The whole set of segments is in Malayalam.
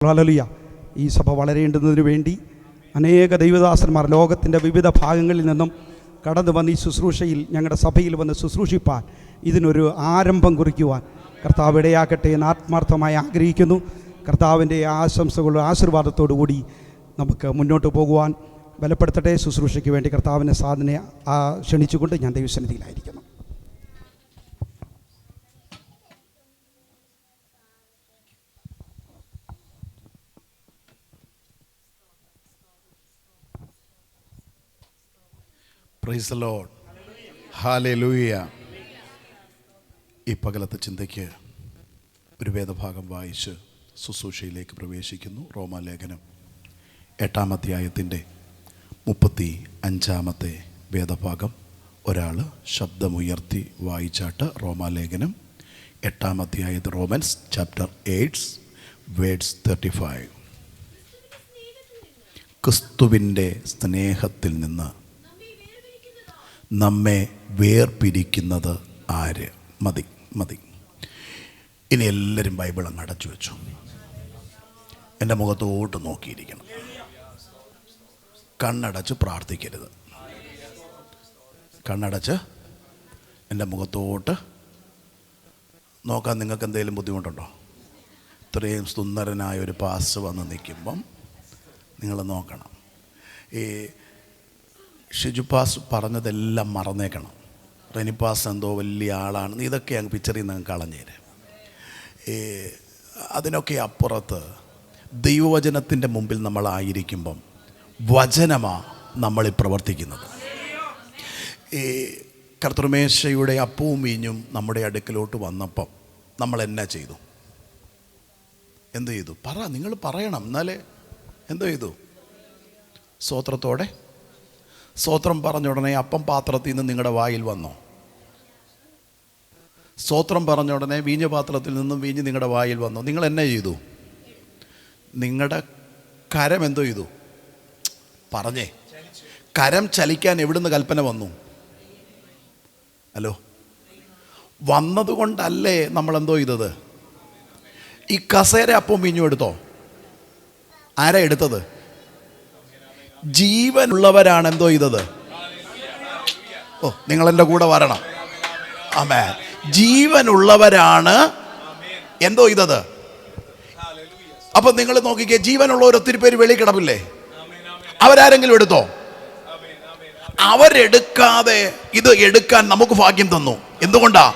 ഹല്ലേലൂയ. ഈ സഭ വളരേണ്ടുന്നതിന് വേണ്ടി അനേക ദൈവദാസന്മാർ ലോകത്തിൻ്റെ വിവിധ ഭാഗങ്ങളിൽ നിന്നും കടന്നു വന്ന് ഈ ശുശ്രൂഷയിൽ ഞങ്ങളുടെ സഭയിൽ വന്ന് ശുശ്രൂഷിപ്പാൻ ഇതിനൊരു ആരംഭം കുറിക്കുവാൻ കർത്താവ് ഇടയാക്കട്ടെ എന്ന് ആത്മാർത്ഥമായി ആഗ്രഹിക്കുന്നു. കർത്താവിൻ്റെ ആശംസകളും ആശീർവാദത്തോടു കൂടി നമുക്ക് മുന്നോട്ട് പോകുവാൻ ബലപ്പെടുത്തട്ടെ. ശുശ്രൂഷയ്ക്ക് വേണ്ടി കർത്താവിനെ സാധന ക്ഷണിച്ചുകൊണ്ട് ഞാൻ ദൈവസന്നിധിയിലായിരിക്കുന്നു. Praise the lord. ഹല്ലേലൂയ. ഈ പകലത്തെ ചിന്തയ്ക്ക് ഒരു വേദഭാഗം വായിച്ച് ശുശ്രൂഷയിലേക്ക് പ്രവേശിക്കുന്നു. റോമാലേഖനം 8-ാം അധ്യായത്തിൻ്റെ 35-ാമത്തെ വേദഭാഗം ഒരാൾ ശബ്ദമുയർത്തി വായിച്ചാട്ട്. റോമാലേഖനം 8-ാം അധ്യായത്തിൽ റോമൻസ് ചാപ്റ്റർ 8 വേർഡ്സ് 35. ക്രിസ്തുവിൻ്റെ സ്നേഹത്തിൽ നിന്ന് നമ്മെ വേർപിരിക്കുന്നത് ആര്? മതി. ഇനി എല്ലാവരും ബൈബിൾ അങ്ങ് അടച്ചു വെച്ചു. എൻ്റെ മുഖത്തോട്ട് നോക്കിയിരിക്കണം. കണ്ണടച്ച് പ്രാർത്ഥിക്കരുത്. കണ്ണടച്ച് എൻ്റെ മുഖത്തോട്ട് നോക്കാൻ നിങ്ങൾക്ക് എന്തെങ്കിലും ബുദ്ധിമുട്ടുണ്ടോ? ഇത്രയും സുന്ദരനായ ഒരു പാസ് വന്ന് നിൽക്കുമ്പം നിങ്ങൾ നോക്കണം. ഈ ഷിജു പാസ് പറഞ്ഞതെല്ലാം മറന്നേക്കണം. റെനി പാസ് എന്തോ വലിയ ആളാണ്, ഇതൊക്കെ അങ്ങ് പിക്ചറിൽ നിന്ന് കളഞ്ഞേര്. അതിനൊക്കെ അപ്പുറത്ത് ദൈവവചനത്തിൻ്റെ മുമ്പിൽ നമ്മളായിരിക്കുമ്പം വചനമാണ് നമ്മളീ പ്രവർത്തിക്കുന്നത്. ഈ കർത്തൃമേശയുടെ അപ്പവും വീഞ്ഞും നമ്മുടെ അടുക്കലോട്ട് വന്നപ്പം നമ്മൾ എന്നാ ചെയ്തു? എന്ത് ചെയ്തു? നിങ്ങൾ പറയണം. എന്നാലേ എന്തോ ചെയ്തു? സ്തോത്രത്തോടെ സ്തോത്രം പറഞ്ഞ ഉടനെ അപ്പം പാത്രത്തിൽ നിന്ന് നിങ്ങളുടെ വായിൽ വന്നോ? സ്തോത്രം പറഞ്ഞ ഉടനെ വീഞ്ഞ് പാത്രത്തിൽ നിന്നും വീഞ്ഞ് നിങ്ങളുടെ വായിൽ വന്നോ? നിങ്ങൾ എന്നെ ചെയ്തു? നിങ്ങളുടെ കരം എന്തോ ചെയ്തു? പറഞ്ഞേ. കരം ചലിക്കാൻ എവിടുന്ന് കൽപ്പന വന്നു? ഹലോ, വന്നതുകൊണ്ടല്ലേ നമ്മളെന്തോ ചെയ്തത്? ഈ കസേര അപ്പം വീഞ്ഞും എടുത്തോ? ആരാ എടുത്തത്? ജീവനുള്ളവരാണ് എന്തോ ചെയ്തത്? നിങ്ങളെൻ്റെ കൂടെ വരണം. ആമേൻ. ജീവനുള്ളവരാണ് എന്തോ ചെയ്തത്? അപ്പൊ നിങ്ങൾ നോക്കിക്കേ, ജീവനുള്ളവർ ഒത്തിരി പേര് വെളി കിടപ്പില്ലേ? അവരാരെങ്കിലും എടുത്തോ? അവരെടുക്കാതെ ഇത് എടുക്കാൻ നമുക്ക് ഭാഗ്യം തന്നു. എന്തുകൊണ്ടാ?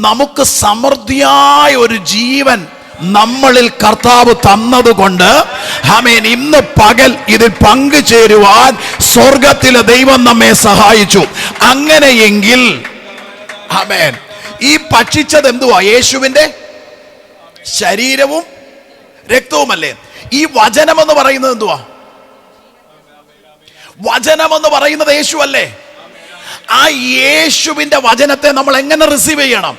നമുക്ക് സമൃദ്ധിയായ ഒരു ജീവൻ നമ്മളിൽ കർത്താവ് തന്നതുകൊണ്ട് ആമേൻ, ഇന്ന് പകൽ ഇതിൽ പങ്കുചേരുവാൻ സ്വർഗത്തിലെ ദൈവം നമ്മെ സഹായിച്ചു. അങ്ങനെയെങ്കിൽ ആമേൻ, ഈ ഭക്ഷിച്ചത് എന്തുവാ? യേശുവിൻ്റെ ശരീരവും രക്തവുമല്ലേ? ഈ വചനമെന്ന് പറയുന്നത് എന്തുവാ? വചനമെന്ന് പറയുന്നത് യേശു അല്ലേ? ആ യേശുവിൻ്റെ വചനത്തെ നമ്മൾ എങ്ങനെ റിസീവ് ചെയ്യണം?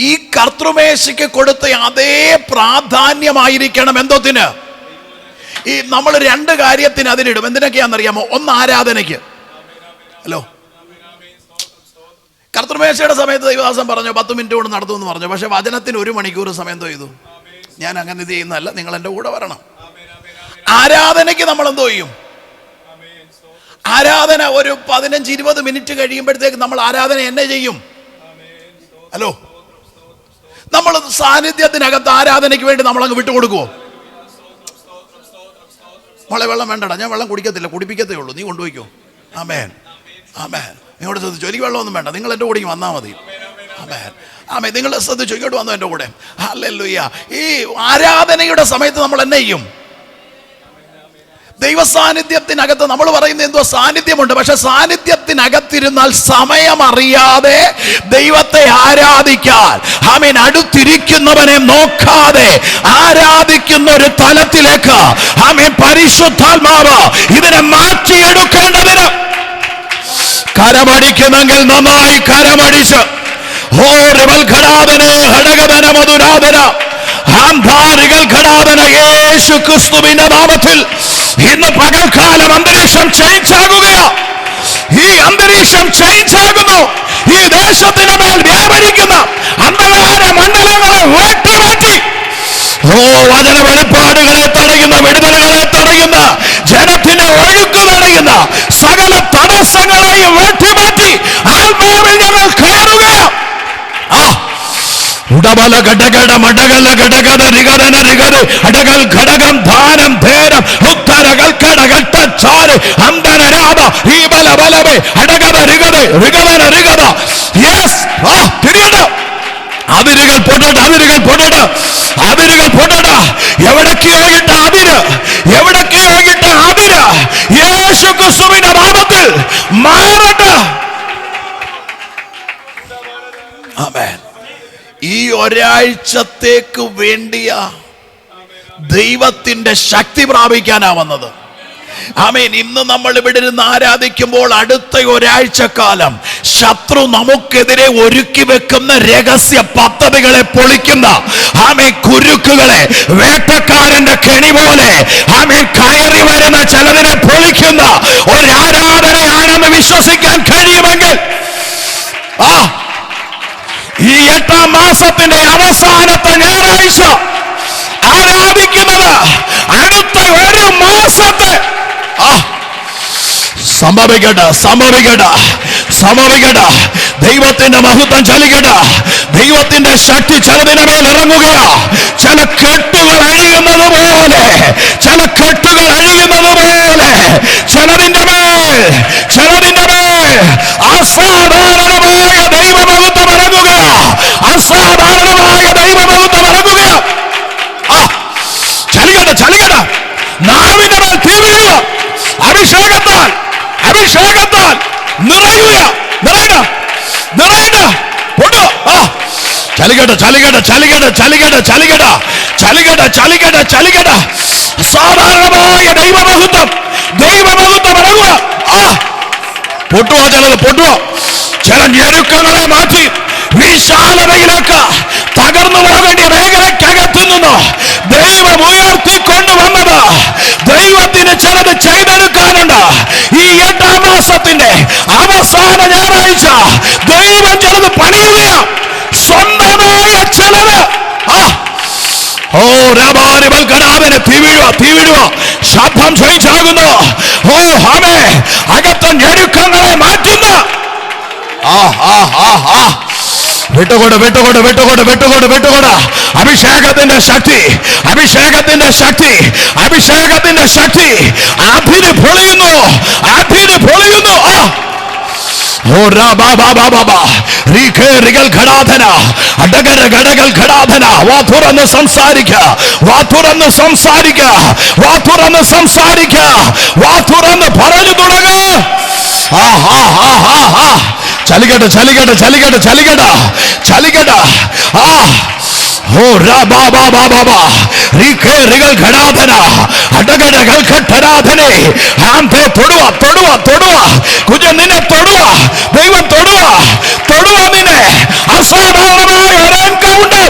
ഈ കർത്തൃമേശയ്ക്ക് കൊടുത്ത അതേ പ്രാധാന്യമായിരിക്കണം എന്തോത്തിന്? ഈ നമ്മൾ രണ്ട് കാര്യത്തിന് അതിലിടും. എന്തിനൊക്കെയാണെന്നറിയാമോ? ഒന്ന് ആരാധനയ്ക്ക്. ഹലോ, കർത്തൃമേശയുടെ സമയത്ത് ദൈവദാസൻ പറഞ്ഞു 10 മിനിറ്റ് കൊണ്ട് നടത്തുമെന്ന് പറഞ്ഞു. പക്ഷെ വചനത്തിന് 1 മണിക്കൂർ സമയം എന്തോ ചെയ്തു? ഞാൻ അങ്ങനെ ഇത് ചെയ്യുന്നതല്ല, നിങ്ങൾ എൻ്റെ കൂടെ വരണം. ആരാധനയ്ക്ക് നമ്മൾ എന്തോ ചെയ്യും? ആരാധന ഒരു 15-20 മിനിറ്റ് കഴിയുമ്പോഴത്തേക്ക് നമ്മൾ ആരാധന എന്നെ ചെയ്യും? ഹലോ, നമ്മൾ സാന്നിധ്യത്തിനകത്ത് ആരാധനയ്ക്ക് വേണ്ടി നമ്മളങ്ങ് വിട്ടുകൊടുക്കുവോ? മോളെ വെള്ളം വേണ്ടടാ, ഞാൻ വെള്ളം കുടിക്കത്തില്ല, കുടിപ്പിക്കത്തേ ഉള്ളൂ, നീ കൊണ്ടുപോയിക്കോ. ആമേൻ. നിങ്ങളോട് ശ്രദ്ധിച്ചു, എനിക്ക് വെള്ളമൊന്നും വേണ്ട, നിങ്ങൾ എൻ്റെ കൂടെ വന്നാൽ മതി. ആമേൻ. നിങ്ങൾ ശ്രദ്ധിച്ചു, ഇങ്ങോട്ട് വന്നു എൻ്റെ കൂടെ. ഹല്ലേലൂയ. ഈ ആരാധനയുടെ സമയത്ത് നമ്മൾ എന്നെ ചെയ്യും? ദൈവസാന്നിധ്യത്തിനകത്ത് നമ്മൾ പറയുന്നത് എന്തോ സാന്നിധ്യമുണ്ട്. പക്ഷെ സാന്നിധ്യത്തിനകത്തിരുന്നാൽ സമയം അറിയാതെ ദൈവത്തെ ആരാധിക്കാൻ ആമേൻ അടുത്തിരിക്കുന്നവനെ നോക്കാതെ ആരാധിക്കുന്ന ഒരു തലത്തിലേക്ക് ആമേൻ പരിശുദ്ധാത്മാവ് ഇതിനെ മാറ്റിയെടുക്കേണ്ടതിന് കരമടിക്കുന്നെങ്കിൽ നന്നായി കരമടിച്ച് യേശു ക്രിസ്തുവിന്റെ നാമത്തിൽ ഇന്ന് പകൽക്കാലം അന്തരീക്ഷം ചേഞ്ച് ആകുകയോ? ഈ അന്തരീക്ഷം ചേഞ്ച് ആകുന്നു. ഈ ദേശത്തിന് മേൽ വ്യാപരിക്കുന്ന അന്ധകാര മണ്ഡലങ്ങളെ വെട്ടി വചന വെളിപ്പാട് തടസ്സങ്ങളെയും വെട്ടിമാറ്റി ആത്മാവിൽ ഞങ്ങൾ കയറുകയാണ്. ഉടബല ഘടകട മടകല ഘടകട രിഗദന രിഗദ അടകൽ ഘടകം ധാനം ധേരം ഉത്തരകൾ കടകട്ട ചാര് അന്തനരാധ ഈബല ബലബെ അടകട രിഗദ രിഗദന രിഗദ. യെസ്, തിരിയണ്ട. അതിരുകൾ പൊട്ടട, അതിരുകൾ പൊട്ടട, അതിരുകൾ പൊട്ടട. എവിടേക്കോ ഇട്ട അതിര്, എവിടേക്കോ ഇട്ട അതിര് യേശു ക്രിസ്തുവിന്റെ നാമത്തിൽ മാറട്ടെ. ആമേൻ. ഈ ഒരാഴ്ചത്തേക്ക് വേണ്ടിയ ദൈവത്തിന്റെ ശക്തി പ്രാപിക്കാനാ വന്നത്. ആമേൻ. ഇന്ന് നമ്മൾ ഇവിടെ ഇരുന്ന് ആരാധിക്കുമ്പോൾ അടുത്ത ഒരാഴ്ചക്കാലം ശത്രു നമുക്കെതിരെ ഒരുക്കി വെക്കുന്ന രഹസ്യ പദ്ധതികളെ പൊളിക്കുന്ന ആമേൻ കുരുക്കുകളെ വേട്ടക്കാരന്റെ കെണി പോലെ ആമേൻ കയറി വരുന്ന ചിലതിനെ പൊളിക്കുന്ന ഒരു ആരാധനയാണെന്ന് വിശ്വസിക്കാൻ കഴിയുമെങ്കിൽ ഈ 8-ാം മാസത്തിന്റെ അവസാനത്തെ ഞായറാഴ്ച ആരാധിക്കുന്നത് അടുത്ത ഒരു മാസത്തെ സംഭവിക്കട്ടെ, സംഭവിക്കട്ടെ, സംഭവിക്കട്ടെ. ദൈവത്തിന്റെ മഹത്വം ചലിക്കട്ടെ. ദൈവത്തിന്റെ ശക്തി ചിലതിന്റെ മേൽ ഇറങ്ങുകയാ. ചില കെട്ടുകൾ അഴിയുന്നത് പോലെ, ചില കെട്ടുകൾ അഴിയുന്നത് പോലെ ചിലതിന്റെ മേൽ, ചിലതിന്റെ മേൽ അസാധാരണമായ ദൈവമഹത്വം ഇറങ്ങുകയാ. അസാധാരണമായ ദൈവമഹത്വം ഇറങ്ങുകയാ. ചലിക്കട്ടെ, ചലിക്കട്ടെ. നാവിന്റെ മേൽ തീ വീഴുക. അഭിഷേകത്താൽ, അഭിഷേകത്താൽ നിറയുക, നിറയുക, നിറയുക. ചലിക്കട്ടെ, ചലിക്കട്ടെ, ചലിക്കട്ടെ, ചലിക്കട്ടെ, ചലിക്കട്ടെ, ചലിക്കട്ടെ, ചലിക്കട്ടെ, ചലിക്കട്ടെ. സാധാരണമായ ദൈവമഹത്വം, ദൈവമഹത്വം ഇറങ്ങുക. പൊട്ടുവോ, ചിലത് പൊട്ടുവോ. ചില ഞെരുക്കങ്ങളെ മാറ്റി വിശാലതയിലേക്ക് തകർന്നു പോകേണ്ടിയ മേഖലക്കകത്തു നിന്ന് ദൈവം ഉയർത്തിക്കൊണ്ടുവന്നത് ദൈവത്തിന് ചിലത് ചെയ്തെടുക്കാനുണ്ട്. ഈ 8-ാം മാസത്തിന്റെ അവസാന ഞായറാഴ്ച ദൈവം ചിലത് പണിയുകയാണ്. സ്വന്തമായ ചിലത് ഘടാവിനെ തീ വീഴുക, തീ വീഴുക. ശബ്ദം ക്ഷയിച്ചാകുന്നു. ആമേ. അകത്ത ഞെരുക്കങ്ങളെ മാറ്റുന്ന വിട്ടുകൊട്, വിട്ടുകൊട്, വിട്ടുകൊട്, വിട്ടുകൊട്, വിട്ടുകൊട്. അഭിഷേകത്തിന്റെ ശക്തി, അഭിഷേകത്തിന്റെ ശക്തി, അഭിഷേകത്തിന്റെ ശക്തി. അഭിന് പൊളിയുന്നു, അഭിന് പൊളിയുന്നു. വാ തുറന്ന് സംസാരിക്കുക, വാ തുറന്ന് സംസാരിക്കുക, വാ തുറന്ന് സംസാരിക്കുക, വാ തുറന്ന് പറഞ്ഞു തുടങ്ങുക. ചലിക്കട്ടെ, ചലിക്കട്ടെ, ചലിക്കട്ടെ, ചലിക്കട്ടെ, ചലിക്കട്ടെ. കുഞ്ഞ നിന്നെ തൊടുക, ദൈവം തൊടുക, തൊടുക നിന്നെ. അസാധാരണമായ ഒരു എൻകൗണ്ടർ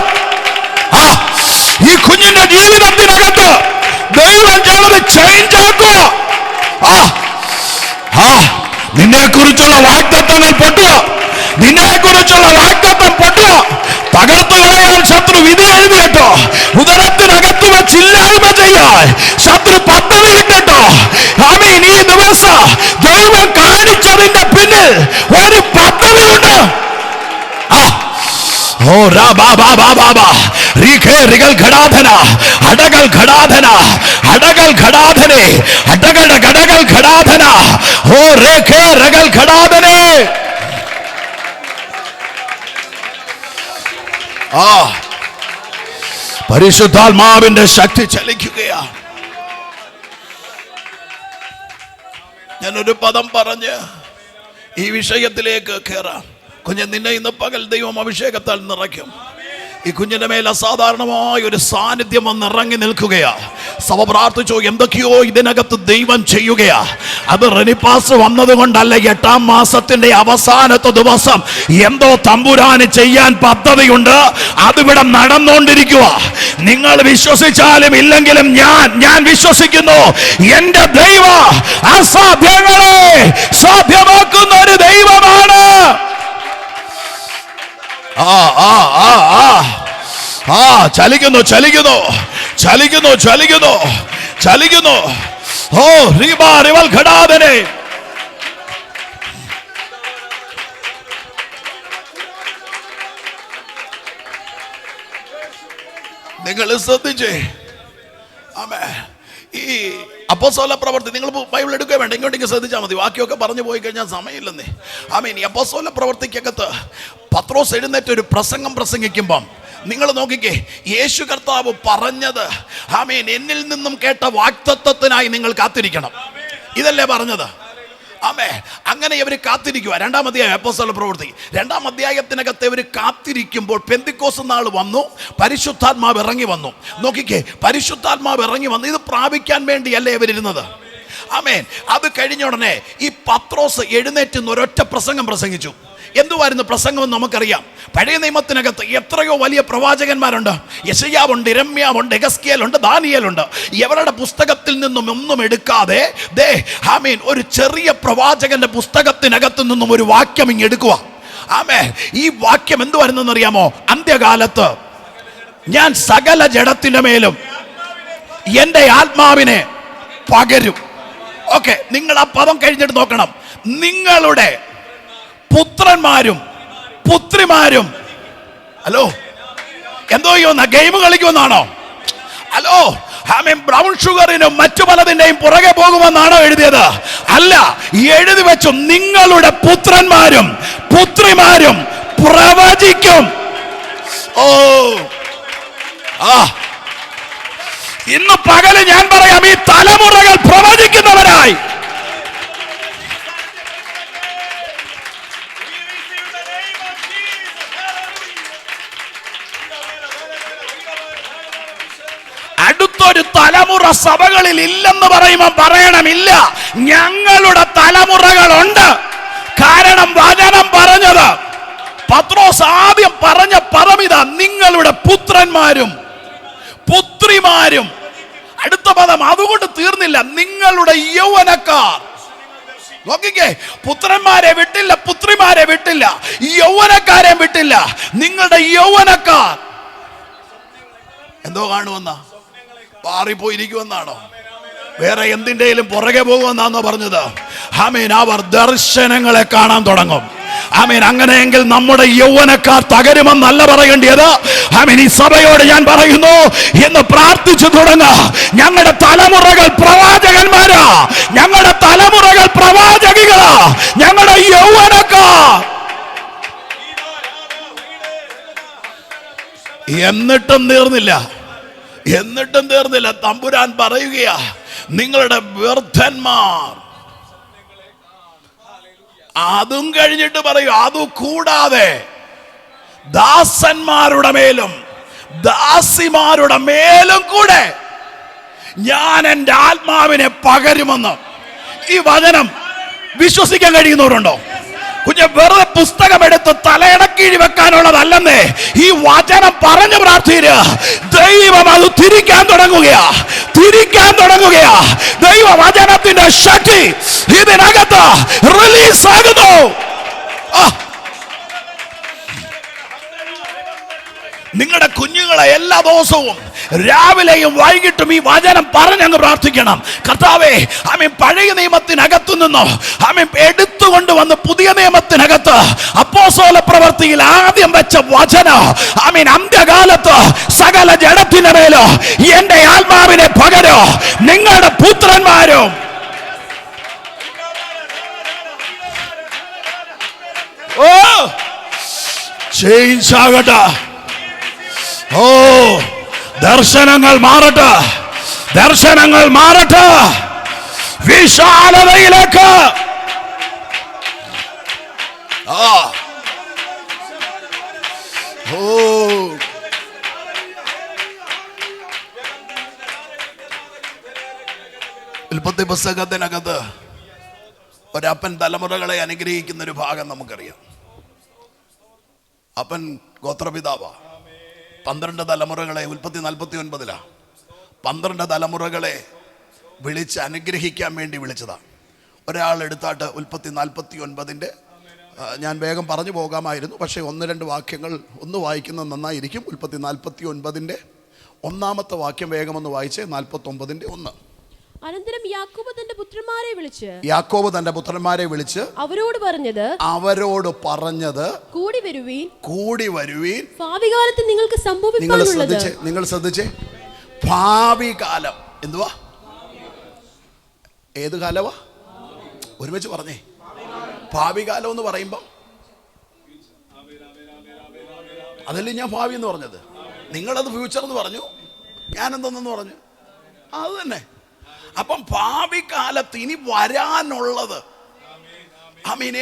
ഈ കുഞ്ഞിന്റെ ജീവിതത്തിനകത്ത് ദൈവം ചിലത് ചേഞ്ച് ആക്കുക. നിന്നെ കുറിച്ചുള്ള വാഗ്ദത്തങ്ങൾ പൊട്ടുക, നിന്നെ കുറിച്ചുള്ള വാഗ്ദത്തം പൊട്ടുക. തകർത്തു കളയാൻ ശത്രു വിധി എഴുതിയിട്ടോ, ഉദരത്തിനകത്ത് വെച്ചില്ലായ്മ ചെയ്യാൻ ശത്രു പദ്ധതി ഇട്ടോ. ആമീൻ. ഈ ദിവസം ദൈവം കാണിച്ചതിന്റെ പിന്നിൽ ഒരു പദ്ധതിയുണ്ട്. അടകൽ ഘടാധന, അടകൽ ഘടാധനെ, അടകട ഘടകൽ ഘടാധന. ഓ രേഖേ രകൽ ഘടാധനെ. പരിശുദ്ധാത്മാവിന്റെ ശക്തി ചലിക്കുകയാണ്. ഞാനൊരു പദം പറഞ്ഞ് ഈ വിഷയത്തിലേക്ക് കയറാം. കുഞ്ഞ്, നിന്നെ ഇന്ന് പകൽ ദൈവം അഭിഷേകത്താൽ നിറയ്ക്കും. ഈ കുഞ്ഞിന്റെ മേൽ അസാധാരണമായ ഒരു സാന്നിധ്യം വന്ന് ഇറങ്ങി നിൽക്കുകയാ. സഭ പ്രാർത്ഥിച്ചോ, എന്തൊക്കെയോ ഇതിനകത്ത് ദൈവം ചെയ്യുകയാ. അത് റെനിപ്പാസ് വന്നത് കൊണ്ടല്ല. 8-ാം മാസത്തിന്റെ അവസാനത്തെ ദിവസം എന്തോ തമ്പുരാന് ചെയ്യാൻ പദ്ധതിയുണ്ട്. അതിവിടെ നടന്നുകൊണ്ടിരിക്കുക. നിങ്ങൾ വിശ്വസിച്ചാലും ഇല്ലെങ്കിലും ഞാൻ വിശ്വസിക്കുന്നു. എന്റെ ദൈവം അസാധ്യങ്ങളെ സാധ്യമാക്കുന്ന ഒരു ദൈവമാണ്. ചലിക്കുന്നു, ചലിക്കുന്നു, ചലിക്കുന്നു, ചലിക്കുന്നു, ചലിക്കുന്നു. ഓ റിവൽ ഘടാധനെ. നിങ്ങൾ ശ്രദ്ധിച്ചേ. ആമേൻ. ഈ അപ്പോസ്തല പ്രവൃത്തി നിങ്ങൾ ബൈബിൾ എടുക്കുക വേണ്ട, ഇങ്ങോട്ടേക്ക് ശ്രദ്ധിച്ചാൽ മതി. ബാക്കിയൊക്കെ പറഞ്ഞു പോയി കഴിഞ്ഞാൽ സമയമില്ലെന്നേ. ആമേൻ. ഈ അപ്പോസ്തല പ്രവൃത്തിക്കകത്ത് പത്രോസ് എഴുന്നേറ്റ് ഒരു പ്രസംഗം പ്രസംഗിക്കുമ്പം നിങ്ങൾ നോക്കിക്കേ, യേശു കർത്താവ് പറഞ്ഞത്, ആമേൻ, എന്നിൽ നിന്നും കേട്ട വാഗ്ദത്തത്തിനായി നിങ്ങൾ കാത്തിരിക്കണം. ഇതല്ലേ പറഞ്ഞത്? ആമേ. അങ്ങനെ ഇവർ കാത്തിരിക്കുക. 2-ാം അധ്യായം അപ്പോസ്തല പ്രവൃത്തി 2-ാം അധ്യായത്തിനകത്ത് ഇവർ കാത്തിരിക്കുമ്പോൾ പെന്തിക്കോസ് നാൾ വന്നു, പരിശുദ്ധാത്മാവ് ഇറങ്ങി വന്നു. നോക്കിക്കേ, പരിശുദ്ധാത്മാവ് ഇറങ്ങി വന്നു. ഇത് പ്രാപിക്കാൻ വേണ്ടിയല്ലേ ഇവരിരുന്നത്? ആമേൻ. അത് കഴിഞ്ഞ ഉടനെ ഈ പത്രോസ് എഴുന്നേറ്റ് ഒരൊറ്റ പ്രസംഗം പ്രസംഗിച്ചു. എന്തുവായിരുന്നു പ്രസംഗം നമുക്കറിയാം. പഴയ നിയമത്തിനകത്ത് എത്രയോ വലിയ പ്രവാചകന്മാരുണ്ട്. യെശയ്യാവുണ്ട്, യിരെമ്യാവുണ്ട്, എഹെസ്കേലുണ്ട്, ദാനിയേലുണ്ട്. ഇവരുടെ പുസ്തകത്തിൽ നിന്നും ഒന്നും എടുക്കാതെ ആമേൻ ഒരു ചെറിയ പ്രവാചകന്റെ പുസ്തകത്തിനകത്ത് നിന്നും ഒരു വാക്യം ഇങ്ങ് എടുക്കുക. ആമേൻ. ഈ വാക്യം എന്തുവായിരുന്നെന്ന് അറിയാമോ? അന്ത്യകാലത്ത് ഞാൻ സകല ജഡത്തിന്റെ മേലും എൻ്റെ ആത്മാവിനെ പകരും. ഓക്കെ, നിങ്ങൾ ആ പദം കഴിഞ്ഞിട്ട് നോക്കണം. നിങ്ങളുടെ പുത്രന്മാരും പുത്രിമാരും. ഹലോ, എന്തോ ഗെയിം കളിക്കുമെന്നാണോ? ഹലോ, ആമേൻ. ബ്രൗൺ ഷുഗറിനും മറ്റു പലതിന്റെയും പുറകെ പോകുമെന്നാണോ എഴുതിയത്? അല്ല, എഴുതി വെച്ചു, നിങ്ങളുടെ പുത്രന്മാരും പുത്രിമാരും പ്രവചിക്കും. ഓ ഇന്ന് പകല് ഞാൻ പറയാം, ഈ തലമുറകൾ പ്രവചിക്കുന്നവരായി. അടുത്തൊരു തലമുറ സഭകളിൽ ഇല്ലെന്ന് പറയുമ്പോൾ പറയണമില്ല, ഞങ്ങളുടെ തലമുറകളുണ്ട്. കാരണം വചനം പറഞ്ഞത്, പത്രോസ് ആദ്യം പറഞ്ഞ പദമിതാ, നിങ്ങളുടെ പുത്രന്മാരും പുത്രിമാരും. അടുത്ത പദം അതുകൊണ്ട് തീർന്നില്ല, നിങ്ങളുടെ യൗവനക്കാർ. നോക്കിക്കേ, പുത്രന്മാരെ വിട്ടില്ല, പുത്രിമാരെ വിട്ടില്ല, യൗവനക്കാരെ വിട്ടില്ല. നിങ്ങളുടെ യൗവനക്കാർ എന്തോ കാണുമെന്ന പാറിപ്പോയിരിക്കുമെന്നാണോ? വേറെ എന്തിൻ്റെയും പുറകെ പോകുമെന്നാണോ പറഞ്ഞത്? ആമേൻ. അവർ ദർശനങ്ങളെ കാണാൻ തുടങ്ങും. ആമേൻ. അങ്ങനെയെങ്കിൽ നമ്മുടെ യൗവനക്കാർ തകരുമെന്നല്ല പറയേണ്ടത്. ആമേൻ. ഈ സഭയോട് ഞാൻ പറയുന്നു, എന്ന് പ്രാർത്ഥിച്ചു തുടങ്ങുക. ഞങ്ങളുടെ തലമുറകൾ പ്രവാചകന്മാരാ, ഞങ്ങളുടെ തലമുറകൾ പ്രവാചകികളാ, ഞങ്ങളുടെ യൗവനക്കാർ. എന്നിട്ടും തീർന്നില്ല. തമ്പുരാൻ പറയുകയാ, നിങ്ങളുടെ വൃദ്ധന്മാർ. അതും കഴിഞ്ഞിട്ട് പറയൂ, അതുകൂടാതെ ദാസന്മാരുടെ മേലും ദാസിമാരുടെ മേലും കൂടെ ഞാൻ എൻ്റെ ആത്മാവിനെ പകരുമെന്ന്. ഈ വചനം വിശ്വസിക്കാൻ കഴിയുന്നവരുണ്ടോ? കുഞ്ഞ് വെറുതെ പുസ്തകം എടുത്ത് തലയിടക്കീഴി വെക്കാനുള്ളതല്ലെന്നേ. ഈ വചനം പറഞ്ഞു പ്രാർത്ഥിക്കുക. ദൈവം അത് തിരിക്കാൻ തുടങ്ങുകയാ. ദൈവ വചനത്തിന്റെ ശക്തി ഇതിനകത്ത് റിലീസ് ആകുന്നു. നിങ്ങളുടെ കുഞ്ഞുങ്ങളെ എല്ലാ ദിവസവും രാവിലെയും വൈകിട്ടും ഈ വചനം പറഞ്ഞങ്ങ് പ്രാർത്ഥിക്കണം. കർത്താവേ, ആമേൻ, പഴയ നിയമത്തിനകത്തു നിന്നോ ആമേൻ എടുത്തുകൊണ്ടുവന്ന് പുതിയ നിയമത്തിനകത്ത് അപ്പോസ്തല പ്രവൃത്തിയിൽ ആദ്യം വെച്ച വചനം, ആമേൻ, അന്ത്യകാലത്ത് സകല ജഡത്തിന്റെ മേലോ എന്റെ ആത്മാവിനെ പകരോ, നിങ്ങളുടെ പുത്രന്മാരും ചേഞ്ച് ആകട്ടെ. ദർശനങ്ങൾ മാറട്ടെ, വിശാലതയിലേക്ക്. ഉൽപ്പത്തി പുസ്തകത്തിനകത്ത് ഒരപ്പൻ തലമുറകളെ അനുഗ്രഹിക്കുന്ന ഒരു ഭാഗം നമുക്കറിയാം. അപ്പൻ ഗോത്രപിതാവാ. 12 തലമുറകളെ, ഉൽപ്പത്തി 49 12 തലമുറകളെ വിളിച്ച് അനുഗ്രഹിക്കാൻ വേണ്ടി വിളിച്ചതാണ്. ഒരാൾ എടുത്താട്ട് ഉൽപ്പത്തി 49 ഞാൻ വേഗം പറഞ്ഞു പോകാമായിരുന്നു, പക്ഷേ 1-2 വാക്യങ്ങൾ ഒന്ന് വായിക്കുന്നത് നന്നായിരിക്കും. ഉൽപ്പത്തി 49 1-ാമത്തെ വാക്യം വേഗമൊന്ന് വായിച്ചേ. 49-1. അനന്തരം യാക്കോബ് തന്റെ പുത്രന്മാരെ വിളിച്ച് അവരോട് പറഞ്ഞത് കൂടി വരുവീൻ, ഭാവികാലത്ത് നിങ്ങൾക്ക് സംഭവിക്കാനുള്ളത്. നിങ്ങൾ ശ്രദ്ധിച്ചേ, ഭാവി കാലം എന്തുവാ? ഏത് കാലവാ? ഒരുമിച്ച് പറഞ്ഞേ. ഭാവി കാലം എന്ന് പറയുമ്പം അതല്ലേ ഞാൻ ഭാവി എന്ന് പറഞ്ഞത്. നിങ്ങളത് ഫ്യൂച്ചർ എന്ന് പറഞ്ഞു, ഞാൻ എന്തെന്ന് പറഞ്ഞു. അത് തന്നെ. അപ്പം ഭാവി കാലത്ത് ഇനി വരാനുള്ളത്,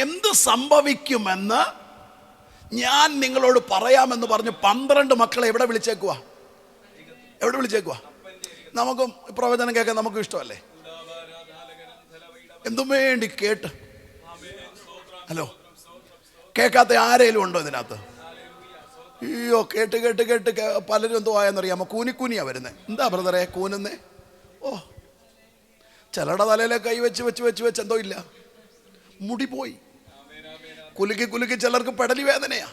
എന്ത് സംഭവിക്കുമെന്ന് ഞാൻ നിങ്ങളോട് പറയാമെന്ന് പറഞ്ഞു 12 മക്കളെ എവിടെ വിളിച്ചേക്കുവാ? നമുക്കും പ്രവചനം കേൾക്കാൻ നമുക്കും ഇഷ്ടമല്ലേ? എന്തും വേണ്ടി കേട്ട്. ഹലോ, കേൾക്കാത്ത ആരേലും ഉണ്ടോ ഇതിനകത്ത്? അയ്യോ, കേട്ട് കേട്ട് കേട്ട് പലരും എന്തോ ആയെന്നറിയാമോ? കൂനിയാ വരുന്നത്. എന്താ ബ്രദറെ കൂനുന്നേ? ഓ, ചിലരുടെ തലയിലെ കൈ വെച്ച് എന്തോ ഇല്ല, മുടി പോയി. കുലുക്കി ചിലർക്ക് പെടലി വേദനയാ.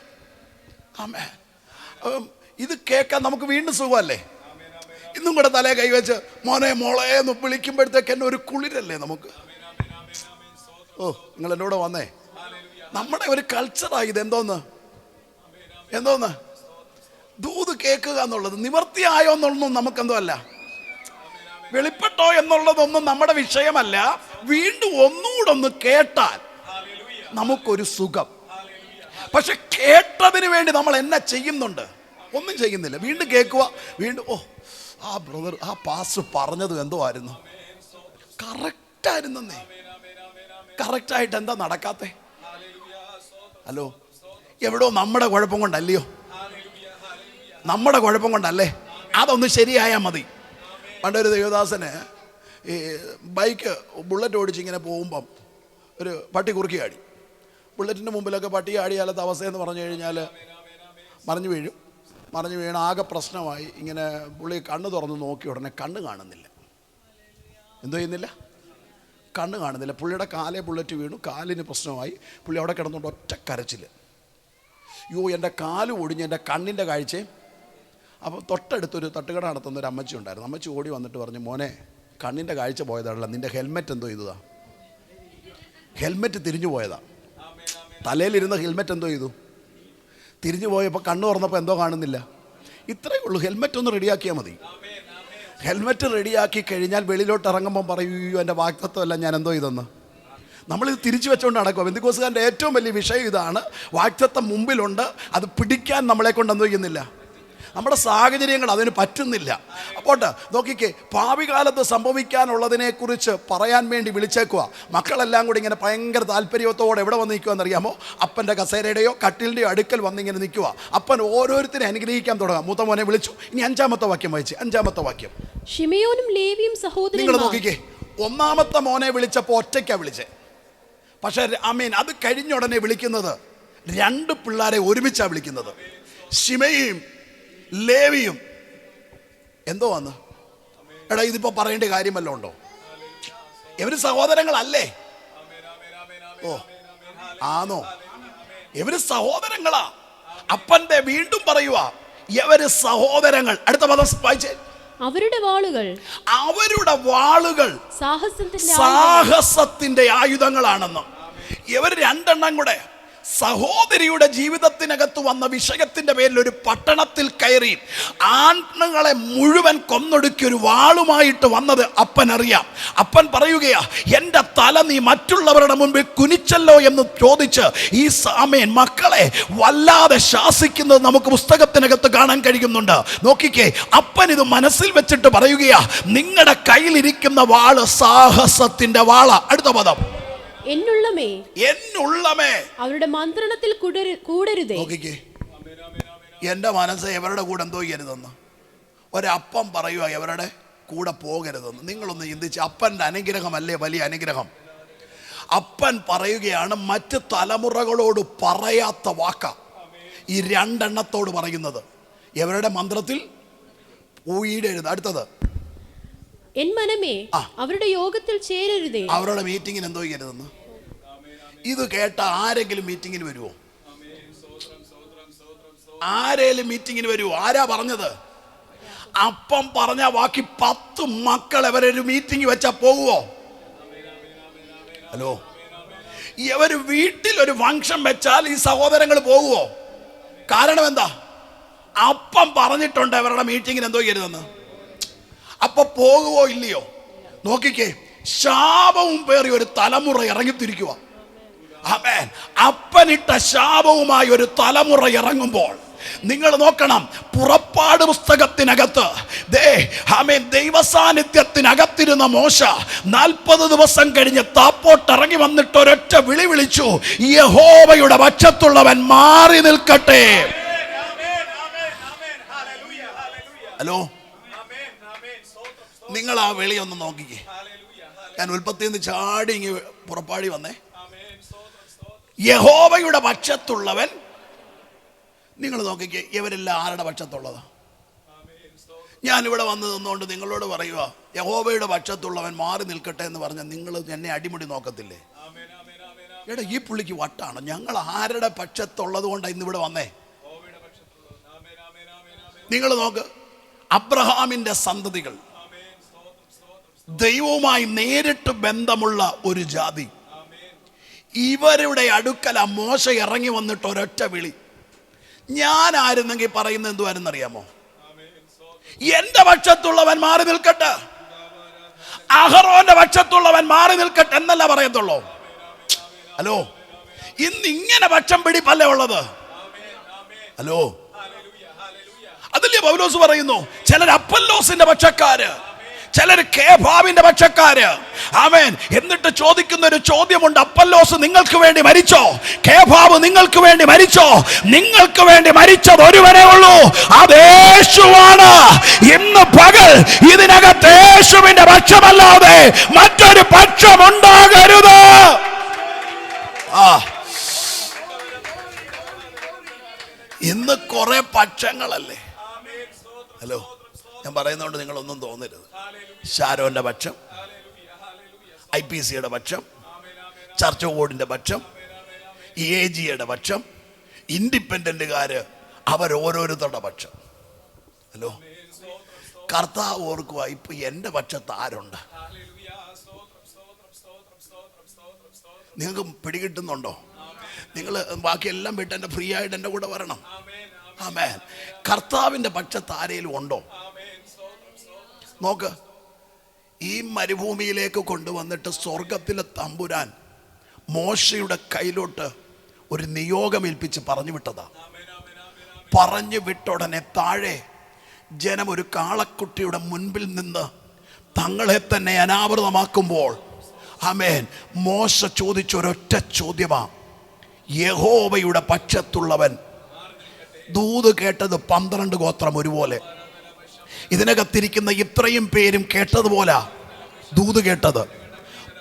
ആമേ, ഇത് കേൾക്കാൻ നമുക്ക് വീണ്ടും സുഖമല്ലേ? ഇന്നും കൂടെ തലയെ കൈവച്ച് മോളെ എന്ന് വിളിക്കുമ്പോഴത്തേക്ക് എന്നെ ഒരു കുളിരല്ലേ നമുക്ക്? ഓ, നിങ്ങൾ എന്നോട് വന്നേ. നമ്മുടെ ഒരു കൾച്ചറായി ഇത്. എന്തോന്ന് ദൂത് കേൾക്കുക എന്നുള്ളത്. നിവർത്തിയായോ എന്നുള്ളതൊന്നും നമുക്കെന്തോ അല്ല, വെളിപ്പെട്ടോ എന്നുള്ളതൊന്നും നമ്മുടെ വിഷയമല്ല. വീണ്ടും ഒന്നുകൂടെ കേട്ടാൽ നമുക്കൊരു സുഖം. പക്ഷെ കേട്ടതിന് വേണ്ടി നമ്മൾ എന്നാ ചെയ്യുന്നുണ്ട്? ഒന്നും ചെയ്യുന്നില്ല. വീണ്ടും കേൾക്കുക, വീണ്ടും ഓ, ആ ബ്രദർ, ആ പാസ്റ്റർ പറഞ്ഞത് എന്തോ ആയിരുന്നു, കറക്റ്റായിരുന്നേ. കറക്റ്റായിട്ട് എന്താ നടക്കാത്തെ? ഹലോ, എവിടോ നമ്മുടെ കുഴപ്പം കൊണ്ടല്ലയോ? നമ്മുടെ കുഴപ്പം കൊണ്ടല്ലേ? അതൊന്ന് ശരിയായാൽ മതി. പണ്ടൊരു ദേവദാസന് ഈ ബുള്ളറ്റ് ഓടിച്ചിങ്ങനെ പോകുമ്പം ഒരു പട്ടി കുറുക്കി ആടി. ബുള്ളറ്റിൻ്റെ മുമ്പിലൊക്കെ പട്ടി ആടിയാലത്തെ അവസ്ഥയെന്ന് പറഞ്ഞു കഴിഞ്ഞാൽ മറിഞ്ഞു വീണ് ആകെ പ്രശ്നമായി. ഇങ്ങനെ പുള്ളി കണ്ണ് തുറന്ന് നോക്കി ഉടനെ കണ്ണ് കാണുന്നില്ല. എന്തോ ചെയ്യുന്നില്ല? കണ്ണ് കാണുന്നില്ല. പുള്ളിയുടെ കാലേ ബുള്ളറ്റ് വീണു, കാലിന് പ്രശ്നമായി. പുള്ളി അവിടെ കിടന്നുകൊണ്ട് ഒറ്റ കരച്ചിൽ. യോ, എൻ്റെ കാല് ഒടിഞ്ഞ് എൻ്റെ കണ്ണിൻ്റെ കാഴ്ചയും. അപ്പോൾ തൊട്ടടുത്തൊരു തട്ടുകട നടത്തുന്ന ഒരു അമ്മച്ചി ഉണ്ടായിരുന്നു. അമ്മച്ചി ഓടി വന്നിട്ട് പറഞ്ഞു, മോനെ, കണ്ണിൻ്റെ കാഴ്ച പോയതാണല്ലോ, നിൻ്റെ ഹെൽമെറ്റ് എന്തോ ചെയ്തതാ? ഹെൽമെറ്റ് തിരിഞ്ഞു പോയതാ. തലയിലിരുന്ന ഹെൽമെറ്റ് എന്തോ ചെയ്തു? തിരിഞ്ഞു പോയപ്പോൾ കണ്ണ് തുറന്നപ്പോൾ എന്തോ കാണുന്നില്ല. ഇത്രയേ ഉള്ളൂ. ഹെൽമെറ്റ് ഒന്ന് റെഡിയാക്കിയാൽ മതി. ഹെൽമെറ്റ് റെഡിയാക്കി കഴിഞ്ഞാൽ വെളിയിലോട്ട് ഇറങ്ങുമ്പം പറയൂ, എൻ്റെ വാക്തത്വമല്ല, ഞാൻ എന്തോ ഇതെന്ന്. നമ്മളിത് തിരിച്ചു വെച്ചുകൊണ്ട് നടക്കുക. ബെന്തിക്കോസുകാരൻ്റെ ഏറ്റവും വലിയ വിഷയം ഇതാണ്. വാക്തത്വം മുമ്പിലുണ്ട്, അത് പിടിക്കാൻ നമ്മളെ കൊണ്ട് എന്തോ ചെയ്യുന്നില്ല. നമ്മുടെ സാഹചര്യങ്ങൾ അതിന് പറ്റുന്നില്ല. അപ്പോട്ട് നോക്കിക്കേ, ഭാവി കാലത്ത് സംഭവിക്കാനുള്ളതിനെക്കുറിച്ച് പറയാൻ വേണ്ടി വിളിച്ചേക്കുക. മക്കളെല്ലാം കൂടി ഇങ്ങനെ ഭയങ്കര താല്പര്യത്തോടെ എവിടെ വന്ന് നിൽക്കുമെന്നറിയാമോ? അപ്പൻ്റെ കസേരയുടെയോ കട്ടിലിൻ്റെയോ അടുക്കൽ വന്നിങ്ങനെ നിൽക്കുക. അപ്പൻ ഓരോരുത്തരെ അനുഗ്രഹിക്കാൻ തുടങ്ങാം. മൂത്ത മോനെ വിളിച്ചു. ഇനി 5-ാമത്തെ വാക്യം വായിച്ച്. 5-ാമത്തെ വാക്യം. ശിമെയോനും ലേവിയും സഹോദരന്മാർ. നിങ്ങൾ നോക്കിക്കേ, 1-ാമത്തെ മോനെ വിളിച്ചപ്പോൾ ഒറ്റയ്ക്കാ വിളിച്ചേ. പക്ഷേ അത് കഴിഞ്ഞ ഉടനെ വിളിക്കുന്നത് 2 പിള്ളേരെ ഒരുമിച്ചാ വിളിക്കുന്നത്. ശിമെയും ലേവിയും. എന്തോ വന്ന് എടാ, ഇതിപ്പോ പറയേണ്ട കാര്യമല്ല ഉണ്ടോ? ഇവര് സഹോദരങ്ങളല്ലേ? ഓ, ആണോ? ഇവര് സഹോദരങ്ങളാ. അപ്പന്റെ വീണ്ടും പറയുക, ഇവര് സഹോദരങ്ങൾ. അടുത്ത പദം വായിച്ചേ. അവരുടെ വാളുകൾ സാഹസത്തിന്റെ ആയുധങ്ങളാണെന്ന്. ഇവർ 2 എണ്ണം കൂടെ സഹോദരിയുടെ ജീവിതത്തിനകത്ത് വന്ന വിഷയത്തിന്റെ പേരിൽ ഒരു പട്ടണത്തിൽ കയറി ആണുങ്ങളെ മുഴുവൻ കൊന്നൊടുക്കി ഒരു വാളുമായിട്ട് വന്നത് അപ്പനറിയാം. അപ്പൻ പറയുകയാ, എൻ്റെ തല നീ മറ്റുള്ളവരുടെ മുൻപിൽ കുനിച്ചല്ലോ എന്ന് ചോദിച്ച് ഈ മക്കളെ വല്ലാതെ ശാസിക്കുന്നത് നമുക്ക് പുസ്തകത്തിനകത്ത് കാണാൻ കഴിയുന്നുണ്ട്. നോക്കിക്കേ, അപ്പൻ ഇത് മനസ്സിൽ വെച്ചിട്ട് പറയുകയാ, നിങ്ങളുടെ കയ്യിലിരിക്കുന്ന വാള് സാഹസത്തിന്റെ വാള. അടുത്ത പദം. എന്നുള്ളമേ അവരുടെ മന്ത്രണത്തിൽ കൂടരുതേ. നോക്കിക്കേ, എന്റെ മനസ്സ് എവരുടെ കൂടെ എന്തോ ചെയ്യരുതെന്ന് ഒരപ്പം പറയുക, എവരുടെ കൂടെ പോകരുതെന്ന്. നിങ്ങളൊന്ന് ചിന്തിച്ച്, അപ്പൻ്റെ അനുഗ്രഹമല്ലേ വലിയ അനുഗ്രഹം? അപ്പൻ പറയുകയാണ്, മറ്റ് തലമുറകളോട് പറയാത്ത വാക്ക ഈ 2 എണ്ണത്തോട് പറയുന്നത്. എവരുടെ മന്ത്രത്തിൽ പോയിടരുത്. അടുത്തത്, എൻ മനമേ അവരുടെ യോഗത്തിൽ ചേരരുതേ. അവരുടെ മീറ്റിങ്ങിന് എന്തോ ചെയ്യരുതെന്ന്. ഇത് കേട്ട ആരെങ്കിലും മീറ്റിങ്ങിന് വരുമോ? ആരേലും മീറ്റിങ്ങിന് വരുമോ? ആരാ പറഞ്ഞത്? അപ്പം പറഞ്ഞ ബാക്കി 10 മക്കൾ ഇവരൊരു മീറ്റിംഗ് വെച്ചാൽ പോകുവോ? ഹലോ, ഇവർ വീട്ടിൽ ഒരു ഫംഗ്ഷൻ വെച്ചാൽ ഈ സഹോദരങ്ങൾ പോകുവോ? കാരണം എന്താ? അപ്പം പറഞ്ഞിട്ടുണ്ട് അവരുടെ മീറ്റിങ്ങിന് എന്തോ ചെയ്യരുതെന്ന്. അപ്പൊ പോകുവോ ഇല്ലയോ? നോക്കിക്കേ, ശാപവും പേറി ഒരു തലമുറ ഇറങ്ങിത്തിരിക്കുക. ആമേൻ. അപ്പനിട്ട ശാപവുമായി ഒരു തലമുറ ഇറങ്ങുമ്പോൾ നിങ്ങൾ നോക്കണം, പുറപ്പാട് പുസ്തകത്തിനകത്ത് ദൈവസാന്നിധ്യത്തിനകത്തിരുന്ന മോശ 40 ദിവസം കഴിഞ്ഞ് താപ്പോട്ട് ഇറങ്ങി വന്നിട്ട് ഒരൊറ്റ വിളി വിളിച്ചു, യഹോവയുടെ പക്ഷത്തുള്ളവൻ മാറി നിൽക്കട്ടെ. ഹലോ, നിങ്ങൾ ആ വിളി ഒന്ന് നോക്കിക്കേ. ഞാൻ ഉൽപ്പത്തിയിൽ നിന്ന് ചാടി ഇങ്ങ് പുറപ്പാടി വന്നേ. യഹോവയുടെ പക്ഷത്തുള്ളവൻ. നിങ്ങൾ നോക്കിക്കേ, ഇവരെല്ലാം ആരുടെ പക്ഷത്തുള്ളതാ? ഞാനിവിടെ വന്ന് നിന്നുകൊണ്ട് നിങ്ങളോട് പറയുക, യഹോവയുടെ പക്ഷത്തുള്ളവൻ മാറി നിൽക്കട്ടെ എന്ന് പറഞ്ഞാൽ നിങ്ങൾ എന്നെ അടിമുടി നോക്കത്തില്ലേ? എടാ, ഈ പുള്ളിക്ക് വട്ടാണ്. ഞങ്ങൾ ആരുടെ പക്ഷത്തുള്ളത് കൊണ്ടാണ് ഇന്നിവിടെ വന്നേ? നിങ്ങൾ നോക്ക്, അബ്രഹാമിന്റെ സന്തതികൾ, ദൈവവുമായി നേരിട്ട് ബന്ധമുള്ള ഒരു ജാതി, ഇവരുടെ അടുക്കൽ ആ മോശ ഇറങ്ങി വന്നിട്ട് ഒരൊറ്റ വിളി. ഞാൻ ആയിരുന്നെങ്കിൽ പറയുന്നത് എന്തുവാരെന്നറിയാമോ? എന്റെ പക്ഷത്തുള്ളവൻ മാറി നിൽക്കട്ടെ, അഹറോന്റെ പക്ഷത്തുള്ളവൻ മാറി നിൽക്കട്ടെ എന്നല്ല പറയത്തുള്ളൂ. ഹലോ, ഇന്ന് ഇങ്ങനെ പക്ഷം പിടിപ്പല്ലേ ഉള്ളത്? ഹലോ, അതല്ലേ പൗലോസ് പറയുന്നു, ചിലർ അപ്പല്ലോസിന്റെ പക്ഷക്കാര്, ചിലർ കേഫാവിന്റെ പക്ഷക്കാര്. ആമേൻ. എന്നിട്ട് ചോദിക്കുന്ന ഒരു ചോദ്യമുണ്ട്, അപ്പല്ലോസ് നിങ്ങൾക്ക് വേണ്ടി മരിച്ചോ? കേഫാവ് നിങ്ങൾക്ക് വേണ്ടി മരിച്ചോ? നിങ്ങൾക്ക് വേണ്ടി മരിച്ചത് ഒരുവനേ ഉള്ളൂ, അത് യേശുവാണ്. ഇന്ന് പകൽ ഇതിനകത്ത് യേശുവിന്റെ പക്ഷമല്ലാതെ മറ്റൊരു പക്ഷമുണ്ടാകരുത്. ഇന്ന് കുറെ പക്ഷങ്ങളല്ലേ? ഹലോ, ഞാൻ പറയുന്നതുകൊണ്ട് നിങ്ങളൊന്നും തോന്നരുത്. ഷാരോന്റെ പക്ഷം, IPCയുടെ പക്ഷം, ചർച്ച് ബോർഡിന്റെ പക്ഷം, AGയുടെ പക്ഷം, ഇൻഡിപെൻഡന്റുകാര്, അവരോരോരുത്തരുടെ പക്ഷം. ഹലോ, കർത്താവ് ഓർക്കുക, ഇപ്പൊ എന്റെ പക്ഷത്ത് ആരുണ്ട്? നിങ്ങൾക്ക് പിടികിട്ടുന്നുണ്ടോ? നിങ്ങൾ ബാക്കിയെല്ലാം വിട്ട് എന്റെ ഫ്രീ ആയിട്ട് എൻ്റെ കൂടെ വരണം. ആമേൻ. കർത്താവിന്റെ പക്ഷത്ത് ആരെങ്കിലും ഉണ്ടോ? നോക്ക്, ഈ മരുഭൂമിയിലേക്ക് കൊണ്ടുവന്നിട്ട് സ്വർഗത്തിലെ തമ്പുരാൻ മോശയുടെ കയ്യിലോട്ട് ഒരു നിയോഗം ഏൽപ്പിച്ച് പറഞ്ഞു വിട്ടതാ. പറഞ്ഞു വിട്ടുടനെ താഴെ ജനം ഒരു കാളക്കുട്ടിയുടെ മുൻപിൽ നിന്ന് തങ്ങളെ തന്നെ അനാവൃതമാക്കുമ്പോൾ, ആമേൻ, മോശ ചോദിച്ച ഒരൊറ്റ ചോദ്യമാ, യഹോവയുടെ പക്ഷത്തുള്ളവൻ. ദൂത് കേട്ടത് 12 ഗോത്രം ഒരുപോലെ. ഇതിനകത്തിരിക്കുന്ന ഇത്രയും പേരും കേട്ടതുപോലെ ദൂത് കേട്ടത്.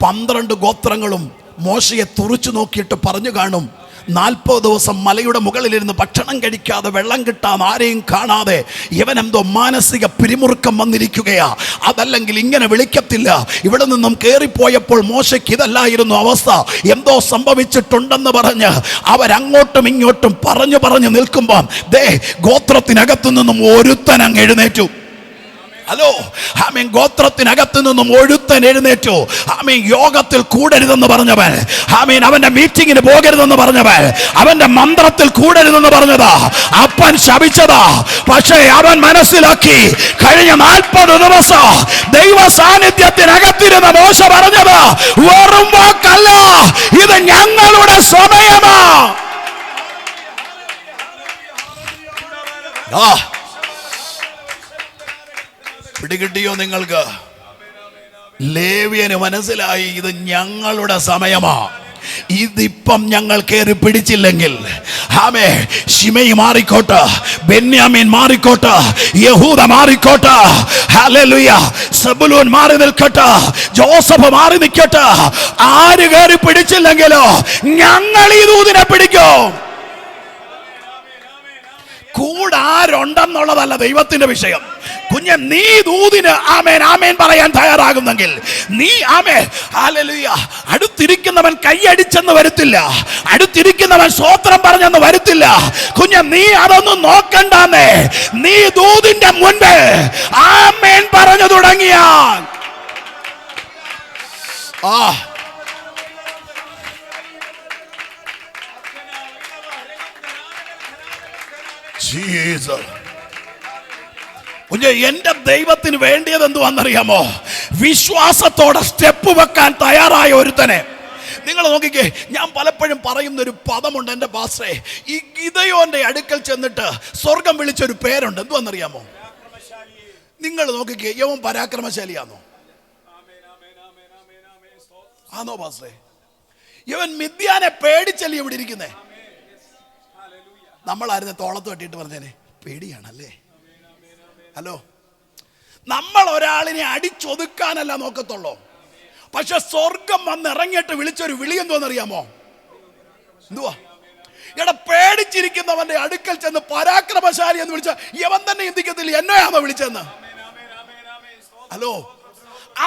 12 ഗോത്രങ്ങളും മോശയെ തുറിച്ചു നോക്കിയിട്ട് പറഞ്ഞു കാണും, 40 ദിവസം മലയുടെ മുകളിലിരുന്ന് ഭക്ഷണം കഴിക്കാതെ വെള്ളം കിട്ടാതെ ആരെയും കാണാതെ ഇവനെന്തോ മാനസിക പിരിമുറുക്കം വന്നിരിക്കുകയാ, അതല്ലെങ്കിൽ ഇങ്ങനെ വിളിക്കത്തില്ല. ഇവിടെ നിന്നും കയറിപ്പോയപ്പോൾ മോശയ്ക്ക് ഇതല്ലായിരുന്നു അവസ്ഥ, എന്തോ സംഭവിച്ചിട്ടുണ്ടെന്ന് പറഞ്ഞ് അവരങ്ങോട്ടും ഇങ്ങോട്ടും പറഞ്ഞു നിൽക്കുമ്പോൾ ഗോത്രത്തിനകത്തു നിന്നും ഒരുത്തൻ അങ്ങ് എഴുന്നേറ്റു. ഹലോ, ആമേൻ. ഗോത്രത്തിനകത്ത് നിന്നും ഒരുത്തൻ എഴുന്നേറ്റു. ആമേൻ. യോഗത്തിൽ കൂടരുതെന്ന് പറഞ്ഞവൻ, ആമേൻ, അവന്റെ മീറ്റിങ്ങിന് പോകരുതെന്ന് പറഞ്ഞവൻ, അവന്റെ മന്ത്രത്തിൽ കൂടരുതെന്ന് പറഞ്ഞതാ, അപ്പൻ ശപിച്ചതാ. പക്ഷേ അവൻ മനസ്സിലാക്കി, കഴിഞ്ഞ 40 ദിവസം ദൈവ സാന്നിധ്യത്തിനകത്തിരുന്ന മോശ പറഞ്ഞത് വെറും വാക്കല്ല, ഇത് ഞങ്ങളുടെ സമയമാ. പിടികിട്ടിയോ നിങ്ങൾക്ക്? ലേവ്യന് മനസ്സിലായി, ഇത് ഞങ്ങളുടെ സമയമാ. ഇതിപ്പം ഞങ്ങൾ കയറി പിടിച്ചില്ലെങ്കിൽ, ആമേ, ശിമയി മാറിക്കോട്ടെ, ബെന്യാമീൻ മാറിക്കോട്ടെ, യഹൂദ മാറിക്കോട്ടെ, ഹല്ലേലൂയ, സെബുലൂൻ മാറി നിൽക്കട്ടെ, ജോസഫ് മാറി നിൽക്കട്ടെ, ആര് കയറി പിടിച്ചില്ലെങ്കിലോ ഞങ്ങൾ ഈ ദൂതിനെ പിടിക്കും. കൂടെ ആരുണ്ടെന്നുള്ളതല്ല ദൈവത്തിന്റെ വിഷയം. കുഞ്ഞെ, നീ ദൂതിന് ആമേൻ ആമേൻ പറയാൻ തയ്യാറാകുന്നെങ്കിൽ നീ ആമേൻ ഹല്ലേലൂയ. അടുത്തിരിക്കുന്നവൻ കൈയടിച്ചെന്ന് വരത്തില്ല, അടുത്തിരിക്കുന്നവൻ സ്തോത്രം പറഞ്ഞെന്ന് വരത്തില്ല. കുഞ്ഞെ, നീ അതൊന്നും നോക്കണ്ടെന്നേ. നീ ദൂതിന്റെ മുൻപ് ആമേൻ പറഞ്ഞു തുടങ്ങിയാൽ എന്റെ ദൈവത്തിന് വേണ്ടിയത് എന്തുവാന്നറിയാമോ? വിശ്വാസത്തോടെ സ്റ്റെപ്പ് വെക്കാൻ തയ്യാറായ ഒരുത്തനെ. നിങ്ങൾ നോക്കിക്കേ, ഞാൻ പലപ്പോഴും പറയുന്നൊരു പദമുണ്ട് എൻ്റെ പാസ്റ്ററെ. ഈ ഗിദെയോന്റെ അടുക്കൽ ചെന്നിട്ട് സ്വർഗം വിളിച്ചൊരു പേരുണ്ട്. എന്തുവാന്നറിയാമോ? നിങ്ങൾ നോക്കിക്കേ, യവൻ പരാക്രമശാലിയാണോ? ആണോ പാസ്റ്ററെ? യവൻ മിദ്യാനെ പേടിച്ചല്ലേ ഇവിടെ ഇരിക്കുന്നേ? നമ്മളായിരുന്നു തോളത്ത് കെട്ടിയിട്ട് പറഞ്ഞേനെ പേടിയാണല്ലേ? ഹലോ, നമ്മൾ ഒരാളിനെ അടിച്ചൊതുക്കാനല്ല നോക്കത്തുള്ളൂ. പക്ഷെ സ്വർഗം വന്നിറങ്ങിയിട്ട് വിളിച്ചൊരു വിളി എന്തോന്നറിയാമോ? എന്തുവാ? ഇവിടെ പേടിച്ചിരിക്കുന്നവന്റെ അടുക്കൽ ചെന്ന് പരാക്രമശാലി എന്ന് വിളിച്ച യവൻ തന്നെ ചിന്തിക്കത്തില്ല എന്നെയാണോ വിളിച്ചെന്ന്? ഹലോ,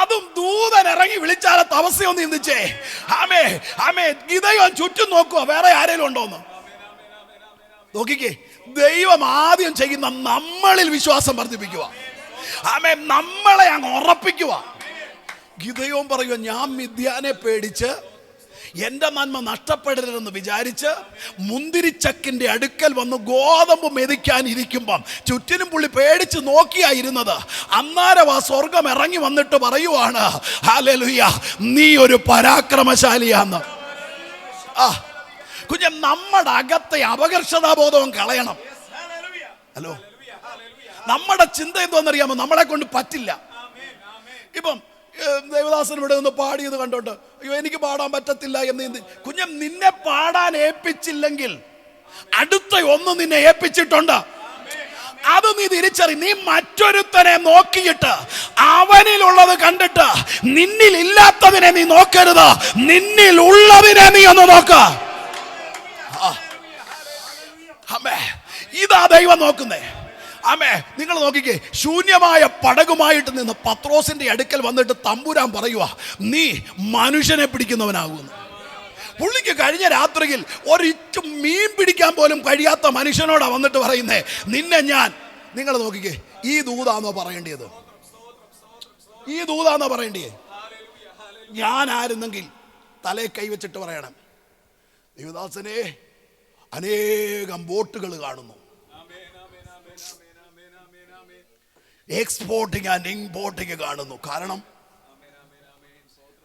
അതും ദൂതൻ ഇറങ്ങി വിളിച്ചാലത്തെ അവസ്ഥയൊന്ന് ചിന്തിച്ചേ. ആമേ ആമേ, ഗിദെയോൻ ചുറ്റും നോക്കുക വേറെ ആരെങ്കിലും ഉണ്ടോന്ന്. നോക്കിക്കേ, ദൈവം ആദ്യം ചെയ്യുന്ന നമ്മളിൽ വിശ്വാസം വർദ്ധിപ്പിക്കുക. ആമേ, നമ്മളെ അങ്ങ് ഉറപ്പിക്കുക. ഗിദെയോൻ പറയുക, ഞാൻ മിദ്യാനെ പേടിച്ച് എന്റെ നന്മ നഷ്ടപ്പെടരുതെന്ന് വിചാരിച്ച് മുന്തിരിച്ചക്കിന്റെ അടുക്കൽ വന്ന് ഗോതമ്പ് മെതിക്കാൻ ഇരിക്കുമ്പം ചുറ്റിനും പുള്ളി പേടിച്ച് നോക്കിയായിരുന്നത്. അന്നേരം ആ സ്വർഗം ഇറങ്ങി വന്നിട്ട് പറയുവാണ്, ഹല്ലേലൂയ, നീ ഒരു പരാക്രമശാലിയാന്ന്. കുഞ്ഞെ, നമ്മുടെ അകത്തെ അപകർഷതാബോധവും കളയണം. ഹലോ, നമ്മുടെ ചിന്ത എന്തോന്നറിയാമോ? നമ്മളെ കൊണ്ട് പറ്റില്ല. ഇപ്പം ദേവദാസൻ ഇവിടെ നിന്ന് പാടിയത് കണ്ടോണ്ട് അയ്യോ എനിക്ക് പാടാൻ പറ്റത്തില്ല എന്ന്. കുഞ്ഞെ, നിന്നെ പാടാൻ ഏൽപ്പിച്ചില്ലെങ്കിൽ അടുത്ത ഒന്ന് നിന്നെ ഏൽപ്പിച്ചിട്ടുണ്ട്. അത് നീ തിരിച്ചറി. നീ മറ്റൊരുത്തനെ നോക്കിയിട്ട് അവനിലുള്ളത് കണ്ടിട്ട് നിന്നിൽ ഇല്ലാത്തതിനെ നീ നോക്കരുത്. നിന്നിൽ ഉള്ളതിനെ നീ ഒന്ന് നോക്ക. ഇതാ ദൈവം നോക്കുന്നേ. ആമേ, നിങ്ങൾ നോക്കിക്കേ, ശൂന്യമായ പടകുമായിട്ട് നിന്ന് പത്രോസിന്റെ അടുക്കൽ വന്നിട്ട് തമ്പുരാൻ പറയുക, നീ മനുഷ്യനെ പിടിക്കുന്നവനാകുന്നു. പുള്ളിക്ക് കഴിഞ്ഞ രാത്രിയിൽ ഒരിച്ചു മീൻ പിടിക്കാൻ പോലും കഴിയാത്ത മനുഷ്യനോടാ വന്നിട്ട് പറയുന്നേ, നിന്നെ ഞാൻ. നിങ്ങൾ നോക്കിക്കേ, ഈ ദൂതാന്നോ പറയേണ്ടത്? ഈ ദൂതാന്നോ പറയേണ്ടേ? ഞാനായിരുന്നെങ്കിൽ തലേ കൈവച്ചിട്ട് പറയണം, ദേവദാസനെ, അനേകം ബോട്ടുകൾ കാണുന്നു, എക്സ്പോർട്ടിങ് ആൻഡ് ഇമ്പോർട്ടിങ് കാണുന്നു. കാരണം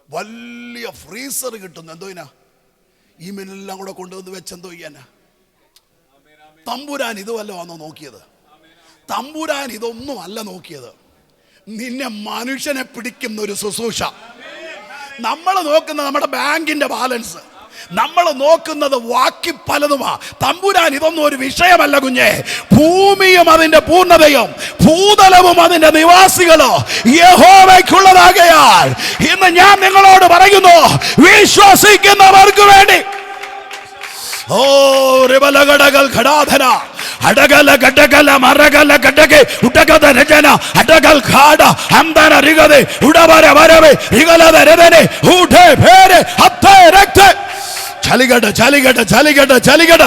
വലിയ ഫ്രീസർ കിട്ടുന്നു. എന്തോ ഇനാ ഈ മീനെല്ലാം കൂടെ കൊണ്ടുവന്ന് വെച്ചെന്തോ ചെയ്യാനാ? തമ്പുരാൻ ഇത് വല്ലതാണോ നോക്കിയത്? തമ്പുരാൻ ഇതൊന്നും അല്ല നോക്കിയത്. നിന്നെ മനുഷ്യനെ പിടിക്കുന്ന ഒരു ശുശ്രൂഷ. നമ്മൾ നോക്കുന്നത് നമ്മുടെ ബാങ്കിന്റെ ബാലൻസ്, നമ്മൾ നോക്കുന്നത് വാക്കി പലതുമാ. തമ്പുരാൻ ഇതൊന്നും ഒരു വിഷയമല്ല കുഞ്ഞെ. ഭൂമിയും അതിന്റെ പൂർണ്ണതയും ഭൂതലവും അതിന്റെ നിവാസികളോ യഹോവയ്ക്കുള്ളതാകയാൽ ഇന്ന് ഞാൻ നിങ്ങളോട് പറയുന്നു, വിശ്വസിക്കുന്നവർക്ക് വേണ്ടി ഓ റിബലഗടകൾ ഘടാധന അടകല ഗടകല മരകല ഗടകെ ഉടകത രചന അടകൽ ഘാട അംദന റിഗതെ ഉടവര വരവേ റിഗലത രദനെ ഉഠേ ഭേരെ ഹത്തേ രക്തേ ചലികട ചലികട ചലികട ചലികട.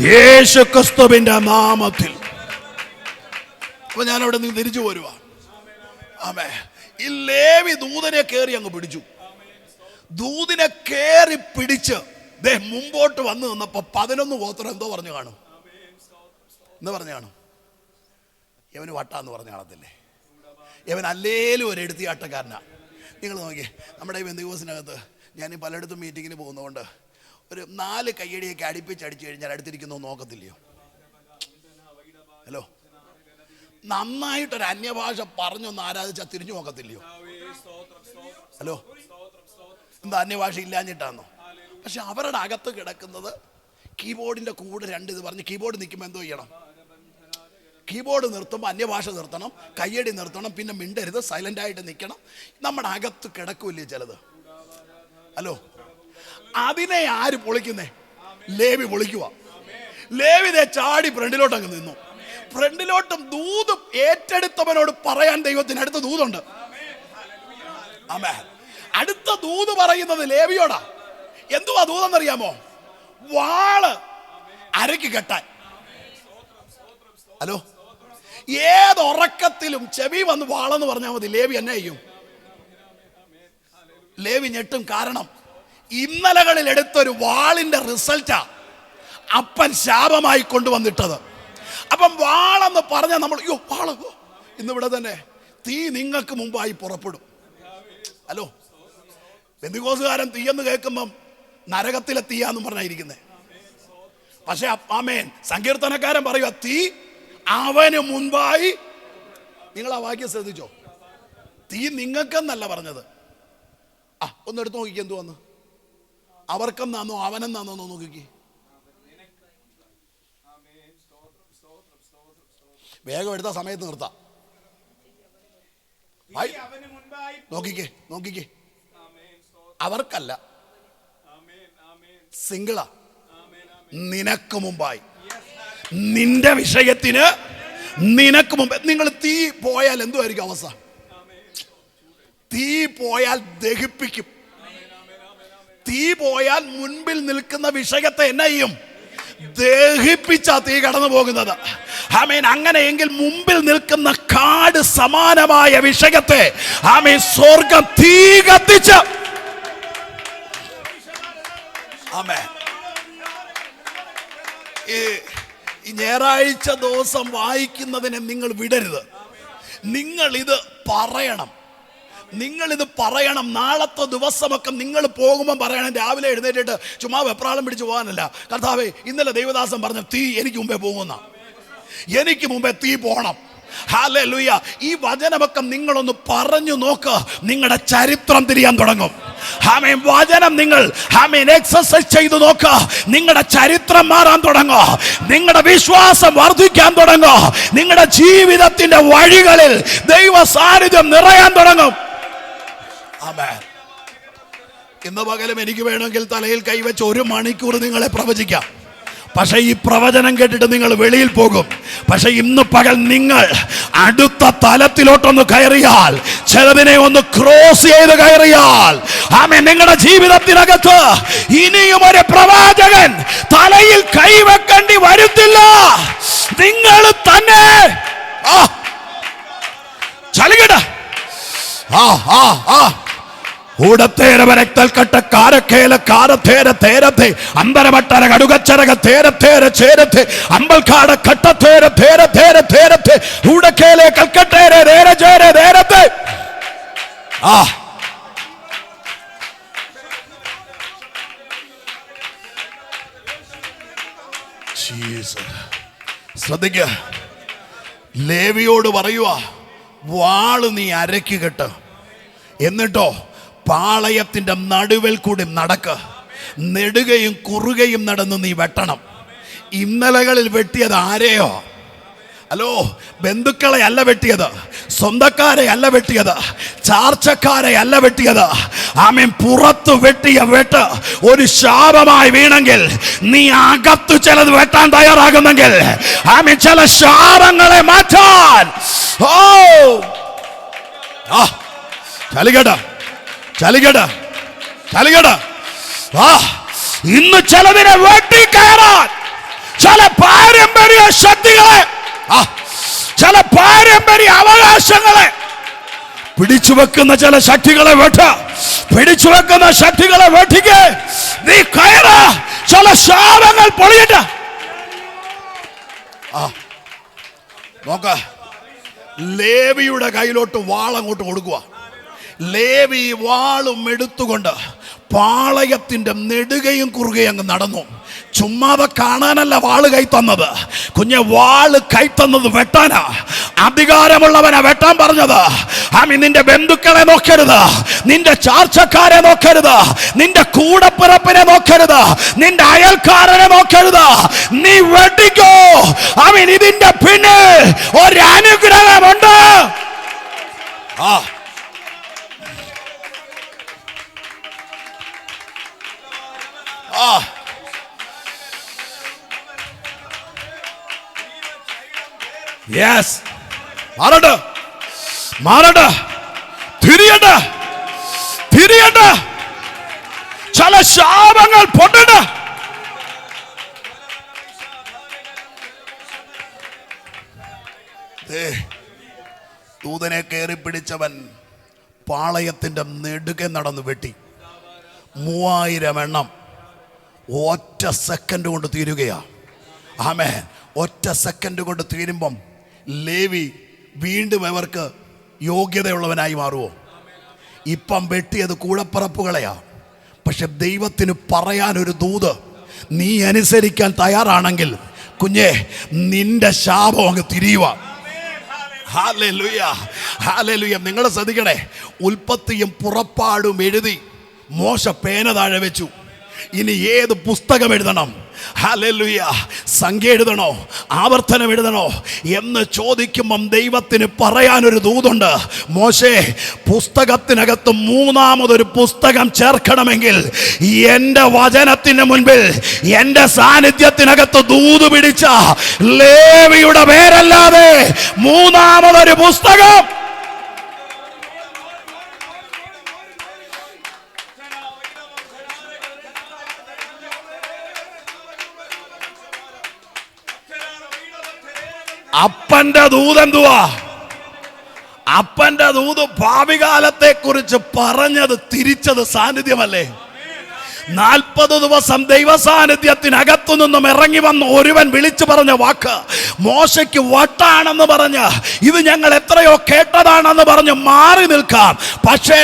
യേശു ക്രിസ്തുവിന്റെ നാമത്തിൽ. അപ്പൊ ഞാൻ അവിടെ നിന്ന് തിരിച്ചു പോരുവാ. ആമേ. ഈ ലേവി ദൂതനെ കേറി അങ്ങ് പിടിച്ചു. ദൂതിനെ കേറി പിടിച്ച് മുമ്പോട്ട് വന്നു നിന്നപ്പോ 11 ഗോത്രം എന്തോ പറഞ്ഞു കാണും. എന്ന് പറഞ്ഞു കാണും, യവന് വട്ടാന്ന് പറഞ്ഞു കാണത്തില്ലേ? യവൻ അല്ലേലും ഒരു എടുത്തിയാട്ടക്കാരനാ. നിങ്ങൾ നോക്കിയേ, നമ്മുടെ ഈ ബന്ധുക്കോസിനകത്ത് ഞാൻ ഈ പലയിടത്തും മീറ്റിങ്ങിന് പോകുന്നതുകൊണ്ട് ഒരു 4 കയ്യടിയൊക്കെ അടുപ്പിച്ചടിച്ചു കഴിഞ്ഞാൽ അടുത്തിരിക്കുന്നു നോക്കത്തില്ലയോ? ഹലോ, നന്നായിട്ടൊരു അന്യഭാഷ പറഞ്ഞൊന്ന് ആരാധിച്ചാൽ തിരിഞ്ഞു നോക്കത്തില്ലയോ? ഹലോ, എന്താ അന്യഭാഷ ഇല്ലാഞ്ഞിട്ടാണോ? പക്ഷെ അവരുടെ അകത്ത് കിടക്കുന്നത് കീബോർഡിന്റെ കൂടെ 2 ഇത് പറഞ്ഞ് കീബോർഡ് നിൽക്കുമ്പോൾ എന്തോ ചെയ്യണം? കീബോർഡ് നിർത്തുമ്പോൾ അന്യഭാഷ നിർത്തണം, കയ്യടി നിർത്തണം, പിന്നെ മിണ്ടരുത്, സൈലന്റ് ആയിട്ട് നിൽക്കണം. നമ്മുടെ അകത്ത് കിടക്കൂല്ലേ ചിലത്? ഹലോ, അതിനെ ആര് പൊളിക്കുന്നേ? ലേവി പൊളിക്കുക. ലേവി ദേ ചാടി ഫ്രണ്ടിലോട്ട് അങ്ങ് നിന്നു. ഫ്രണ്ടിലോട്ടും ദൂത് ഏറ്റെടുത്തവനോട് പറയാൻ ദൈവത്തിന് അടുത്ത ദൂതുണ്ട്. ആമേൻ. അടുത്ത ദൂത് പറയുന്നത് ലേവിയോടാ. എന്തുവാ ദൂതെന്നറിയാമോ? വാള് അരയ്ക്ക് കെട്ടാൻ. ഹലോ, ഏത് ഉറക്കത്തിലും ചെവി വന്ന് വാളെന്ന് പറഞ്ഞാൽ മതി, ലേവി എന്നെ ചെയ്യും. ലേവി ഞെട്ടും. കാരണം ഇന്നലകളിൽ എടുത്തൊരു വാളിന്റെ റിസൾട്ടാ അപ്പൻ ശാപമായി കൊണ്ടുവന്നിട്ടത്. അപ്പം വാളെന്ന് പറഞ്ഞാൽ നമ്മൾ അയ്യോ വാള്, ഇന്നിവിടെ തന്നെ തീ നിങ്ങൾക്ക് മുമ്പായി പുറപ്പെടും. ഹലോ, പെന്തിക്കോസുകാരൻ തീയെന്ന് കേൾക്കുമ്പം നരകത്തിലെ തീയാന്നും പറഞ്ഞായിരിക്കുന്നേ. പക്ഷെ ആമേൻ, സങ്കീർത്തനക്കാരൻ പറയുക തീ അവന് മുൻപായി. നിങ്ങൾ ആ വാക്യം ശ്രദ്ധിച്ചോ? തീ നിങ്ങൾക്കെന്നല്ല പറഞ്ഞത്. ഒന്ന് എടുത്ത് നോക്കിക്കേ, എന്തു വന്ന് അവർക്കെന്നാന്നോ അവനെന്നാന്നോ നോക്കിക്കേ. വേഗം എടുത്ത സമയത്ത് നിർത്താം. നോക്കിക്കേ, അവർക്കല്ല, സിംഗിളാ, നിനക്ക് മുമ്പായി, നിന്റെ വിഷയത്തിന് നിനക്ക് മുമ്പ്. നിങ്ങൾ തീ പോയാൽ എന്തുമായിരിക്കും അവസ്ഥ? തീ പോയാൽ ദഹിപ്പിക്കും. തീ പോയാൽ മുൻപിൽ നിൽക്കുന്ന വിഷയത്തെ എന്നാ ചെയ്യും? ദഹിപ്പിച്ചാ തീ കടന്നു പോകുന്നത്. ആമേൻ. അങ്ങനെയെങ്കിൽ മുമ്പിൽ നിൽക്കുന്ന കാട് സമാനമായ വിഷയത്തെ ആമേൻ സ്വർഗം തീ കത്തിച്ച്. ആമേൻ. ഈ ഞായറാഴ്ച ദിവസം വായിക്കുന്നതിനെ നിങ്ങൾ വിടരുത്. നിങ്ങൾ ഇത് പറയണം. നാളത്തെ ദിവസമൊക്കെ നിങ്ങൾ പോകുമ്പോൾ പറയണം. രാവിലെ എഴുന്നേറ്റിട്ട് ചുമ്മാ വെപ്രാളം പിടിച്ച് പോകാനല്ല. കർത്താവേ, ഇന്നലെ ദൈവദാസൻ പറഞ്ഞ തീ എനിക്ക് മുമ്പേ പോകുന്ന, എനിക്ക് മുമ്പേ തീ പോകണം. ഹല്ലേലൂയ. ഈ വചനമൊക്കെ നിങ്ങളൊന്ന് പറഞ്ഞു നോക്ക്, നിങ്ങളുടെ ചരിത്രം തിരിയാൻ തുടങ്ങും. ആമേൻ. വചനം നിങ്ങൾ ആമേൻ എക്സർസൈസ് ചെയ്തു നോക്ക്, നിങ്ങളുടെ ചരിത്രം മാറാൻ തുടങ്ങും. നിങ്ങളുടെ വിശ്വാസം വർദ്ധിക്കാൻ തുടങ്ങും. നിങ്ങളുടെ ജീവിതത്തിന്റെ വഴികളിൽ ദൈവ സാന്നിധ്യം നിറയാൻ തുടങ്ങും. ആമേൻ. ഇന്ന് പകലും എനിക്ക് വേണമെങ്കിൽ തലയിൽ കൈവച്ച് 1 മണിക്കൂർ നിങ്ങളെ പ്രവചിക്കാം. പക്ഷെ ഈ പ്രവചനം കേട്ടിട്ട് നിങ്ങൾ വെളിയിൽ പോകും. പക്ഷെ ഇന്ന് പകൽ നിങ്ങൾ അടുത്ത തലത്തിലോട്ടൊന്ന് കയറിയാൽ, ചിലതിനെ ഒന്ന് ക്രോസ് ചെയ്ത് കയറിയാൽ, ആമേൻ, നിങ്ങളുടെ ജീവിതത്തിനകത്ത് ഇനിയും ഒരു പ്രവാചകൻ തലയിൽ കൈവെക്കേണ്ടി വരുത്തില്ല. നിങ്ങൾ തന്നെ ചലികട ൂടത്തേരവരക്തൽക്കട്ട കാരക്കേല കാരത്തേര തേരത്തെ അമ്പരമട്ടര കടുകച്ചരക തേരത്തേര ചേരത്തെ അമ്പൽക്കാട കട്ടത്തേര തേര തേര തേരത്തെ ൂടക്കേലെ കൽക്കട്ടേരെ തേര ചേര തേരത്തെ. ശ്രദ്ധിക്ക. ലേവിയോട് പറയുക, വാള് നീ അരയ്ക്ക് കെട്ട്, എന്നിട്ടോ പാളയത്തിന്റെ നടുവിൽ കൂടി നടക്ക്, നെടുകയും കുറുകയും നടന്ന് നീ വെട്ടണം. ഇന്നലകളിൽ വെട്ടിയത് ആരെയോ? ഹലോ, ബന്ധുക്കളെ അല്ല വെട്ടിയത്, സ്വന്തക്കാരെ അല്ല വെട്ടിയത്, ചാർച്ചക്കാരെ അല്ല വെട്ടിയത്. ആമേൻ. പുറത്തു വെട്ടിയ വെട്ട് ഒരു ശാപമായി വീണെങ്കിൽ, നീ അകത്തു ചിലത് വെട്ടാൻ തയ്യാറാകുന്നെങ്കിൽ ആമേൻ ചില ശാപങ്ങളെ മാറ്റാൻ ചലികട ഇന്ന് ചിലതിനെ വെട്ടിക്കയറാൻ ചില പാരമ്പര്യ ശക്തികളെ, ചില പാരമ്പര്യ അവകാശങ്ങളെ പിടിച്ചു വെക്കുന്ന ചില ശക്തികളെ പിടിച്ചു വെക്കുന്ന ശക്തികളെ വെട്ടിക്ക്. നീ കയറ, ചില ശാപങ്ങൾ പൊളിയിട്ട് നോക്ക. ലേവിയുടെ കയ്യിലോട്ട് വാളങ്ങോട്ട് കൊടുക്കുക. ലേവി വാളും എടുത്തുകൊണ്ട് പാളയത്തിന്റെ നെടുകയും കുറുകയും അങ്ങ് നടന്നു. ചുമ്മാതെ കാണാനല്ല വാള് കൈ തന്നത് കുഞ്ഞെ, വാള് കൈ തന്നത് വെട്ടാനാ. അധികാരമുള്ളവനാ വെട്ടാൻ പറഞ്ഞത്. നിന്റെ ബന്ധുക്കളെ നോക്കരുത്, നിന്റെ ചാർച്ചക്കാരെ നോക്കരുത്, നിന്റെ കൂടപ്പിറപ്പിനെ നോക്കരുത്, നിന്റെ അയൽക്കാരനെ നോക്കരുത്. നീ വെട്ടിക്കോ. ഇതിന്റെ പിന്നെ ഒരു അനുഗ്രഹമുണ്ട്. യെസ്, മാറട്ടെ, മാറട്ടെ, തിരിയട്ടെ, തിരിയട്ടെ, ചില ശാപങ്ങൾ പൊട്ടട്ടെ. ദൂതനെ കയറി പിടിച്ചവൻ പാളയത്തിന്റെ നെടുകെ നടന്ന് വെട്ടി. 3000 എണ്ണം ഒറ്റ സെക്കൻഡ് കൊണ്ട് തീരുകയാ. ആമേൻ. ഒറ്റ സെക്കൻഡ് കൊണ്ട് തീരുമ്പം ലേവി വീണ്ടും അവർക്ക് യോഗ്യതയുള്ളവനായി മാറുമോ? ഇപ്പം വെട്ടിയത് കൂടപ്പറപ്പുകളെയാ. പക്ഷെ ദൈവത്തിന് പറയാനൊരു ദൂത്, നീ അനുസരിക്കാൻ തയ്യാറാണെങ്കിൽ കുഞ്ഞെ, നിന്റെ ശാപം അങ്ങ് തിരിയുക. Hallelujah, hallelujah. നിങ്ങൾ ശ്രദ്ധിക്കണേ, ഉൽപ്പത്തിയും പുറപ്പാടും എഴുതി മോശ പേന താഴെ വെച്ചു. ഇനി ഏത് പുസ്തകം എഴുതണം? ഹല്ലേലൂയ. സംഖ്യ എഴുതണോ, ആവർത്തനം എഴുതണോ എന്ന് ചോദിക്കുമ്പം ദൈവത്തിന് പറയാനൊരു ദൂതുണ്ട്. മോശേ, പുസ്തകത്തിനകത്ത് 3ാമതൊരു പുസ്തകം ചേർക്കണമെങ്കിൽ എൻ്റെ വചനത്തിന് മുൻപിൽ എൻ്റെ സാന്നിധ്യത്തിനകത്ത് ദൂത് പിടിച്ച ലേവിയുടെ പേരല്ലാതെ 3ാമതൊരു പുസ്തകം അപ്പന്റെ ദൂത് എന്തുവാ? അപ്പന്റെ ദൂത് ഭാവികാലത്തെ കുറിച്ച് പറഞ്ഞത് തിരിച്ചത് സാന്നിധ്യമല്ലേ? 40 ദിവസം ദൈവ സാന്നിധ്യത്തിനകത്തു നിന്നും ഇറങ്ങി വന്ന് ഒരുവൻ വിളിച്ചു പറഞ്ഞ വാക്ക് മോശയ്ക്ക് വട്ടാണെന്ന് പറഞ്ഞ്, ഇത് ഞങ്ങൾ എത്രയോ കേട്ടതാണെന്ന് പറഞ്ഞ് മാറി നിൽക്കാം. പക്ഷേ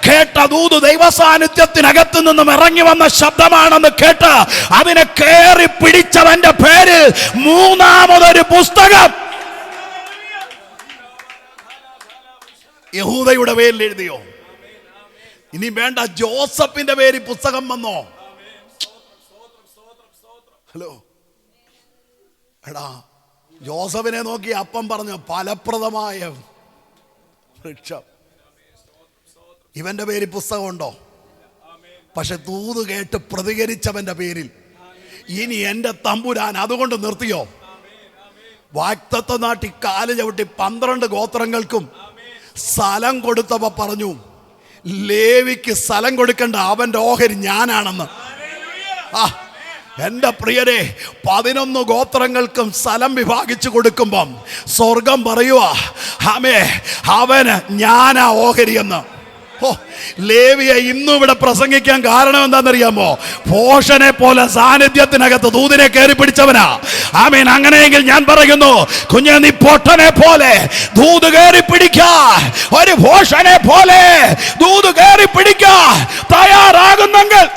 കേട്ട ദൂത് ദൈവ സാന്നിധ്യത്തിനകത്തു നിന്നും ഇറങ്ങി വന്ന ശബ്ദമാണെന്ന് കേട്ട് അതിനെ കയറി പിടിച്ചവന്റെ പേരിൽ 3ാമതൊരു പുസ്തകം യഹൂദയുടെ പേരിൽ എഴുതിയോ? ഇനി വേണ്ട, ജോസഫിന്റെ പേരിൽ പുസ്തകം വന്നോ? ഹലോ, എടാ, ജോസഫിനെ നോക്കി അപ്പം പറഞ്ഞു ഫലപ്രദമായ വൃക്ഷം. ഇവന്റെ പേരിൽ പുസ്തകമുണ്ടോ? പക്ഷെ ദൂത് കേട്ട് പ്രതികരിച്ചവന്റെ പേരിൽ ഇനി എന്റെ തമ്പുരാൻ അതുകൊണ്ട് നിർത്തിയോ? വാഗ്ദത്ത നാട്ടി കാല് ചവിട്ടി 12 ഗോത്രങ്ങൾക്കും സ്ഥലം കൊടുത്തപ്പോ പറഞ്ഞു, ലേവിക്ക് സ്ഥലം കൊടുക്കേണ്ട അവന്റെ ഓഹരി ഞാനാണെന്ന്. എന്റെ പ്രിയരെ, 11 ഗോത്രങ്ങൾക്കും സ്ഥലം വിഭാഗിച്ചു കൊടുക്കുമ്പം സ്വർഗം പറയുവാ, ആമേ, അവന് ഞാനാ ഓഹരി എന്ന്. ലേവിയെ ഇന്നും ഇവിടെ പ്രസംഗിക്കാൻ കാരണം എന്താണെന്നറിയാമോ? പോഷനെ പോലെ സാന്നിധ്യത്തിനകത്ത് ദൂതിനെ കയറി പിടിച്ചവനാ. ആമേൻ. അങ്ങനെയെങ്കിൽ ഞാൻ പറയുന്നു, കുഞ്ഞെ, നീ പൊട്ടനെ പോലെ ദൂത് കയറി പിടിക്കാൻ, ഒരു പോഷനെ പോലെ ദൂത് കയറി പിടിക്കാൻ തയ്യാറാകുന്നെങ്കിൽ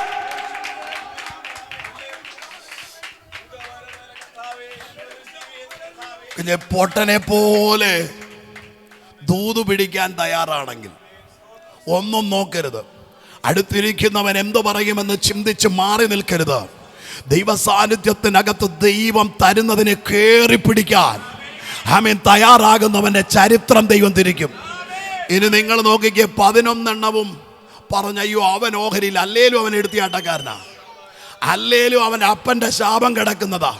കുഞ്ഞെ, പൊട്ടനെ പോലെ ദൂത് പിടിക്കാൻ തയ്യാറാണെങ്കിൽ ഒന്നും നോക്കരുത്. അടുത്തിരിക്കുന്നവൻ എന്തു പറയുമെന്ന് ചിന്തിച്ച് മാറി നിൽക്കരുത്. ദൈവ സാന്നിധ്യത്തിനകത്ത് ദൈവം തരുന്നതിനെ കയറി പിടിക്കാൻ ആമേൻ തയ്യാറാകുന്നവന്റെ ചരിത്രം ദൈവം തിരിക്കും. ഇനി നിങ്ങൾ നോക്കിക്കേ, 11 പറഞ്ഞയ്യോ അവൻ ഓഹരിയിൽ, അല്ലേലും അവൻ എടുത്തിയാട്ടക്കാരനാ, അല്ലേലും അവൻ അപ്പന്റെ ശാപം കിടക്കുന്നതാ.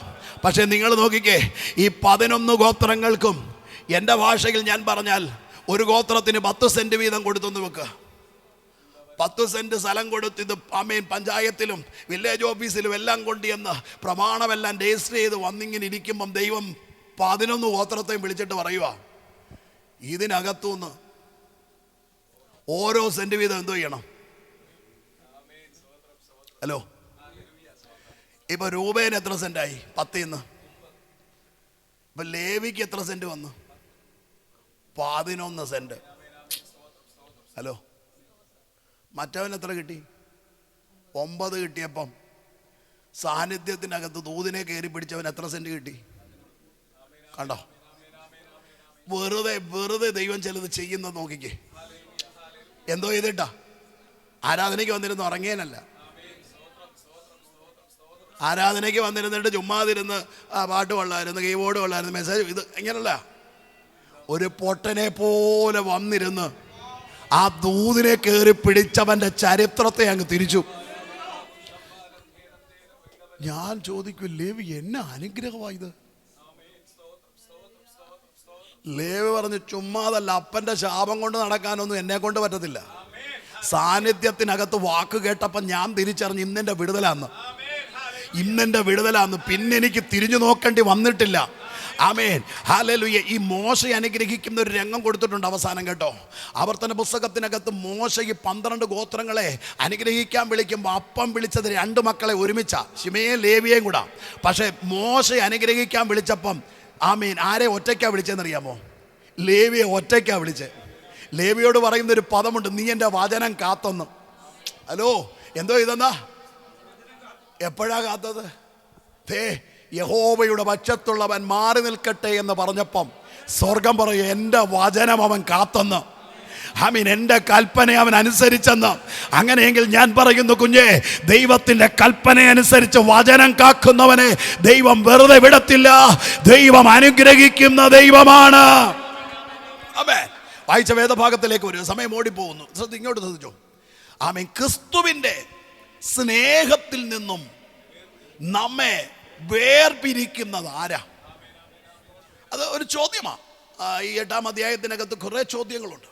പക്ഷെ നിങ്ങൾ നോക്കിക്കേ, ഈ 11 ഗോത്രങ്ങൾക്കും എൻ്റെ ഭാഷയിൽ ഞാൻ പറഞ്ഞാൽ ഒരു ഗോത്രത്തിന് 10 സെന്റ് വീതം കൊടുത്തെന്ന് വെക്കുക. 10 സെന്റ് സ്ഥലം കൊടുത്തിത് ആമേൻ പഞ്ചായത്തിലും വില്ലേജ് ഓഫീസിലും എല്ലാം കൊണ്ട് എന്ന് പ്രമാണമെല്ലാം രജിസ്റ്റർ ചെയ്ത് വന്നിങ്ങനെ ഇരിക്കുമ്പം ദൈവം 11 ഗോത്രത്തെയും വിളിച്ചിട്ട് പറയുക, ഇതിനകത്തുനിന്ന് ഓരോ സെന്റ് വീതം എന്തോ ചെയ്യണം? ഹലോ, ഇപ്പൊ രൂപേന് എത്ര സെന്റായി? 10. ഇപ്പൊ ലേവിക്ക് എത്ര സെന്റ് വന്നു? 11 സെന്റ്. ഹലോ, മറ്റവൻ എത്ര കിട്ടി? 9 കിട്ടിയപ്പം സാന്നിധ്യത്തിനകത്ത് ദൂതിനെ കയറി പിടിച്ചവൻ എത്ര സെന്റ് കിട്ടി? കണ്ടോ? വെറുതെ ദൈവം ചിലത് ചെയ്യുന്നത് നോക്കിക്കേ. എന്തോ ചെയ്തിട്ടാ? ആരാധനയ്ക്ക് വന്നിരുന്നു ഉറങ്ങിയനല്ല, ആരാധനയ്ക്ക് വന്നിരുന്നിട്ട് ചുമ്മാതിരുന്ന് പാട്ട് കൊള്ളായിരുന്നു, കീബോർഡ് കൊള്ളായിരുന്നു, മെസ്സേജ്, ഇത് ഇങ്ങനല്ല. ഒരു പൊട്ടനെ പോലെ വന്നിരുന്ന് ആ ദൂതിനെ കയറി പിടിച്ചവന്റെ ചരിത്രത്തെ അങ്ങ് തിരിച്ചു. ഞാൻ ചോദിക്കും, ലേവി എന്നെ അനുഗ്രഹമായത്? ലേവി പറഞ്ഞു, ചുമ്മാതല്ല, അപ്പൻ്റെ ശാപം കൊണ്ട് നടക്കാനൊന്നും എന്നെ കൊണ്ട് പറ്റത്തില്ല. സാന്നിധ്യത്തിനകത്ത് വാക്ക് കേട്ടപ്പം ഞാൻ തിരിച്ചറിഞ്ഞു ഇന്നെൻ്റെ വിടുതലാന്ന്, ഇന്നെൻ്റെ വിടുതലാന്ന്. പിന്നെ എനിക്ക് തിരിഞ്ഞു നോക്കേണ്ടി വന്നിട്ടില്ല. ആമേൻ, ഹല്ലേലൂയ. ഈ മോശ അനുഗ്രഹിക്കുന്ന ഒരു രംഗം കൊടുത്തിട്ടുണ്ട് അവസാനം കേട്ടോ. ആവർത്തന പുസ്തകത്തിനകത്ത് മോശ ഈ 12 ഗോത്രങ്ങളെ അനുഗ്രഹിക്കാൻ വിളിക്കുമ്പോൾ അപ്പം വിളിച്ചത് 2 മക്കളെ ഒരുമിച്ച, ശിമയെയും ലേവിയെയും കൂടാ. പക്ഷേ മോശ അനുഗ്രഹിക്കാൻ വിളിച്ചപ്പം ആമേൻ ആരെ ഒറ്റയ്ക്കാണ് വിളിച്ചതെന്നറിയാമോ? ലേവിയെ ഒറ്റയ്ക്കാണ് വിളിച്ചത്. ലേവിയോട് പറയുന്നൊരു പദമുണ്ട്, നീ എൻ്റെ വചനം കാത്തെന്ന്. ഹലോ, എന്തോ ഇതെന്നാ? എപ്പോഴാ കാത്തത്? യഹോവയുടെ പക്ഷത്തുള്ളവൻ മാറി നിൽക്കട്ടെ എന്ന് പറഞ്ഞപ്പം സ്വർഗം പറയും, എൻ്റെ വചനം അവൻ കാത്തെന്ന്. ആമീൻ, എൻ്റെ കൽപ്പന അവൻ അനുസരിച്ചെന്ന്. അങ്ങനെയെങ്കിൽ ഞാൻ പറയുന്നു കുഞ്ഞേ, ദൈവത്തിൻ്റെ കൽപ്പന അനുസരിച്ച് വചനം കാക്കുന്നവനെ ദൈവം വെറുതെ വിടത്തില്ല. ദൈവം അനുഗ്രഹിക്കുന്ന ദൈവമാണ്. ആമേൻ. വായിച്ച വേദഭാഗത്തിലേക്ക് ഒരു സമയം ഓടിപ്പോകുന്നു. ഇങ്ങോട്ട് ശ്രദ്ധിച്ചോ. ആമേൻ. ക്രിസ്തുവിൻ്റെ സ്നേഹത്തിൽ നിന്നും നമ്മെ വേർപിരിക്കുന്നത് ആരാ? അത് ഒരു ചോദ്യമാണ്. ഈ 8-ാം അധ്യായത്തിനകത്ത് കുറേ ചോദ്യങ്ങളുണ്ട്.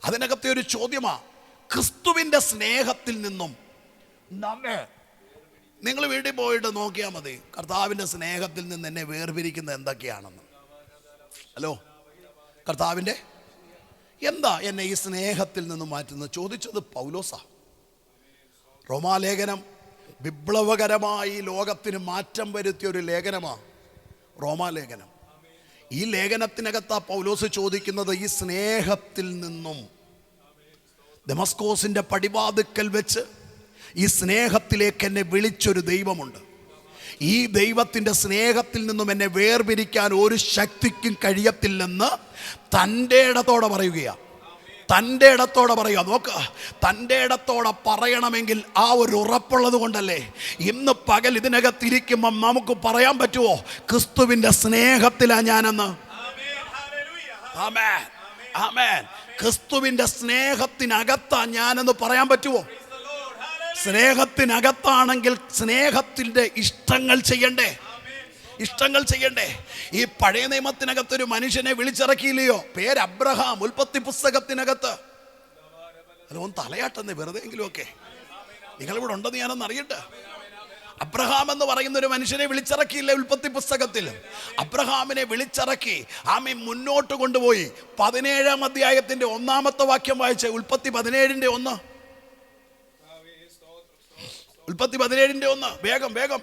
അതിനകത്തെ ഒരു ചോദ്യമാണ്, ക്രിസ്തുവിൻ്റെ സ്നേഹത്തിൽ നിന്നും നമ്മെ. നിങ്ങൾ വീട്ടിൽ പോയിട്ട് നോക്കിയാൽ മതി, കർത്താവിൻ്റെ സ്നേഹത്തിൽ നിന്ന് എന്നെ വേർപിരിക്കുന്നത് എന്തൊക്കെയാണെന്ന്. ഹലോ, കർത്താവിൻ്റെ എന്താ എന്നെ ഈ സ്നേഹത്തിൽ നിന്ന് മാറ്റുന്നത്? ചോദിച്ചത് പൗലോസാ. റോമാലേഖനം വിപ്ലവകരമായി ലോകത്തിന് മാറ്റം വരുത്തിയ ഒരു ലേഖനമാണ് റോമാലേഖനം. ഈ ലേഖനത്തിനകത്താ പൗലോസ് ചോദിക്കുന്നത്, ഈ സ്നേഹത്തിൽ നിന്നും. ദമസ്കോസിൻ്റെ പടിവാതിക്കൽ വെച്ച് ഈ സ്നേഹത്തിലേക്ക് എന്നെ വിളിച്ചൊരു ദൈവമുണ്ട്. ഈ ദൈവത്തിൻ്റെ സ്നേഹത്തിൽ നിന്നും എന്നെ വേർപിരിക്കാൻ ഒരു ശക്തിക്കും കഴിയത്തില്ലെന്ന് തൻ്റെ ഇടത്തോടെ പറയുകയാണ്. തൻ്റെ ഇടത്തോടെ പറയുക. നോക്ക്, തൻ്റെ ഇടത്തോടെ പറയണമെങ്കിൽ ആ ഒരു ഉറപ്പുള്ളത് കൊണ്ടല്ലേ ഇന്ന് പകൽ ഇതിനകത്തിരിക്കുമ്പം നമുക്ക് പറയാൻ പറ്റുമോ, ക്രിസ്തുവിൻ്റെ സ്നേഹത്തിലാണ് ഞാനെന്ന്? ആമേൻ, ആമേൻ. ക്രിസ്തുവിൻ്റെ സ്നേഹത്തിനകത്താ ഞാനെന്ന് പറയാൻ പറ്റുമോ? സ്നേഹത്തിനകത്താണെങ്കിൽ സ്നേഹത്തിൻ്റെ ഇഷ്ടങ്ങൾ ചെയ്യണ്ടേ? ഇഷ്ടങ്ങൾ ചെയ്യണ്ടേ? ഈ പഴയ നിയമത്തിനകത്തൊരു മനുഷ്യനെ വിളിച്ചിറക്കിയില്ലയോ? പേര് അബ്രഹാം. ഉൽപ്പത്തി പുസ്തകത്തിനകത്ത്. അല്ല, ഒന്ന് തലയാട്ടെന്ന് വെറുതെ എങ്കിലും ഒക്കെ. നിങ്ങളിവിടെ ഉണ്ടെന്ന് ഞാനൊന്ന് അറിയട്ടെ. അബ്രഹാം എന്ന് പറയുന്ന ഒരു മനുഷ്യനെ വിളിച്ചിറക്കിയില്ല ഉൽപ്പത്തി പുസ്തകത്തിൽ. അബ്രഹാമിനെ വിളിച്ചിറക്കി ആമീൻ മുന്നോട്ട് കൊണ്ടുപോയി. 17-ാം അധ്യായത്തിന്റെ 1-ാമത്തെ വാക്യം വായിച്ച ഉൽപ്പത്തി 17-ന്റെ 1. ഉൽപ്പത്തി 17-ന്റെ 1. വേഗം വേഗം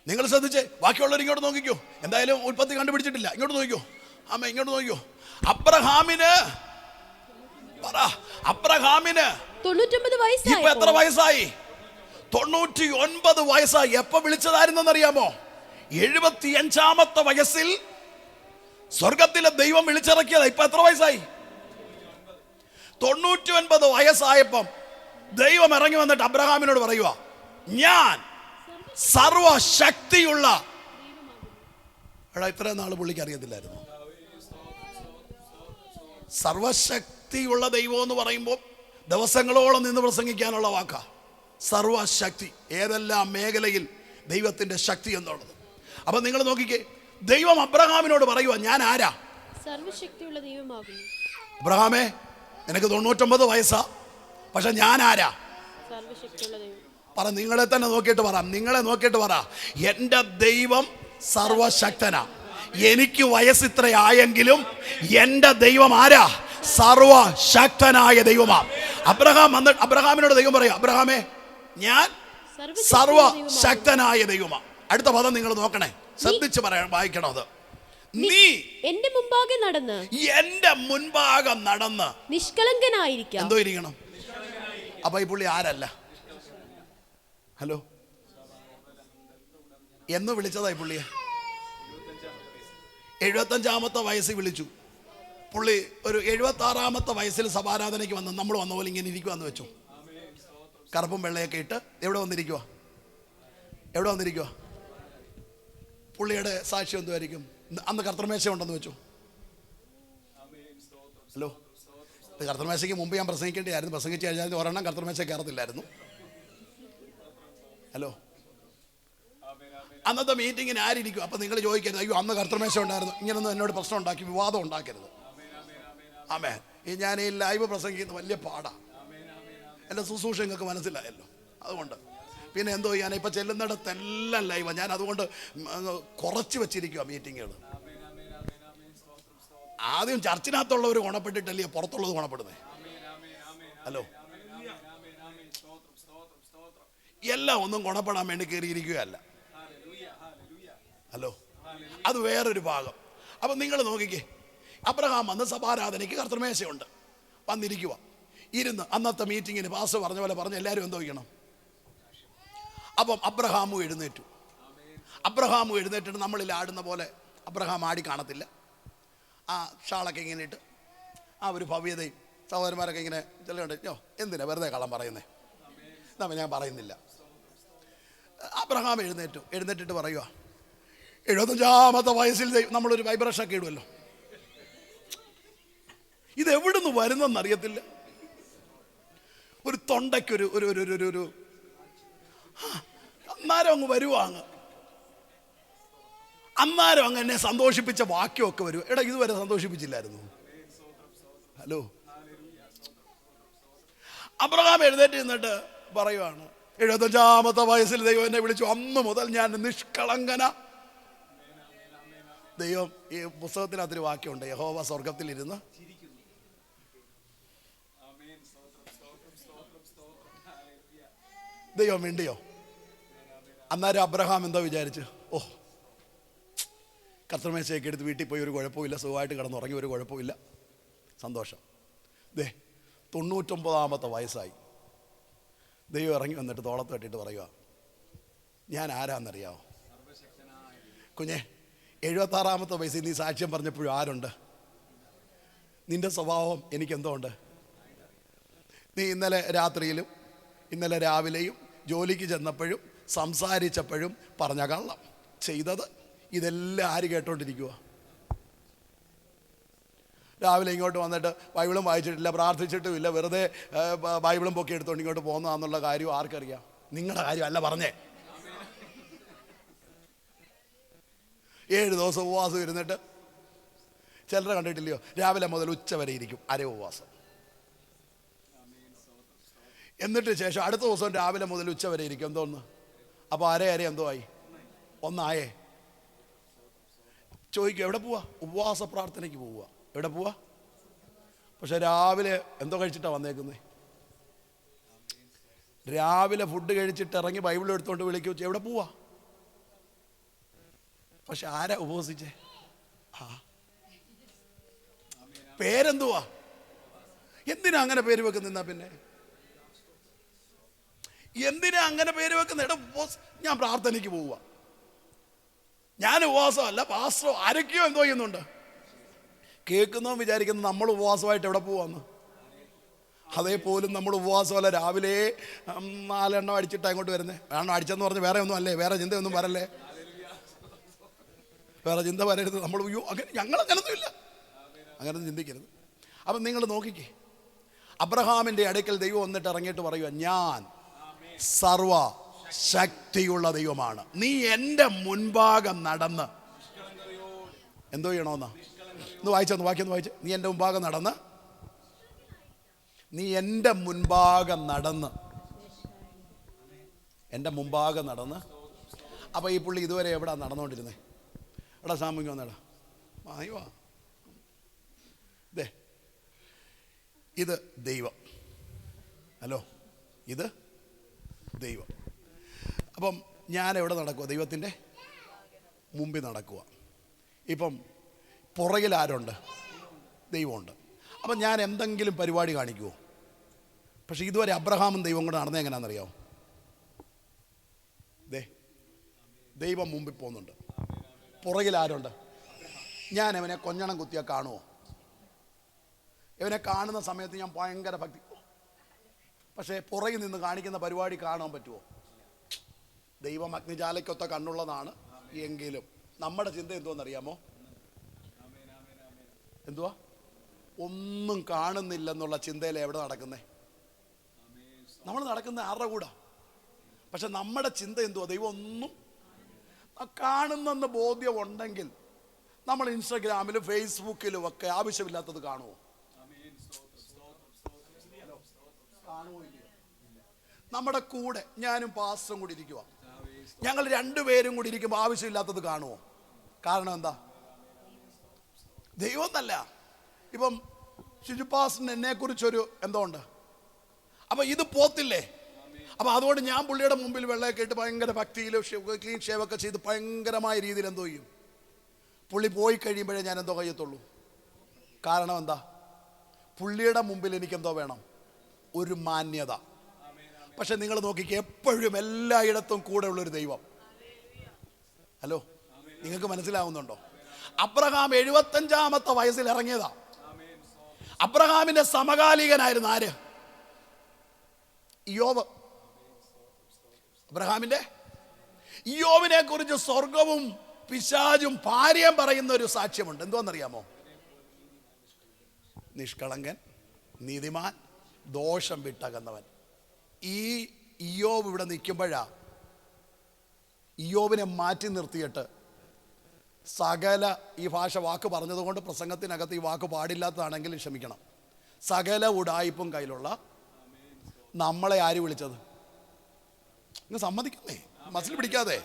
നിങ്ങൾ ശ്രദ്ധിച്ചേ. ബാക്കിയുള്ളവർ ഇങ്ങോട്ട് നോക്കിക്കോ. എന്തായാലും ഉൽപ്പത്തി കണ്ടുപിടിച്ചിട്ടില്ല. ഇങ്ങോട്ട് നോക്കിക്കോ. ആമേ, ഇങ്ങോട്ട് നോക്കിക്കോ. അബ്രഹാമിന് 99 വയസ്സായി. ഇപ്പൊ എത്ര വയസ്സായി? 99 വയസ്സായി. എപ്പോ വിളിച്ചതായിരുന്നെന്നറിയാമോ? 75-ാമത്തെ വയസ്സിൽ സ്വർഗത്തിലെ ദൈവം വിളിച്ചിറക്കിയതാ. ഇപ്പൊ എത്ര വയസ്സായി? 99 വയസ്സായപ്പം ദൈവം ഇറങ്ങി വന്നിട്ട് അബ്രഹാമിനോട് പറയുക, ഞാൻ സർവശക്തിയുള്ള. എടാ, ഇത്രയും നാൾ പുള്ളിക്ക് അറിയത്തില്ലായിരുന്നു. സർവശക്തിയുള്ള ദൈവം എന്ന് പറയുമ്പോൾ ദിവസങ്ങളോളം നിന്ന് പ്രസംഗിക്കാനുള്ള വാക്കാ സർവശക്തി. ഏതെല്ലാം മേഖലയിൽ ദൈവത്തിന്റെ ശക്തി എന്നുള്ളത്. അപ്പൊ നിങ്ങൾ നോക്കിക്കേ, ദൈവം അബ്രഹാമിനോട് പറയുക, ഞാൻ ആരാ? സർവശക്തിയുള്ള ദൈവമാകുന്നു. അബ്രഹാമേ, നിനക്ക് 99 വയസ്സാ, പക്ഷെ ഞാൻ ആരാ? സർവശക്തിയുള്ള ദൈവം. പറ, നിങ്ങളെ തന്നെ നോക്കിയിട്ട് പറ. നിങ്ങളെ നോക്കിയിട്ട് പറ, എൻ്റെ ദൈവം സർവശക്തനാ. എനിക്ക് വയസ്സിത്രയായെങ്കിലും എൻ്റെ ദൈവം ആരാ? സർവശക്തനായ ദൈവമാ. അബ്രഹാമിനോട് ദൈവം പറയാം, അബ്രഹാമേ, ഞാൻ സർവശക്തനായ ദൈവമാ. അടുത്ത പദം നിങ്ങൾ നോക്കണേ, ശ്രദ്ധിച്ച് പറയാൻ വായിക്കണം. അത് നീ എന്റെ മുമ്പാകെ നടന്ന്, എന്റെ മുൻപാകെ നടന്ന് നിഷ്കളങ്കനായിരിക്കാം. എന്തോ ഇരിക്കണം. അപ്പൊ ഈ പുള്ളി ആരല്ല? ഹലോ, എന്ന് വിളിച്ചതായി പുള്ളിയെ 75-ാമത്തെ വയസ്സിൽ വിളിച്ചു. പുള്ളി ഒരു 76-ാമത്തെ വയസ്സിൽ സഭാരാധനയ്ക്ക് വന്ന് നമ്മൾ വന്ന പോലെ ഇങ്ങനെ ഇരിക്കുവാന്ന് വെച്ചു. കറുപ്പും വെള്ളയൊക്കെ ഇട്ട് എവിടെ വന്നിരിക്കുക? പുള്ളിയുടെ സാക്ഷ്യം എന്തുമായിരിക്കും? അന്ന് കർത്തൃമേശ ഉണ്ടെന്ന് വെച്ചു. ഹലോ, കർത്തൃമേശയ്ക്ക് മുമ്പ് ഞാൻ പ്രസംഗിക്കേണ്ടിയായിരുന്നു. പ്രസംഗിച്ച് കഴിഞ്ഞാൽ ഒരെണ്ണം കർത്തൃമേശ കയറത്തില്ലായിരുന്നു. ഹലോ, അന്നത്തെ മീറ്റിങ്ങിന് ആരിയിരിക്കും? അപ്പം നിങ്ങൾ ചോദിക്കരുത്, അയ്യോ അന്ന് കർത്തൃമേശ ഉണ്ടായിരുന്നു, ഇങ്ങനൊന്നും എന്നോട് പ്രശ്നം ഉണ്ടാക്കി വിവാദം ഉണ്ടാക്കരുത്. ആമേൻ. ഞാൻ ഈ ലൈവ് പ്രസംഗിക്കുന്ന വലിയ പാടാണ്. എൻ്റെ ശുശ്രൂഷ നിങ്ങൾക്ക് മനസ്സിലായല്ലോ. അതുകൊണ്ട് പിന്നെ എന്തോ ചെയ്യാൻ, ഇപ്പം ചെല്ലുന്നിടത്തെല്ലാം ലൈവാണ്. ഞാൻ അതുകൊണ്ട് കുറച്ച് വെച്ചിരിക്കുക മീറ്റിങ്ങുകൾ. ആദ്യം ചർച്ചിനകത്തുള്ളവർ ഗുണപ്പെട്ടിട്ടല്ലേ പുറത്തുള്ളത് ഗുണപ്പെടുന്നത്. ഹലോ, എല്ലാം ഒന്നും ഗുണപ്പെടാൻ വേണ്ടി കയറിയിരിക്കുകയല്ല. ഹലോ, അത് വേറൊരു ഭാഗം. അപ്പം നിങ്ങൾ നോക്കിക്കേ, അബ്രഹാം വന്ന് സഭാരാധനയ്ക്ക് കർത്തൃമേശയുണ്ട്, വന്നിരിക്കുക, ഇരുന്ന് അന്നത്തെ മീറ്റിങ്ങിന് പാസ് പറഞ്ഞ പോലെ പറഞ്ഞ് എല്ലാവരും എന്തോ ചെയ്യണം. അപ്പം അബ്രഹാമും എഴുന്നേറ്റു. അബ്രഹാമും എഴുന്നേറ്റിട്ട് നമ്മളിൽ ആടുന്ന പോലെ അബ്രഹാം ആടി കാണത്തില്ല. ആ ഷാളൊക്കെ ഇങ്ങനെ ഇട്ട് ആ ഒരു ഭവ്യതയും സഹോദരന്മാരൊക്കെ ഇങ്ങനെ ചെല്ലുണ്ടോ, എന്തിനാ വെറുതെ കള്ളം പറയുന്നേ? എന്നാ ഞാൻ പറയുന്നില്ല. അബ്രഹാം എഴുന്നേറ്റിട്ട് പറയുക, 75-ാമത്തെ വയസ്സിൽ നമ്മളൊരു വൈബ്രേഷനൊക്കെ ഇടുമല്ലോ, ഇത് എവിടുന്ന് വരുന്നെന്നറിയത്തില്ല. ഒരു തൊണ്ടയ്ക്കൊരു ഒരു അന്നേരം അങ്ങ് വരുവാങ്ങ്, അന്നേരം അങ്ങ് എന്നെ സന്തോഷിപ്പിച്ച വാക്യമൊക്കെ വരും. എടാ, ഇതുവരെ സന്തോഷിപ്പിച്ചില്ലായിരുന്നു. ഹലോ, അബ്രഹാം എഴുന്നേറ്റ് നിന്നിട്ട് പറയുവാണ്, 75-ാമത്തെ വയസ്സിൽ ദൈവം എന്നെ വിളിച്ചു, അന്ന് മുതൽ ഞാൻ നിഷ്കളങ്കന. ദൈവം ഈ പുസ്തകത്തിനകത്തൊരു വാക്യമുണ്ട്, യഹോവ സ്വർഗത്തിലിരുന്ന്. ദൈവം മിണ്ടിയോ? അന്നേരം അബ്രഹാം എന്തോ വിചാരിച്ചു, ഓ കർത്തൃമേശയൊക്കെ എടുത്ത് വീട്ടിൽ പോയി ഒരു കുഴപ്പമില്ല, സുഖമായിട്ട് കിടന്നുറങ്ങി, ഒരു കുഴപ്പമില്ല, സന്തോഷം. 99-ാമത്തെ വയസ്സായി. ദൈവം ഇറങ്ങി വന്നിട്ട് തോളത്ത് തട്ടിയിട്ട് പറയുക, ഞാൻ ആരാന്നറിയാമോ കുഞ്ഞെ? 76-ാമത്തെ വയസ്സിൽ നീ സാക്ഷ്യം പറഞ്ഞപ്പോഴും ആരുണ്ട്? നിന്റെ സ്വഭാവം എനിക്കെന്തോ ഉണ്ട്. നീ ഇന്നലെ രാത്രിയിലും ഇന്നലെ രാവിലെയും ജോലിക്ക് ചെന്നപ്പോഴും സംസാരിച്ചപ്പോഴും പറഞ്ഞ കള്ളം, ചെയ്തത്, ഇതെല്ലാം ആര് കേട്ടോണ്ടിരിക്കുക? രാവിലെ ഇങ്ങോട്ട് വന്നിട്ട് ബൈബിളും വായിച്ചിട്ടില്ല, പ്രാർത്ഥിച്ചിട്ടുമില്ല, വെറുതെ ബൈബിളും പൊക്കി എടുത്തോണ്ട് ഇങ്ങോട്ട് പോകുന്നതാണെന്നുള്ള കാര്യം ആർക്കറിയാം? നിങ്ങളുടെ കാര്യമല്ല പറഞ്ഞേ. 7 ദിവസം ഉപവാസം ഇരുന്നിട്ട് ചിലരെ കണ്ടിട്ടില്ലയോ, രാവിലെ മുതൽ ഉച്ച വരെ ഇരിക്കും, അര ഉപവാസം. എന്നിട്ട് ശേഷം അടുത്ത ദിവസം രാവിലെ മുതൽ ഉച്ച വരെ ഇരിക്കും, എന്തോന്ന്? അപ്പോൾ അര എന്തോ ആയി? ഒന്നായേ. ചോദിക്കുക, എവിടെ പോവാ? ഉപവാസ പ്രാർത്ഥനയ്ക്ക് പോവുക. എവിടെ പോവാ? പക്ഷെ രാവിലെ എന്തോ കഴിച്ചിട്ടാണ് വന്നേക്കുന്നത്. രാവിലെ ഫുഡ് കഴിച്ചിട്ട് ഇറങ്ങി ബൈബിൾ എടുത്തോണ്ട് വിളിക്കും, എവിടെ പോവാ? പക്ഷെ ആരാ ഉപവസിച്ചേ? പേരെന്തുവാ? എന്തിനാ അങ്ങനെ പേര് വെക്കുന്നിന്നാ? പിന്നെ എന്തിനാ അങ്ങനെ പേര് വെക്കുന്ന? എടാ, ഞാൻ പ്രാർത്ഥനയ്ക്ക് പോവുക, ഞാൻ ഉപവാസമല്ല, പാസ്റ്ററോ ആരൊക്കെയോ എന്തോ ചെയ്യുന്നുണ്ട്. കേൾക്കുന്നോ വിചാരിക്കുന്നു നമ്മൾ ഉപവാസമായിട്ട് എവിടെ പോവാന്ന്. അതേപോലും നമ്മൾ ഉപവാസമല്ല, രാവിലെ 4 എണ്ണം അടിച്ചിട്ട് അങ്ങോട്ട് വരുന്നത്. വേണം അടിച്ചെന്ന് പറഞ്ഞ് വേറെ ഒന്നും അല്ലേ, വേറെ ചിന്തയൊന്നും വരല്ലേ, വേറെ ചിന്ത വരരുത്. നമ്മൾ അയ്യോ അങ്ങനെ ഞങ്ങളങ്ങനൊന്നും ഇല്ല, അങ്ങനൊന്നും ചിന്തിക്കരുത്. അപ്പം നിങ്ങൾ നോക്കിക്കേ, അബ്രഹാമിൻ്റെ അടുക്കൽ ദൈവം വന്നിട്ട് ഇറങ്ങിയിട്ട് പറയുക, ഞാൻ സർവ ശക്തിയുള്ള ദൈവമാണ്, നീ എൻ്റെ മുൻഭാഗം നടന്ന് എന്തോ ചെയ്യണമെന്നാ? ഒന്ന് വായിച്ചൊന്ന് വാക്യം വായിച്ച്. നീ എൻ്റെ മുൻഭാഗം നടന്ന്, നീ എൻ്റെ മുൻഭാഗം നടന്ന്, എൻ്റെ മുൻഭാഗം നടന്ന്. അപ്പോൾ ഈ പുള്ളി ഇതുവരെ എവിടാ നടന്നുകൊണ്ടിരുന്നേ? എടാ സാമൂഹ്യം വന്നേടാ, വാ. ഇത് ദൈവം. ഹലോ, ഇത് ദൈവം. അപ്പം ഞാൻ എവിടെ നടക്കുക? ദൈവത്തിൻ്റെ മുമ്പിൽ നടക്കുക. ഇപ്പം പുറകിൽ ആരുണ്ട്? ദൈവമുണ്ട്. അപ്പം ഞാൻ എന്തെങ്കിലും പരിപാടി കാണിക്കുമോ? പക്ഷെ ഇതുവരെ അബ്രഹാമും ദൈവം കൂടെ നടന്നത് എങ്ങനെയാണെന്നറിയാമോ? ദൈവം മുമ്പിൽ പോകുന്നുണ്ട്, പുറകിൽ ആരുണ്ട്? ഞാൻ അവനെ കൊഞ്ഞണം കുത്തിയാൽ കാണുമോ? ഇവനെ കാണുന്ന സമയത്ത് ഞാൻ ഭയങ്കര ഭക്തി, പക്ഷേ പുറകിൽ നിന്ന് കാണിക്കുന്ന പരിപാടി കാണാൻ പറ്റുമോ? ദൈവം അഗ്നിജാലയ്ക്കൊത്ത കണ്ണുള്ളതാണ്. എങ്കിലും നമ്മുടെ ചിന്ത എന്തോന്നറിയാമോ? എന്തുവാ? ഒന്നും കാണുന്നില്ലെന്നുള്ള ചിന്തയിൽ എവിടെ നടക്കുന്നേ? നമ്മൾ നടക്കുന്ന ആരുടെ കൂടെ? പക്ഷെ നമ്മുടെ ചിന്ത എന്തുവാ? ദൈവം ഒന്നും. കാണുന്നെന്ന് ബോധ്യം ഉണ്ടെങ്കിൽ നമ്മൾ ഇൻസ്റ്റഗ്രാമിലും ഫേസ്ബുക്കിലും ഒക്കെ ആവശ്യമില്ലാത്തത് കാണുമോ? കാണുമോ? നമ്മുടെ കൂടെ ഞാനും പാസ്റ്ററും കൂടി ഇരിക്കുക, ഞങ്ങൾ രണ്ടുപേരും കൂടി ഇരിക്കുമ്പോൾ ആവശ്യമില്ലാത്തത് കാണുമോ? കാരണം എന്താ? ദൈവം എന്നല്ല. ഇപ്പം ഷിജുപാസിന് എന്നെ കുറിച്ചൊരു എന്തോ ഉണ്ട്, അപ്പൊ ഇത് പോത്തില്ലേ? അപ്പൊ അതുകൊണ്ട് ഞാൻ പുള്ളിയുടെ മുമ്പിൽ വെള്ളമൊക്കെ ഇട്ട് ഭയങ്കര ഭക്തിയിലും ക്ലീൻ ഷേവൊക്കെ ചെയ്ത് ഭയങ്കരമായ രീതിയിൽ എന്തോ ചെയ്യും. പുള്ളി പോയി കഴിയുമ്പോഴേ ഞാൻ എന്തോ കഴിയത്തുള്ളൂ. കാരണം എന്താ? പുള്ളിയുടെ മുമ്പിൽ എനിക്കെന്തോ വേണം? ഒരു മാന്യത. പക്ഷെ നിങ്ങൾ നോക്കിക്കേ, എപ്പോഴും എല്ലായിടത്തും കൂടെ ഉള്ളൊരു ദൈവം. ഹലോ, നിങ്ങൾക്ക് മനസ്സിലാവുന്നുണ്ടോ? അബ്രഹാം 75-ാമത്തെ വയസ്സിൽ ഇറങ്ങിയതാ. അബ്രഹാമിന്റെ സമകാലികനായിരുന്നു ആര്? ഇയ്യോബ്. അബ്രഹാമിന്റെ ഇയ്യോബിനെ കുറിച്ച് സ്വർഗവും പിശാചും ഭാര്യയും പറയുന്ന ഒരു സാക്ഷ്യമുണ്ട്. എന്തോന്നറിയാമോ? നിഷ്കളങ്കൻ, നീതിമാൻ, ദോഷം വിട്ടകന്നവൻ. ഈ ഇയ്യോബ് ഇവിടെ നിൽക്കുമ്പോഴാ ഇയ്യോബിനെ മാറ്റി നിർത്തിയിട്ട് സകല, ഈ ഭാഷ വാക്ക് പറഞ്ഞതുകൊണ്ട് പ്രസംഗത്തിനകത്ത് ഈ വാക്ക് പാടില്ലാത്തതാണെങ്കിൽ ക്ഷമിക്കണം, സകല ഉടായിപ്പും കയ്യിലുള്ള നമ്മളെ ആര് വിളിച്ചത്? നിങ്ങൾ സമ്മതിക്കുന്നേ? മസിൽ പിടിക്കാതെ,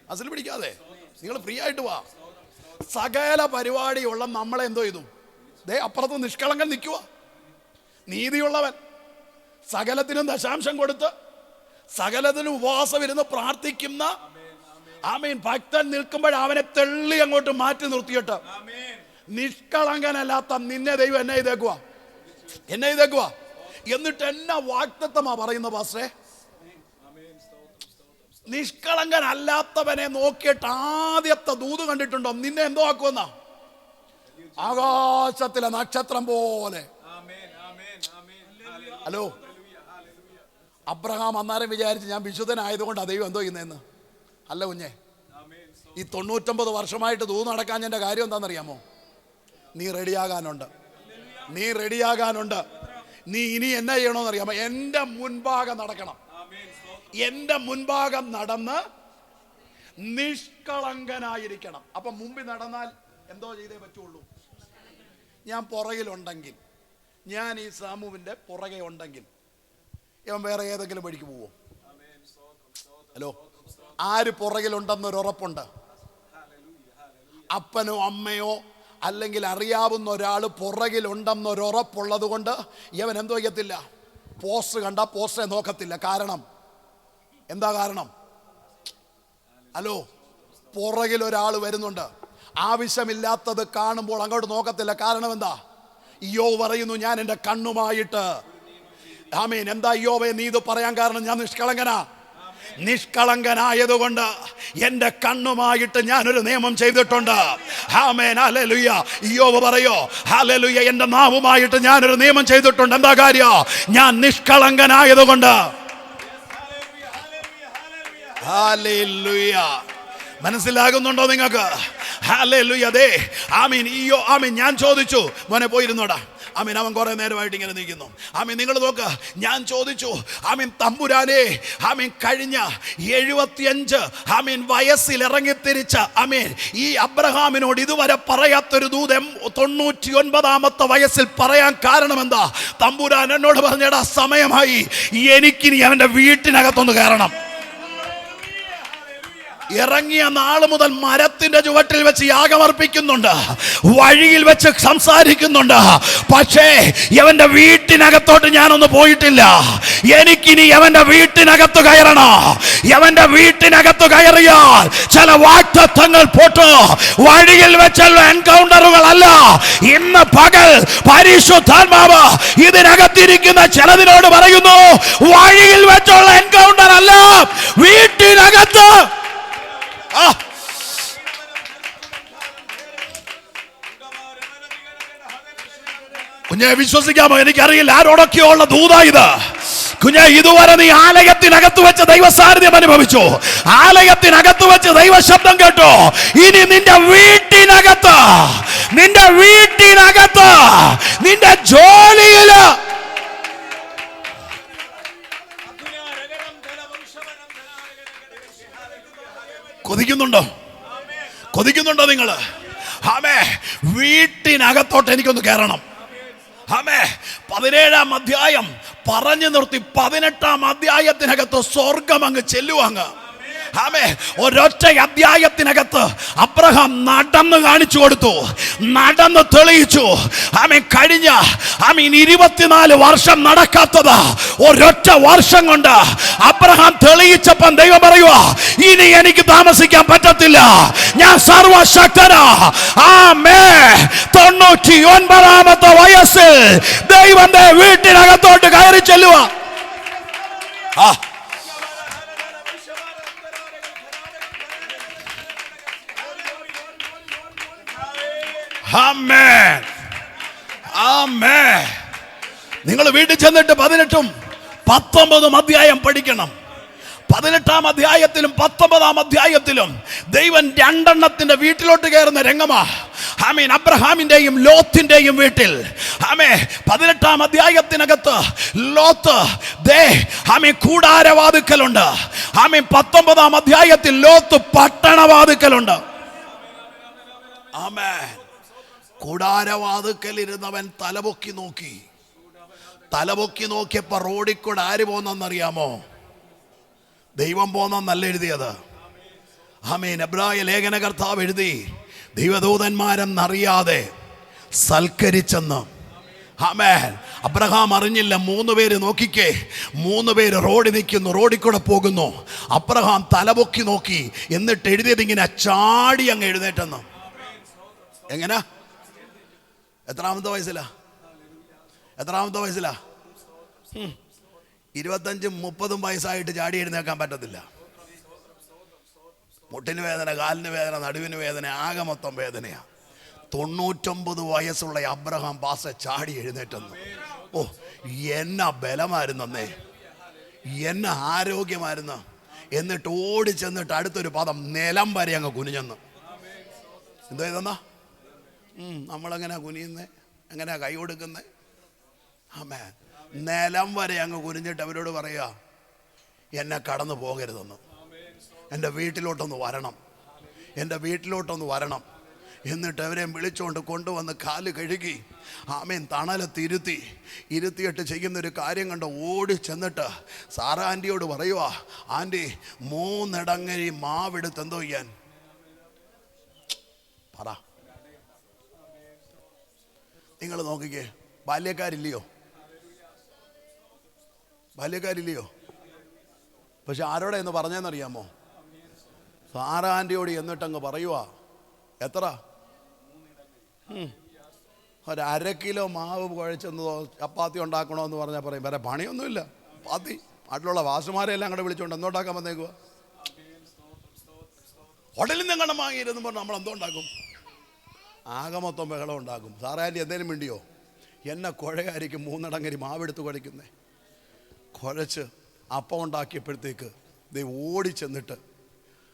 മസിൽ പിടിക്കാതെ, നിങ്ങൾ ഫ്രീ ആയിട്ട് വാ. സകല പരിപാടിയുള്ള നമ്മളെ എന്തോ ചെയ്തു? ദേ അപ്പുറത്ത് നിഷ്കളങ്കൻ നിൽക്കുക, നീതിയുള്ളവൻ, സകലത്തിനും ദശാംശം കൊടുത്ത് സകലത്തിനും ഉപവാസം ഇരുന്ന് പ്രാർത്ഥിക്കുന്ന ആമീൻ ഭക്തൻ നിൽക്കുമ്പോൾ അവനെ തെള്ളി അങ്ങോട്ട് മാറ്റി നിർത്തിയിട്ട് നിഷ്കളങ്കനല്ലാത്ത നിന്നെ ദൈവം എന്നെ ചെയ്തേക്കുക, എന്നെ ചെയ്തേക്കുക. എന്നിട്ട് എന്നാ വാഗ്ദത്തമാ പറയുന്ന പാസ്റ്റേ? നിഷ്കളങ്കനല്ലാത്തവനെ നോക്കിയിട്ട് ആദ്യത്തെ ദൂത് കണ്ടിട്ടുണ്ടോ? നിന്നെ എന്തോ ആക്കുമെന്ന? ആകാശത്തിലെ നക്ഷത്രം പോലെ. ഹലോ, അബ്രഹാം അന്നേരം വിചാരിച്ച് ഞാൻ വിശുദ്ധനായതുകൊണ്ട് ദൈവം എന്തോ ചെയ്യുന്നതെന്ന്. അല്ല കുഞ്ഞെ, ഈ 99 വർഷമായിട്ട് ദൂത് നടക്കാൻ എൻ്റെ കാര്യം എന്താണെന്നറിയാമോ? നീ റെഡിയാകാനുണ്ട്, നീ റെഡിയാകാനുണ്ട്. നീ ഇനി എന്നാ ചെയ്യണമെന്നറിയാമോ? എൻ്റെ മുൻഭാഗം നടക്കണം. എൻ്റെ മുൻഭാഗം നടന്ന് നിഷ്കളങ്കനായിരിക്കണം. അപ്പം മുമ്പിൽ നടന്നാൽ എന്തോ ചെയ്തേ പറ്റുള്ളൂ? ഞാൻ പുറകിലുണ്ടെങ്കിൽ, ഞാൻ ഈ സാമുവിൻ്റെ പുറകെ ഉണ്ടെങ്കിൽ ഇവൻ വേറെ ഏതെങ്കിലും വഴിക്ക് പോവോ? ഹലോ, ആര് പുറകിലുണ്ടെന്നൊരുറപ്പുണ്ട്? അപ്പനോ അമ്മയോ അല്ലെങ്കിൽ അറിയാവുന്ന ഒരാൾ പുറകിലുണ്ടെന്നൊരുറപ്പുള്ളത് കൊണ്ട് ഇവൻ എന്തോ ചെയ്യത്തില്ല? പോസ്റ്റ് കണ്ട പോസ്റ്ററെ നോക്കത്തില്ല. കാരണം എന്താ കാരണം? ഹലോ, പുറകിൽ ഒരാൾ വരുന്നുണ്ട്, ആവശ്യമില്ലാത്തത് കാണുമ്പോൾ അങ്ങോട്ട് നോക്കത്തില്ല. കാരണം എന്താ? ഇയ്യോബ് പറയുന്നു, ഞാൻ എൻ്റെ കണ്ണുമായിട്ട്. ആമീൻ. എന്താ ഇയ്യോബേ നീ ഇത് പറയാൻ കാരണം? ഞാൻ നിഷ്കളങ്കനാ. നിഷ്കളങ്കനായതുകൊണ്ട് എൻ്റെ കണ്ണുമായിട്ട് ഞാനൊരു നിയമം ചെയ്തിട്ടുണ്ട്. ആമേൻ, ഹല്ലേലൂയ. ഇയ്യോബ് പറയോ, ഹല്ലേലൂയ, എൻ്റെ നാവുമായിട്ട് ഞാനൊരു നിയമം ചെയ്തിട്ടുണ്ട്. എന്താ കാര്യം? ഞാൻ നിഷ്കളങ്കനായതുകൊണ്ട്. ഹല്ലേലൂയ. മനസ്സിലാകുന്നുണ്ടോ നിങ്ങൾക്ക്? ഹല്ലേലൂയ. ദേ ആമീൻ. ആമീൻ. ഞാൻ ചോദിച്ചു, മോനെ പോയിരുന്നോടാ. ആമീൻ. അവൻ കുറെ നേരമായിട്ട് ഇങ്ങനെ നിൽക്കുന്നു. ആമീൻ. നിങ്ങൾ നോക്ക്, ഞാൻ ചോദിച്ചു, ആമീൻ, തമ്പുരാനെ, ആമീൻ, കഴിഞ്ഞ 75 ആമീൻ വയസ്സിൽ ഇറങ്ങിത്തിരിച്ച ആമീൻ ഈ അബ്രഹാമിനോട് ഇതുവരെ പറയാത്തൊരു ദൂതം 99-ാമത്തെ വയസ്സിൽ പറയാൻ കാരണം എന്താ? തമ്പുരാൻ എന്നോട് പറഞ്ഞടാ, സമയമായി, എനിക്കിനി അവൻ്റെ വീട്ടിനകത്തൊന്ന് കയറണം. ഇറങ്ങിയ നാൾ മുതൽ മരത്തിന്റെ ചുവട്ടിൽ വെച്ച് യാഗമർപ്പിക്കുന്നുണ്ട്, വഴിയിൽ വെച്ച് സംസാരിക്കുന്നുണ്ട്. പക്ഷേ യവന്റെ വീട്ടിനകത്തോട്ട് ഞാനൊന്ന് പോയിട്ടില്ല. എനിക്കിനി യവന്റെ വീട്ടിനകത്ത് കയറണം. യവന്റെ വീട്ടിനകത്ത് കയറിയാൽ ചില വാഗ്ദത്തങ്ങൾ പൊട്ടു. വഴിയിൽ വെച്ചുള്ള എൻകൗണ്ടറുകളല്ല. ഇന്ന് പകൽ പരിശുദ്ധാത്മാവ് ഇതിനകത്തിരിക്കുന്ന ചിലതിനോട് പറയുന്നു, വഴിയിൽ വെച്ചുള്ള എൻകൗണ്ടർ അല്ല, വീട്ടിനകത്ത്. കുഞ്ഞെ വിശ്വസിക്കാമോ? എനിക്കറിയില്ല ആരോടൊക്കെയോ ഉള്ള ദൂതാ ഇത്. കുഞ്ഞെ, ഇതുവരെ നീ ആലയത്തിനകത്ത് വെച്ച് ദൈവസാന്നിധ്യം അനുഭവിച്ചു, ആലയത്തിനകത്ത് വെച്ച് ദൈവശബ്ദം കേട്ടോ. ഇനി നിന്റെ വീട്ടിനകത്ത്, നിന്റെ വീട്ടിനകത്ത്, നിന്റെ ജോലിയില്, കൊതിക്കുന്നുണ്ടോ? കൊതിക്കുന്നുണ്ടോ നിങ്ങൾ? ആമേ, വീട്ടിനകത്തോട്ട് എനിക്കൊന്ന് കയറണം. ആമേ, 17-ാം അധ്യായം പറഞ്ഞു നിർത്തി 18-ാം അധ്യായത്തിനകത്ത് സ്വർഗം അങ്ങ് ചെല്ലുവാങ്ങ്. ആമേ, ഒരൊറ്റ അധ്യായത്തിനകത്ത് അബ്രഹാം നടന്ന് കാണിച്ചു കൊടുത്തു, നടന്ന് തെളിയിച്ചു. ആമേ, കഴിഞ്ഞ 24 വർഷം നടക്കാത്തത് ഒരൊറ്റ വർഷം കൊണ്ട് അബ്രഹാം തെളിയിച്ചപ്പം ദൈവം പറയുക, ഇനി എനിക്ക് താമസിക്കാൻ പറ്റത്തില്ല, ഞാൻ സർവശക്തനാ. ആമേ, 99-ാമത്തെ വയസ്സിൽ ദൈവന്റെ വീട്ടിനകത്തോട്ട് കയറി ചെല്ലുക. ആമേൻ, ആമേൻ. നിങ്ങൾ വീട്ടിൽ ചെന്നിട്ട് 18-ഉം 19-ഉം അധ്യായം പഠിക്കണം. 18-ാം അധ്യായത്തിലും 19-ാം അധ്യായത്തിലും ദൈവം 2 വീട്ടിലോട്ട് കയറുന്ന രംഗമാ. ആമേൻ, അബ്രഹാമിന്റെയും ലോത്തിന്റെയും വീട്ടിൽ. ആമേ, 18-ാം അധ്യായത്തിനകത്ത് ലോത്ത് ആമേ കൂടാരവാതുക്കലുണ്ട്. ആമേ, 19-ാം അധ്യായത്തിൽ ലോത്ത് പട്ടണവാതുക്കലുണ്ട്. ആമേൻ. കൂടാരവാതുക്കലിരുന്നവൻ തലപൊക്കി നോക്കി. തലപൊക്കി നോക്കിയപ്പോ റോഡിൽ കൂടെ ആര് പോന്നറിയാമോ? ദൈവം പോന്നല്ല എഴുതിയത്. ആമേൻ. എബ്രായ ലേഖനകർത്താവ് എഴുതി, ദൈവദൂതന്മാരെന്നറിയാതെ സൽക്കരിച്ചെന്ന്. ആമേൻ. അബ്രഹാം അറിഞ്ഞില്ല. 3 പേര് നോക്കിക്കേ, 3 പേര് റോഡിൽ നിൽക്കുന്നു, റോഡിൽ കൂടെ പോകുന്നു. അബ്രഹാം തലപൊക്കി നോക്കി. എന്നിട്ട് എഴുതിയത് ഇങ്ങനെ, ചാടി അങ്ങ് എഴുന്നേറ്റെന്ന്. എങ്ങനെ? എത്രാമത്തെ വയസ്സിലാ? 25-30 വയസ്സായിട്ട് ചാടി എഴുന്നേക്കാൻ പറ്റത്തില്ല. മുട്ടിന് വേദന, കാലിന് വേദന, നടുവിന് വേദന, ആകെ മൊത്തം വേദനയാ. 99 വയസ്സുള്ള അബ്രഹാം പാസ ചാടി എഴുന്നേറ്റെന്ന്. ഓ, എന്നാ ബലമായിരുന്നേ, എന്നാ ആരോഗ്യമായിരുന്നു. എന്നിട്ട് ഓടി ചെന്നിട്ട് അടുത്തൊരു പദം നിലം വരെ അങ്ങ് കുനിഞ്ഞെന്ന്. എന്താ ഇതെന്നാ? നമ്മളെങ്ങനെയാ കുനിയുന്നേ? എങ്ങനെയാ കൈ കൊടുക്കുന്നേ? ആമേൻ. നിലം വരെ അങ്ങ് കുനിഞ്ഞിട്ട് അവരോട് പറയുക, എന്നെ കടന്നു പോകരുതെന്ന്, എൻ്റെ വീട്ടിലോട്ടൊന്ന് വരണം, എൻ്റെ വീട്ടിലോട്ടൊന്ന് വരണം. എന്നിട്ട് അവരെയും വിളിച്ചുകൊണ്ട് കൊണ്ടുവന്ന് കാല് കഴുകി, ആമേൻ, ഇരുത്തിയിട്ട് ചെയ്യുന്നൊരു കാര്യം കണ്ട് ഓടി ചെന്നിട്ട് സാറാ ആൻറ്റിയോട് പറയുക, ആൻറ്റി 3 ഇടങ്ങഴി മാവെടുത്ത് എന്തോ ചെയ്യാൻ പറ. നിങ്ങൾ നോക്കിക്കേ, ബാല്യക്കാരില്ലയോ? പക്ഷെ ആരോടെ എന്ന് പറഞ്ഞെന്നറിയാമോ? സാറാ ആൻറ്റിയോട് എന്നിട്ടങ്ങ് പറയുക, എത്ര? 1/2 കിലോ മാവ് കുഴച്ചെന്നതോ ചപ്പാത്തി ഉണ്ടാക്കണമെന്ന് പറഞ്ഞാൽ പറയും, വേറെ പണിയൊന്നുമില്ല, പാത്തി. നാട്ടിലുള്ള വാസുമാരെല്ലാം അങ്ങോട്ട് വിളിച്ചുകൊണ്ട് എന്തോണ്ടാക്കാൻ വന്നേക്കുക? ഹോട്ടലിൽ നിന്ന് എങ്ങനെ വാങ്ങിയിരുന്നു പറഞ്ഞാൽ നമ്മൾ എന്തോ ഉണ്ടാക്കും? ആകെ മൊത്തം ബഹളം ഉണ്ടാക്കും. സാറേ ആൻറ്റി എന്തേലും വേണ്ടിയോ? എന്നെ കുഴകാരിക്ക് 3 ഇടങ്ങഴി മാവെടുത്ത് കുഴയ്ക്കുന്നേ. കുഴച്ച് അപ്പം ഉണ്ടാക്കിയപ്പോഴത്തേക്ക് ഓടി ചെന്നിട്ട്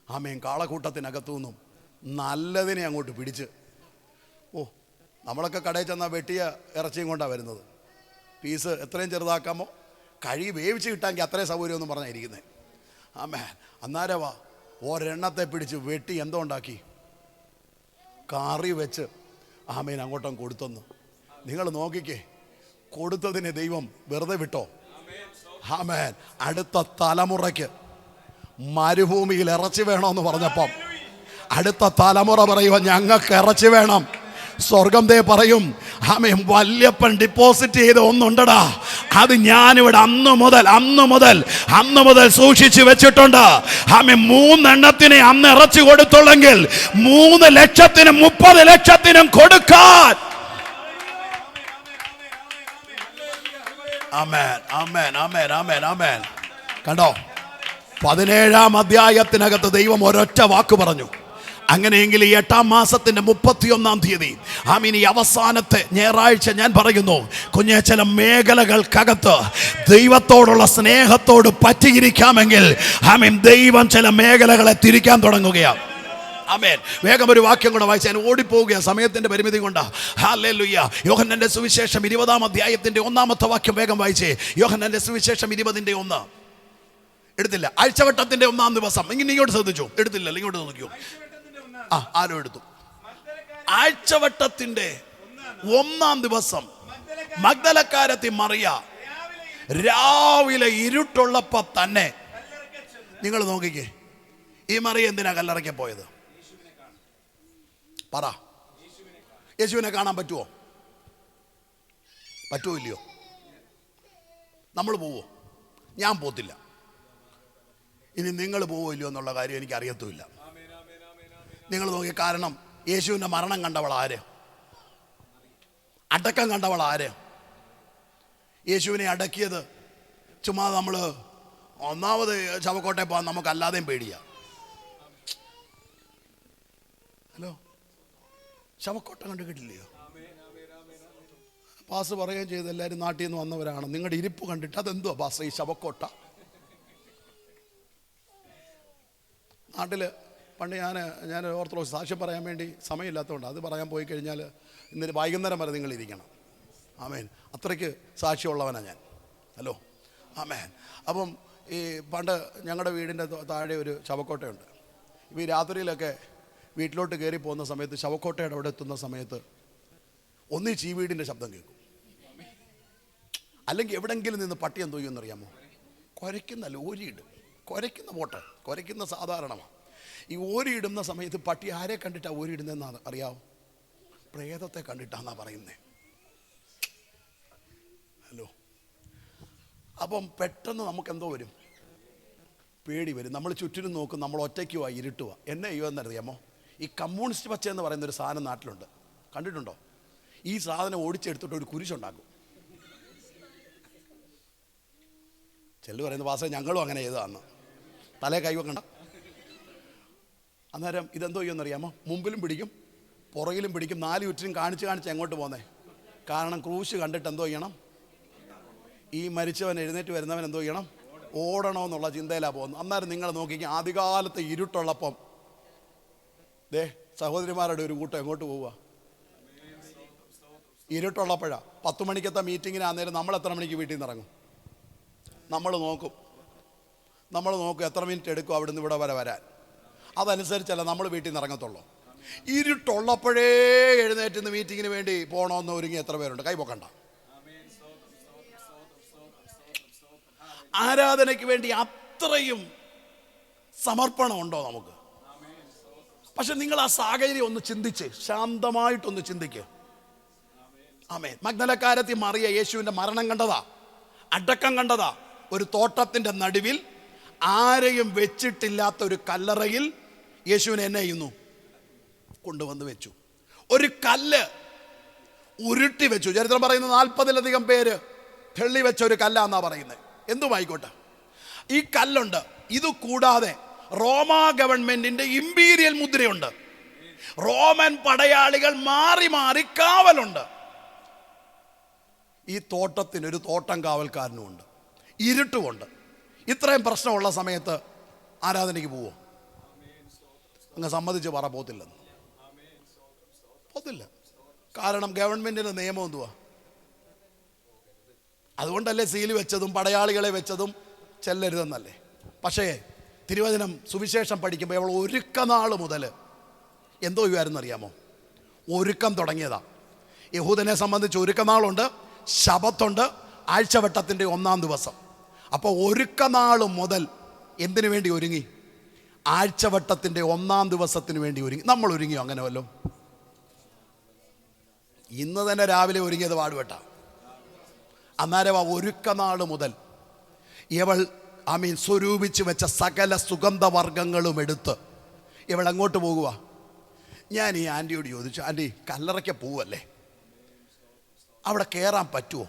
ആമേൻ കാളക്കൂട്ടത്തിനകത്തു നിന്നും നല്ലതിനെ അങ്ങോട്ട് പിടിച്ച്, ഓ, നമ്മളൊക്കെ കടയിൽ ചെന്നാൽ വെട്ടിയ ഇറച്ചിയും കൊണ്ടാണ് വരുന്നത്. പീസ് എത്രയും ചെറുതാക്കാമോ, കഴി വേവിച്ച് കിട്ടാമെങ്കിൽ അത്രയും സൗകര്യമൊന്നും പറഞ്ഞായിരിക്കുന്നത്. ആമേൻ. അന്നേരവാ ഒരെണ്ണത്തെ പിടിച്ച് വെട്ടി എന്തോ ഉണ്ടാക്കി, കറി വെച്ച് ആമേൻ അങ്ങോട്ടും കൊടുത്തെന്ന്. നിങ്ങൾ നോക്കിക്കേ, കൊടുത്തതിനെ ദൈവം വെറുതെ വിട്ടോ? ആമേൻ. അടുത്ത തലമുറയ്ക്ക് മരുഭൂമിയിൽ ഇറച്ചി വേണമെന്ന് പറഞ്ഞപ്പം അടുത്ത തലമുറ പറയുക, ഞങ്ങൾക്ക് ഇറച്ചി വേണം. സ്വർഗം ദേ പറയും, ആമേൻ, വല്യപ്പൻ ഡിപ്പോസിറ്റ് ചെയ്ത് ഒന്നുണ്ടടാ, അത് ഞാനിവിടെ അന്ന് മുതൽ സൂക്ഷിച്ചു വെച്ചിട്ടുണ്ട്. ആമേൻ. 3 എണ്ണത്തിനെ അന്ന് ഇറച്ചി കൊടുത്തുള്ളെങ്കിൽ 3 ലക്ഷത്തിനും 30 ലക്ഷത്തിനും കൊടുക്കാൻ. ആമേൻ, ആമേൻ, ആമേൻ, ആമേൻ, ആമേൻ. കണ്ടോ, 17-ാം അധ്യായത്തിനകത്ത് ദൈവം ഒരൊറ്റ വാക്ക് പറഞ്ഞു. അങ്ങനെയെങ്കിൽ ഈ 8-ാം മാസത്തിന്റെ 31-ാം തീയതി, ആമീൻ, ഈ അവസാനത്തെ ഞായറാഴ്ച ഞാൻ പറയുന്നു, കുഞ്ഞെ, ചില മേഖലകൾക്കകത്ത് ദൈവത്തോടുള്ള സ്നേഹത്തോട് പറ്റിയിരിക്കാമെങ്കിൽ ആമീൻ, ദൈവം ചില മേഖലകളെ തിരിക്കാൻ തുടങ്ങുകയാണ്. ആമേൻ. വേഗം ഒരു വാക്യം കൂടെ വായിച്ച് ഞാൻ ഓടിപ്പോവുകയാണ്, സമയത്തിന്റെ പരിമിതി കൊണ്ടാ. ഹല്ലേലൂയ. യോഹന്നാന്റെ സുവിശേഷം 20-ാം അധ്യായത്തിന്റെ 1-ാമത്തെ വാക്യം വേഗം വായിച്ചേ. യോഹന്നാന്റെ സുവിശേഷം 20-ന്റെ 1. എടുത്തില്ല. ആഴ്ചവട്ടത്തിന്റെ 1-ാം ദിവസം. ഇങ്ങോട്ട് ശ്രദ്ധിച്ചു. എടുത്തില്ലല്ലോ, ഇങ്ങോട്ട് നോക്കിയോ. ആരോ എടുത്തു. ആഴ്ചവട്ടത്തിന്റെ 1-ാം ദിവസം മഗ്ദലക്കാരത്തി മറിയ രാവിലെ ഇരുട്ടുള്ളപ്പോ തന്നെ, നിങ്ങൾ നോക്കിക്കേ, ഈ മറിയ എന്തിനാ കല്ലറയ്ക്ക് പോയത്? പറ. യേശുവിനെ കാണാൻ പറ്റുമോ? പറ്റുമോ ഇല്ലയോ? നമ്മൾ പോവോ? ഞാൻ പോത്തില്ല. ഇനി നിങ്ങൾ പോവോ ഇല്ലയോ എന്നുള്ള കാര്യം എനിക്ക് അറിയത്തുമില്ല. നിങ്ങൾ നോക്കി. കാരണം യേശുവിൻ്റെ മരണം കണ്ടവൾ ആര്? അടക്കം കണ്ടവൾ ആര്? യേശുവിനെ അടക്കിയത് ചുമ്മാ നമ്മൾ ഒന്നാമത് ശവക്കോട്ടെ പോകാൻ നമുക്ക് അല്ലാതെയും പേടിയാ. ഹലോ, ശവക്കോട്ട കണ്ടു കിട്ടില്ലയോ? പാസ് പറയുകയും ചെയ്ത് എല്ലാവരും നാട്ടിൽ നിന്ന് വന്നവരാണ്. നിങ്ങളുടെ ഇരിപ്പ് കണ്ടിട്ട് അതെന്തുവാ പാസ് ഈ ശവക്കോട്ട? നാട്ടിൽ പണ്ട് ഞാൻ ഓർത്തഡോക്സ് സാക്ഷ്യം പറയാൻ വേണ്ടി സമയമില്ലാത്തതുകൊണ്ട് അത് പറയാൻ പോയി കഴിഞ്ഞാൽ ഇന്നൊരു വൈകുന്നേരം വരെ നിങ്ങൾ ഇരിക്കണം. ആമേൻ. അത്രയ്ക്ക് സാക്ഷ്യമുള്ളവനാണ് ഞാൻ. ഹലോ, ആമേൻ. അപ്പം ഈ പണ്ട് ഞങ്ങളുടെ വീടിൻ്റെ താഴെ ഒരു ശവക്കോട്ടയുണ്ട്. ഇപ്പോൾ ഈ രാത്രിയിലൊക്കെ വീട്ടിലോട്ട് കയറി പോകുന്ന സമയത്ത് ശവക്കോട്ടയുടെ അവിടെ എത്തുന്ന സമയത്ത് ഒന്നിച്ച് ഈ വീടിൻ്റെ ശബ്ദം കേൾക്കും. അല്ലെങ്കിൽ എവിടെങ്കിലും നിന്ന് പട്ടി എന്തോ ചെയ്യുമെന്നറിയാമോ? കുരയ്ക്കുന്നല്ല, ഓരിയിടും. കുരയ്ക്കുന്ന പോട്ടെ, കുരയ്ക്കുന്ന സാധാരണമാണ്. ഈ ഓരിയിടുന്ന സമയത്ത് പട്ടി ആരെ കണ്ടിട്ടാണ് ഓരിയിടുന്നതെന്നാണ് അറിയാമോ? പ്രേതത്തെ കണ്ടിട്ടാന്നാ പറയുന്നത്. ഹലോ, അപ്പം പെട്ടെന്ന് നമുക്കെന്തോ വരും? പേടി വരും. നമ്മൾ ചുറ്റിനും നോക്കും, നമ്മൾ ഒറ്റയ്ക്കുവാ, ഇരുട്ടുവാ. എന്നെ ചെയ്യുമെന്നറിയാമോ? ഈ കമ്മ്യൂണിസ്റ്റ് പച്ച എന്ന് പറയുന്നൊരു സാധനം നാട്ടിലുണ്ട്. കണ്ടിട്ടുണ്ടോ? ഈ സാധനം ഓടിച്ചെടുത്തിട്ട് ഒരു കുരിശുണ്ടാക്കും. ചെല്ലു പറയുന്ന പാസേ ഞങ്ങളും അങ്ങനെ ചെയ്തതാന്ന്. തലേ കൈവക്കണ്ട. അന്നേരം ഇതെന്തോ ചെയ്യുമെന്നറിയാമോ? മുമ്പിലും പിടിക്കും, പുറകിലും പിടിക്കും. 4 ചുറ്റിനും കാണിച്ച് എങ്ങോട്ട് പോകുന്നേ? കാരണം ക്രൂശ് കണ്ടിട്ട് എന്തോ ചെയ്യണം? ഈ മരിച്ചവൻ എഴുന്നേറ്റ് വരുന്നവൻ എന്തോ ചെയ്യണം? ഓടണമെന്നുള്ള ചിന്തയിലാണ് പോകുന്നത്. അന്നേരം നിങ്ങൾ നോക്കിക്കുക, ആദ്യകാലത്ത് ഇരുട്ടുള്ളപ്പം സഹോദരിമാരുടെ ഒരു കൂട്ടം എങ്ങോട്ട് പോവുക? ഇരുട്ടുള്ളപ്പോഴാണ്. 10 മണിക്കത്തെ മീറ്റിങ്ങിന് അന്നേരം നമ്മൾ എത്ര മണിക്ക് വീട്ടിൽ നിന്ന് ഇറങ്ങും? നമ്മൾ നോക്കും എത്ര മിനിറ്റ് എടുക്കും അവിടുന്ന് ഇവിടെ വരെ വരാൻ. അതനുസരിച്ചല്ല നമ്മൾ വീട്ടിൽ നിന്ന് ഇറങ്ങത്തുള്ളൂ. ഇരുട്ടുള്ളപ്പോഴേ എഴുന്നേറ്റ് മീറ്റിങ്ങിന് വേണ്ടി പോകണമെന്ന് ഒരുങ്ങി എത്ര പേരുണ്ട്? കൈ പൊക്കണ്ട. ആരാധനയ്ക്ക് വേണ്ടി അത്രയും സമർപ്പണം ഉണ്ടോ നമുക്ക്? പക്ഷെ നിങ്ങൾ ആ സാഹചര്യം ഒന്ന് ചിന്തിച്ച്, ശാന്തമായിട്ടൊന്ന് ചിന്തിക്കുക. ആമേൻ. മഗ്ദലക്കാരത്തി മറിയ യേശുവിൻ്റെ മരണം കണ്ടതാ, അടക്കം കണ്ടതാ. ഒരു തോട്ടത്തിൻ്റെ നടുവിൽ ആരെയും വെച്ചിട്ടില്ലാത്ത ഒരു കല്ലറയിൽ യേശുവിനെ എന്നെ ചെയ്യുന്നു? കൊണ്ടുവന്ന് വെച്ചു. ഒരു കല്ല് ഉരുട്ടി വെച്ചു. ചരിത്രം പറയുന്നത് 40-ലധികം പേര് തെള്ളി വെച്ച ഒരു കല്ലാന്നാ പറയുന്നത്. എന്തുമായിക്കോട്ടെ, ഈ കല്ലുണ്ട്. ഇത് കൂടാതെ റോമാ ഗവൺമെന്റിന്റെ ഇമ്പീരിയൽ മുദ്രയുണ്ട്. റോമൻ പടയാളികൾ മാറി മാറി കാവലുണ്ട്. ഈ തോട്ടത്തിനൊരു തോട്ടം കാവൽക്കാരനുമുണ്ട്, ഇരുട്ടുമുണ്ട്. ഇത്രയും പ്രശ്നമുള്ള സമയത്ത് ആരാധനയ്ക്ക് പോവോ? അങ്ങ് സമ്മതിച്ച് പറ, പോത്തില്ലെന്ന്. പോത്തില്ല. കാരണം ഗവൺമെന്റിന്റെ നിയമം എന്തുവാ? അതുകൊണ്ടല്ലേ സീല് വെച്ചതും പടയാളികളെ വെച്ചതും ചെല്ലരുതെന്നല്ലേ. പക്ഷേ തിരുവചനം സുവിശേഷം പഠിക്കുമ്പോൾ അവൾ ഒരുക്കനാൾ മുതൽ എന്തോ ചെയ്യുമായിരുന്നറിയാമോ? ഒരുക്കം തുടങ്ങിയതാ. യഹൂദനെ സംബന്ധിച്ച് ഒരുക്കനാളുണ്ട്, ശബത്തുണ്ട്, ആഴ്ചവട്ടത്തിൻ്റെ 1-ാം ദിവസം. അപ്പോൾ ഒരുക്കനാൾ മുതൽ എന്തിനു വേണ്ടി ഒരുങ്ങി? ആഴ്ചവട്ടത്തിൻ്റെ 1-ാം ദിവസത്തിന് വേണ്ടി ഒരുങ്ങി. നമ്മൾ ഒരുങ്ങിയോ അങ്ങനെ വല്ലോ? ഇന്ന് തന്നെ രാവിലെ ഒരുങ്ങിയത് പാടുപെട്ട. അന്നേരം ആ ഒരുക്കനാൾ മുതൽ ഇവൾ സ്വരൂപിച്ച് വെച്ച സകല സുഗന്ധവർഗ്ഗങ്ങളും എടുത്ത് ഇവൾ അങ്ങോട്ട് പോകുക. ഞാൻ ഈ ആൻറ്റിയോട് ചോദിച്ചു, ആൻറ്റി കല്ലറയ്ക്ക് പോവല്ലേ, അവിടെ കയറാൻ പറ്റുമോ?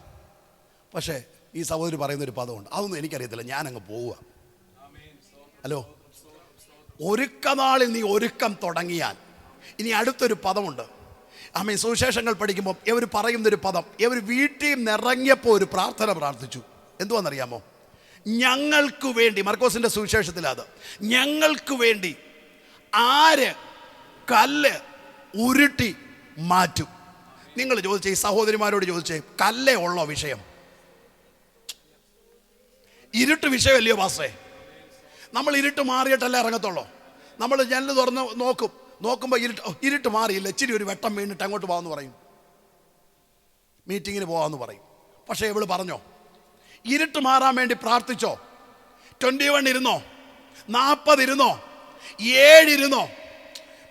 പക്ഷേ ഈ സഹോദരി പറയുന്നൊരു പദമുണ്ട്, അതൊന്നും എനിക്കറിയത്തില്ല, ഞാനങ്ങ് പോവുക. ഹലോ, ഒരുക്കനാളിൽ നീ ഒരുക്കം തുടങ്ങിയാൽ ഇനി അടുത്തൊരു പദമുണ്ട്. സുവിശേഷങ്ങൾ പഠിക്കുമ്പോൾ ഇവർ പറയുന്നൊരു പദം, ഇവർ വീട്ടിൽ നിന്ന് ഇറങ്ങിയപ്പോൾ ഒരു പ്രാർത്ഥന പ്രാർത്ഥിച്ചു. എന്തുവാണെന്നറിയാമോ? ഞങ്ങൾക്ക് വേണ്ടി, മർക്കോസിൻ്റെ സുവിശേഷത്തിൽ അത്, ഞങ്ങൾക്ക് വേണ്ടി ആര് കല്ല് ഉരുട്ടി മാറ്റും? നിങ്ങൾ ചോദിച്ചേ, ഈ സഹോദരിമാരോട് ചോദിച്ചേ, കല്ലേ ഉള്ളോ വിഷയം? ഇരുട്ട് വിഷയമല്ലയോ പാസ്റ്റേ? നമ്മൾ ഇരുട്ട് മാറിയിട്ടല്ലേ ഇറങ്ങത്തുള്ളൂ. നമ്മൾ ജനൽ തുറന്ന് നോക്കുമ്പോൾ ഇരുട്ട് മാറിയില്ല, ഇച്ചിരി ഒരു വെട്ടം വീണിട്ട് അങ്ങോട്ട് പോകാമെന്ന് പറയും, മീറ്റിങ്ങിന് പോകാമെന്ന് പറയും. പക്ഷേ ഇവള് പറഞ്ഞോ, ഇരുട്ട് മാറാൻ വേണ്ടി പ്രാർത്ഥിച്ചോ? 21 ഇരുന്നോ, 40 ഇരുന്നോ, 7 ഇരുന്നോ,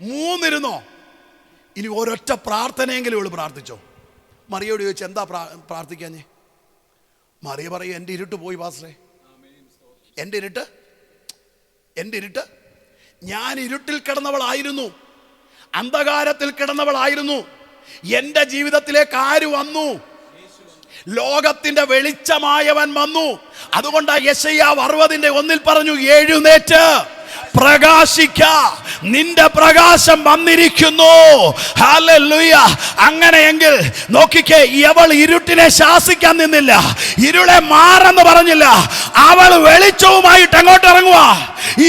3 ഇരുന്നോ? ഇനി ഒരൊറ്റ പ്രാർത്ഥനയെങ്കിലും ഇവള് പ്രാർത്ഥിച്ചോ? മറിയോട് ചോദിച്ചു, എന്താ പ്രാർത്ഥിക്കാഞ്ഞേ? മറിയ പറയും, എൻ്റെ ഇരുട്ട് പോയി പാസ്റ്ററേ, എൻ്റെ ഇരുട്ട്. ഞാൻ ഇരുട്ടിൽ കിടന്നവളായിരുന്നു, അന്ധകാരത്തിൽ കിടന്നവളായിരുന്നു. എൻ്റെ ജീവിതത്തിലേക്ക് ആര് വന്നു? ലോകത്തിന്റെ വെളിച്ചമായവൻ വന്നു. അതുകൊണ്ട് യെശയ്യാവ് 60:1 പറഞ്ഞു, എഴുന്നേറ്റ് പ്രകാശിക്ക, നിന്റെ പ്രകാശം വന്നിരിക്കുന്നു. ഹല്ലേലൂയ. അങ്ങനെയെങ്കിൽ നോക്കിക്കേ, അവൾ ഇരുട്ടിനെ ശാസിക്കാൻ നിന്നില്ല, ഇരുളെ മാറെന്ന് പറഞ്ഞില്ല. അവൾ വെളിച്ചവുമായിട്ട് അങ്ങോട്ട് ഇറങ്ങുക.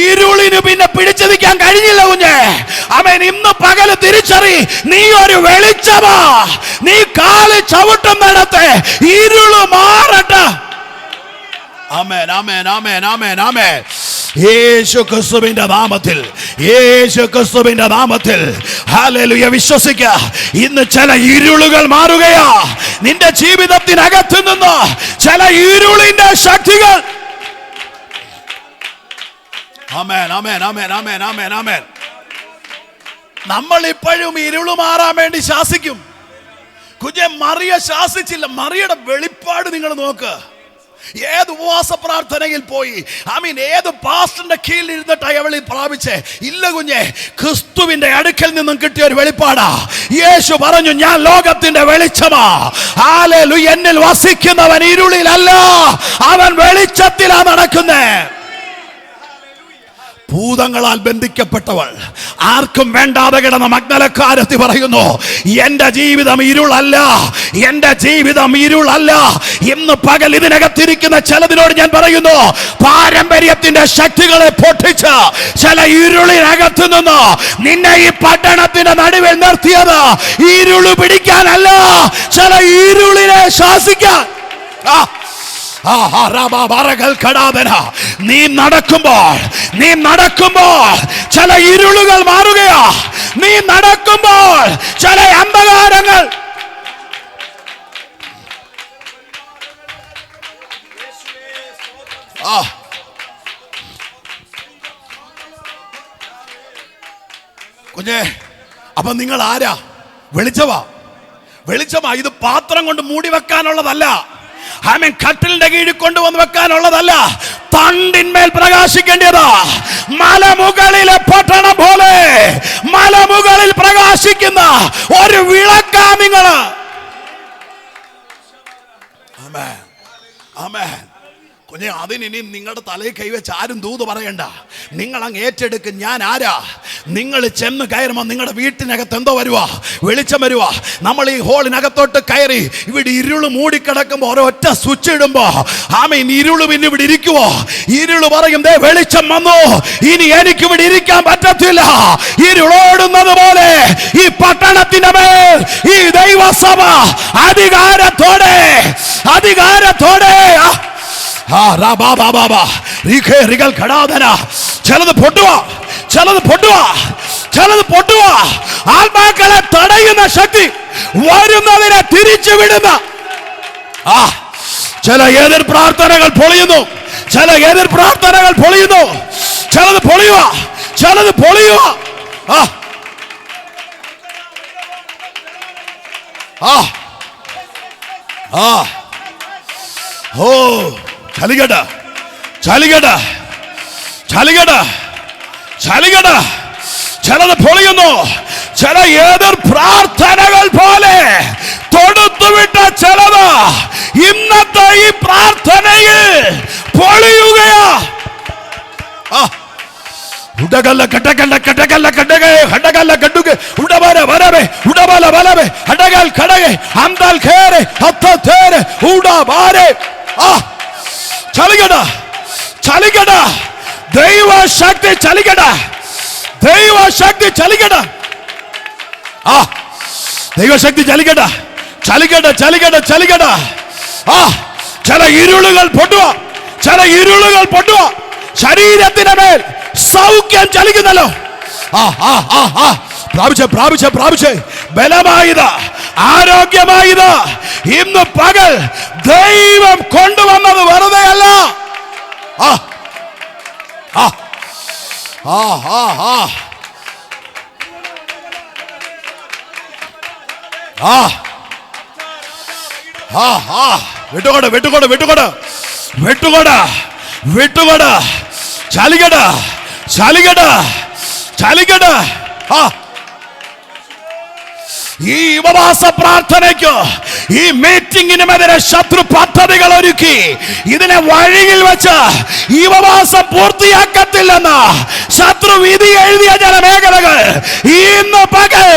ഇരുളിന് പിന്നെ പിടിച്ചു നിൽക്കാൻ കഴിഞ്ഞില്ല കുഞ്ഞെ. അവൻ ഇന്ന് പകല് തിരിച്ചറി, നീ ഒരു വെളിച്ചമാ. നീ കാല് ചവിട്ടുന്നിടത്ത് ഇരുള് മാറട്ടെ. ആമേൻ, ആമേൻ, ആമേൻ, ആമേൻ, ആമേൻ. യേശു ക്രിസ്തുവിന്റെ നാമത്തിൽ ഹല്ലേലൂയ വിശ്വസിക്കുക. ഇന്ന് ചില ഇരുളുകൾ മാറുകയാ. നിന്റെ ജീവിതത്തിനകത്ത് നിന്ന് ചില ഇരുളിന്റെ ശക്തികൾ. ആമേൻ, ആമേൻ, ആമേൻ, ആമേൻ, ആമേൻ, ആമേൻ. നമ്മൾ ഇപ്പോഴും ഇരുള് മാറാൻ വേണ്ടി ശാസിക്കും. കുഞ്ഞെ, മറിയ ശാസിച്ചില്ല. മറിയുടെ വെളിപ്പാട് നിങ്ങൾ നോക്ക്. ഏത് ഉപവാസ പ്രാർത്ഥനയിൽ പോയി, ഏത് പാസ്റ്ററിന്റെ കീഴിൽ ഇരുന്നിട്ടായി അവൾ പ്രാപിച്ചേ? ഇല്ല കുഞ്ഞെ, ക്രിസ്തുവിന്റെ അടുക്കൽ നിന്നും കിട്ടിയ ഒരു വെളിപ്പാടാ. യേശു പറഞ്ഞു, ഞാൻ ലോകത്തിന്റെ വെളിച്ചമാ. ഹല്ലേലൂയ. എന്നിൽ വസിക്കുന്നവൻ ഇരുളിലല്ല, അവൻ വെളിച്ചത്തിലാ നടക്കുന്നേ. ഭൂതങ്ങളാൽ ബന്ധിക്കപ്പെട്ടവൾ, ആർക്കും വേണ്ടാതെ കിടന്ന മഗ്ദലക്കാരത്തി പറയുന്നു, എന്റെ ജീവിതം ഇരുളല്ല, എന്റെ ജീവിതം ഇരുളല്ല. ഇന്ന് പകൽ ഇതിനകത്തിരിക്കുന്ന ചിലതിനോട് ഞാൻ പറയുന്നു, പാരമ്പര്യത്തിന്റെ ശക്തികളെ പൊട്ടിച്ച് ചില ഇരുളിനകത്ത് നിന്ന് നിന്നെ ഈ പട്ടണത്തിന്റെ നടുവിൽ നിർത്തിയത് ഇരുള് പിടിക്കാനല്ല, ചില ഇരുളിനെ ശാസിക്കാൻ. നീ നടക്കുമ്പോൾ ചില ഇരുളുകൾ മാറുകയാ. നീ നടക്കുമ്പോൾ ചില അന്ധകാരങ്ങൾ. കുഞ്ഞേ, അപ്പൊ നിങ്ങൾ ആരാ? വെളിച്ചമാ. ഇത് പാത്രം കൊണ്ട് മൂടി വെക്കാനുള്ളതല്ല. കട്ടിലിന്റെ കീഴിൽ കൊണ്ടുവന്ന് വെക്കാനുള്ളതല്ല. തണ്ടിന്മേൽ പ്രകാശിക്കേണ്ടതാ. മലമുകളിലെ പട്ടണം പോലെ മലമുകളിൽ പ്രകാശിക്കുന്ന ഒരു വിളക്കാ നിങ്ങള്. ആമേൻ, ആമേൻ. കുഞ്ഞെ, അതിനി നിങ്ങളുടെ തലയിൽ കൈവച്ച് ആരും ദൂത് പറയണ്ട. നിങ്ങൾ അങ്ങ് ഏറ്റെടുക്കും, ഞാൻ ആരാ. നിങ്ങൾ ചെന്ന് കയറുമ്പോൾ നിങ്ങളുടെ വീട്ടിനകത്ത് എന്തോ വരുവാ, വെളിച്ചം വരുവാ. നമ്മൾ ഈ ഹോളിനകത്തോട്ട് കയറി ഇവിടെ ഇരുള് മൂടിക്കിടക്കുമ്പോൾ ഒരൊറ്റ സ്വിച്ച് ഇടുമ്പോ ഇരുള് പിന്നെ ഇവിടെ ഇരിക്കുവോ? ഇരുള് പറയും, ദേ വെളിച്ചം വന്നു, ഇനി എനിക്ക് ഇവിടെ ഇരിക്കാൻ പറ്റത്തില്ല. ഇരുളോടുന്നത് പോലെ ഈ പട്ടണത്തിന്റെ മേൽ ഈ ദൈവസഭ അധികാരത്തോടെ ചിലത് പൊട്ടുക. ആത്മാക്കളെ തടയുന്ന ശക്തി, വരുന്നതിനെ തിരിച്ചു വിടുന്ന ചില എതിർ പ്രാർത്ഥനകൾ പൊളിയുന്നു. ചിലത് പൊളിയുക. ചലിക്കട്ടെ. ചിലത് പൊളിയുന്നു. ചില എതിർ പ്രാർത്ഥനകൾ പോലെ തൊടുത്തുവിട്ട ചിലത് ഇന്നത്തെ ഈ പ്രാർത്ഥനയിൽ പൊളിയുകയാ. ദൈവശക്തി ചലിക്കട്ടെ. ചില ഇരുളുകൾ പൊട്ടുക. ശരീരത്തിന് മേൽ സൗഖ്യം ചലിക്കുന്നല്ലോ. പ്രാപിച്ചേ ബലമായത്, ആരോഗ്യമായത് ഇന്ന് പകൽ ദൈവം കൊണ്ടുവന്നത് വെറുതെ അല്ല. വിട്ടുകൊട ചലിക്കട. ഈ ഉപവാസ പ്രാർത്ഥനയ്ക്ക്, ഈ മീറ്റിംഗിനുമെതിരെ ശത്രു പദ്ധതികൾ ഒരുക്കി ഇതിനെ വഴിയിൽ വെച്ച് ഈ ഉപവാസം പൂർത്തിയാക്കത്തില്ലെന്ന് ശത്രു വിധി എഴുതിയ ചില മേഖലകൾ ഇന്ന് പകൽ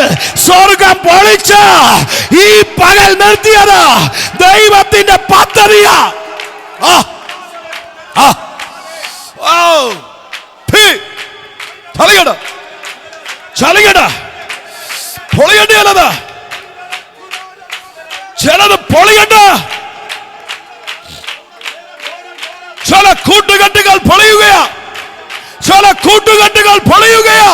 സ്വർഗം പൊളിച്ച് ഈ പകൽ നിർത്തിയത് ദൈവത്തിന്റെ പദ്ധതിയാ. ചലിക്കട പൊളിയണ്ടത്, ചിലത് പൊളിയണ്ട. ചില കൂട്ടുകെട്ടുകൾ പൊളിയുകയാ, ചില കൂട്ടുകെട്ടുകൾ പൊളിയുകയാ.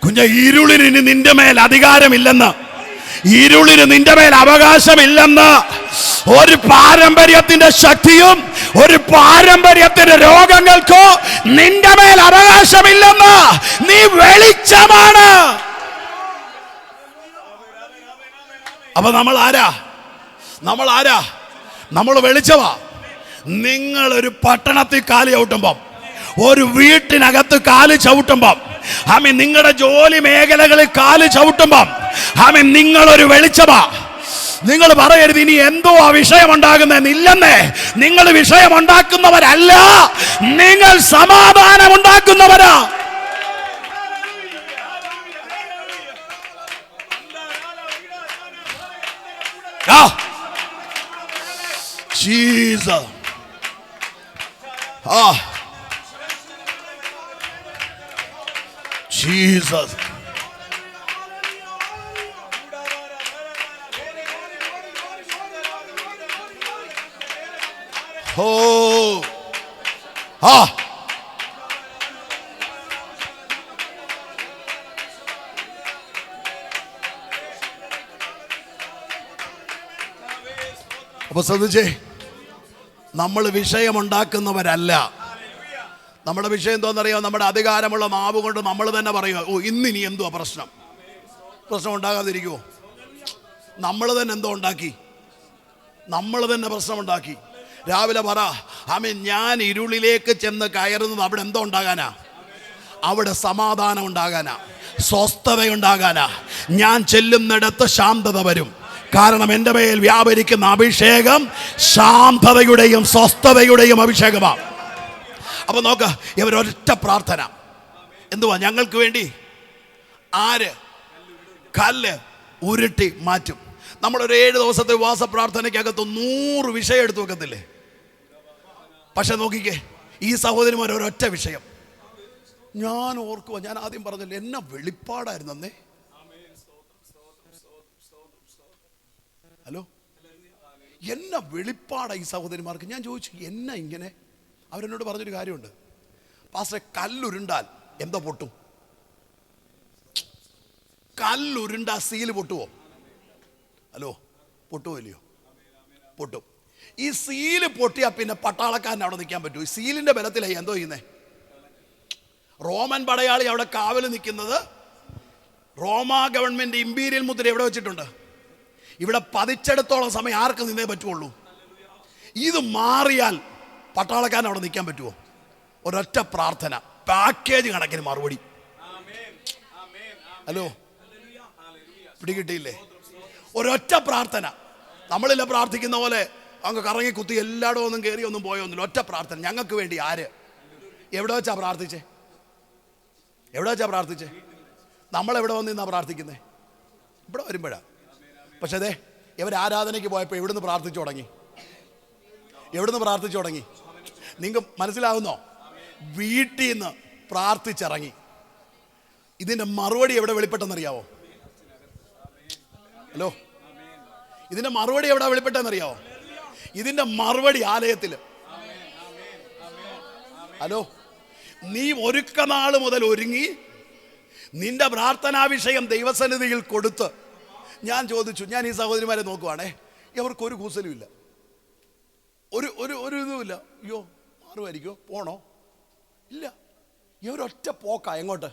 കുഞ്ഞ, ഇരുളിന് ഇനി നിന്റെ മേൽ അധികാരമില്ലെന്ന്, ഇരുളിന് നിന്റെ മേൽ അവകാശമില്ലെന്ന്, ഒരു പാരമ്പര്യത്തിന്റെ ശക്തിയും ഒരു പാരമ്പര്യത്തിന്റെ രോഗങ്ങൾക്കോ നിന്റെ മേൽ അവകാശമില്ലെന്ന്. നീ വെളിച്ചമാണ്. അപ്പൊ നമ്മൾ ആരാ? നമ്മൾ വെളിച്ചമാ. നിങ്ങൾ ഒരു പട്ടണത്തിൽ കാല് ചവിട്ടുമ്പം, ഒരു വീട്ടിനകത്ത് കാല് ചവിട്ടുമ്പം, നിങ്ങളുടെ ജോലി മേഖലകളിൽ കാല് ചവിട്ടുമ്പം നിങ്ങളൊരു വെളിച്ചമാ. നിങ്ങൾ പറയരുത് ഇനി എന്തോ ആ വിഷയമുണ്ടാകുന്നില്ലെന്നേ. നിങ്ങൾ വിഷയമുണ്ടാക്കുന്നവരല്ല, നിങ്ങൾ സമാധാനം ഉണ്ടാക്കുന്നവരാ. Jesus. Jesus. അപ്പൊ ശ്രദ്ധിച്ചേ, നമ്മൾ വിഷയമുണ്ടാക്കുന്നവരല്ല. നമ്മുടെ വിഷയം എന്തോന്നറിയോ? നമ്മുടെ അധികാരമുള്ള നാവ് കൊണ്ട് നമ്മൾ തന്നെ പറയുക, ഓ ഇന്നിനി എന്തുവാ പ്രശ്നം ഉണ്ടാകാതിരിക്കുമോ? നമ്മൾ തന്നെ എന്തോ ഉണ്ടാക്കി, നമ്മൾ തന്നെ പ്രശ്നമുണ്ടാക്കി. രാവിലെ പറ, ഞാൻ ഇരുളിലേക്ക് ചെന്ന് കയറുന്നത് അവിടെ എന്തോ ഉണ്ടാകാനാ? അവിടെ സമാധാനം ഉണ്ടാകാനാ, സ്വസ്ഥതയുണ്ടാകാനാ. ഞാൻ ചെല്ലുന്നിടത്ത് ശാന്തത വരും. കാരണം എൻ്റെ മേൽ വ്യാപരിക്കുന്ന അഭിഷേകം ശാന്തതയുടെയും സ്വസ്ഥതയുടെയും അഭിഷേകമാണ്. അപ്പൊ നോക്ക, ഇവരൊറ്റ പ്രാർത്ഥന എന്തുവാ? ഞങ്ങൾക്ക് വേണ്ടി ആര് കല്ല് ഉരുട്ടി മാറ്റും. നമ്മളൊരു 7 ദിവസത്തെ ഉപവാസ പ്രാർത്ഥനയ്ക്കകത്ത് 100 വിഷയം എടുത്തു വെക്കത്തില്ലേ? പക്ഷെ നോക്കിക്കേ, ഈ സഹോദരിമാർ ഒരൊറ്റ വിഷയം. ഞാൻ ഓർക്കുക, ഞാൻ ആദ്യം പറഞ്ഞില്ലേ, എന്നെ വെളിപ്പാടായിരുന്നു അന്നേ. ഹലോ, എന്നെ വെളിപ്പാടാ ഈ സഹോദരിമാർക്ക്. ഞാൻ ചോദിച്ചു എന്നാ ഇങ്ങനെ? അവരെന്നോട് പറഞ്ഞൊരു കാര്യമുണ്ട്, പാസ്റ്ററെ കല്ലുരുണ്ടാൽ എന്തോ പൊട്ടും. കല്ലുരുണ്ടാ സീല് പൊട്ടുവോ? ഹലോ, പൊട്ടുവോ ഇല്ലയോ? പൊട്ടും. ഈ സീല് പൊട്ടിയാ പിന്നെ പട്ടാളക്കാരന് അവിടെ നിൽക്കാൻ പറ്റൂ? ഈ സീലിന്റെ ബലത്തിലായി എന്തോ ചെയ്യുന്നേ? റോമൻ പടയാളി അവിടെ കാവൽ നിൽക്കുന്നത്, റോമാ ഗവൺമെന്റ് ഇമ്പീരിയൽ മുദ്ര എവിടെ വെച്ചിട്ടുണ്ട്? ഇവിടെ പതിച്ചെടുത്തോളം സമയം ആർക്ക് നിന്നേ പറ്റുള്ളൂ. ഇത് മാറിയാൽ പട്ടാളക്കാരൻ അവിടെ നിൽക്കാൻ പറ്റുമോ? ഒരൊറ്റ പ്രാർത്ഥന, പാക്കേജ് കണക്കിന് മറുപടി. ഹലോ, പിടികിട്ടിയില്ലേ? ഒരൊറ്റ പ്രാർത്ഥന. നമ്മളില്ല പ്രാർത്ഥിക്കുന്ന പോലെ അങ്ങ് കറങ്ങി കുത്തി എല്ലായിടവും ഒന്നും കയറി ഒന്നും പോയൊന്നുമില്ല. ഒറ്റ പ്രാർത്ഥന. ഞങ്ങൾക്ക് വേണ്ടി ആര് എവിടെ വെച്ചാ പ്രാർത്ഥിച്ചേ? നമ്മളെവിടെ വന്ന് നിന്നാ പ്രാർത്ഥിക്കുന്നേ? ഇവിടെ വരുമ്പോഴാ. പക്ഷേ അതെ, ഇവർ ആരാധനയ്ക്ക് പോയപ്പോൾ എവിടുന്ന് പ്രാർത്ഥിച്ചു തുടങ്ങി? എവിടുന്ന് പ്രാർത്ഥിച്ചു തുടങ്ങി? നിങ്ങൾക്ക് മനസ്സിലാകുന്നോ? വീട്ടിൽ നിന്ന് പ്രാർത്ഥിച്ചിറങ്ങി. ഇതിൻ്റെ മറുപടി എവിടെ വെളിപ്പെട്ടെന്നറിയാവോ? ഹലോ, ഇതിൻ്റെ മറുപടി എവിടെ വെളിപ്പെട്ടെന്നറിയാവോ? ഇതിൻ്റെ മറുപടി ആലയത്തിൽ. ഹലോ, നീ ഒരുക്കനാൾ മുതൽ ഒരുങ്ങി നിന്റെ പ്രാർത്ഥനാ വിഷയം ദൈവസന്നിധിയിൽ കൊടുത്ത്, ഞാൻ ചോദിച്ചു, ഞാൻ ഈ സഹോദരിമാരെ നോക്കുവാണേ, ഇവർക്കൊരു കൂസലുമില്ല, ഒരു ഇതുമില്ല. അയ്യോ മാറുമായിരിക്കോ, പോണോ? ഇല്ല, ഇവരൊറ്റ പോക്കാ. എങ്ങോട്ട്?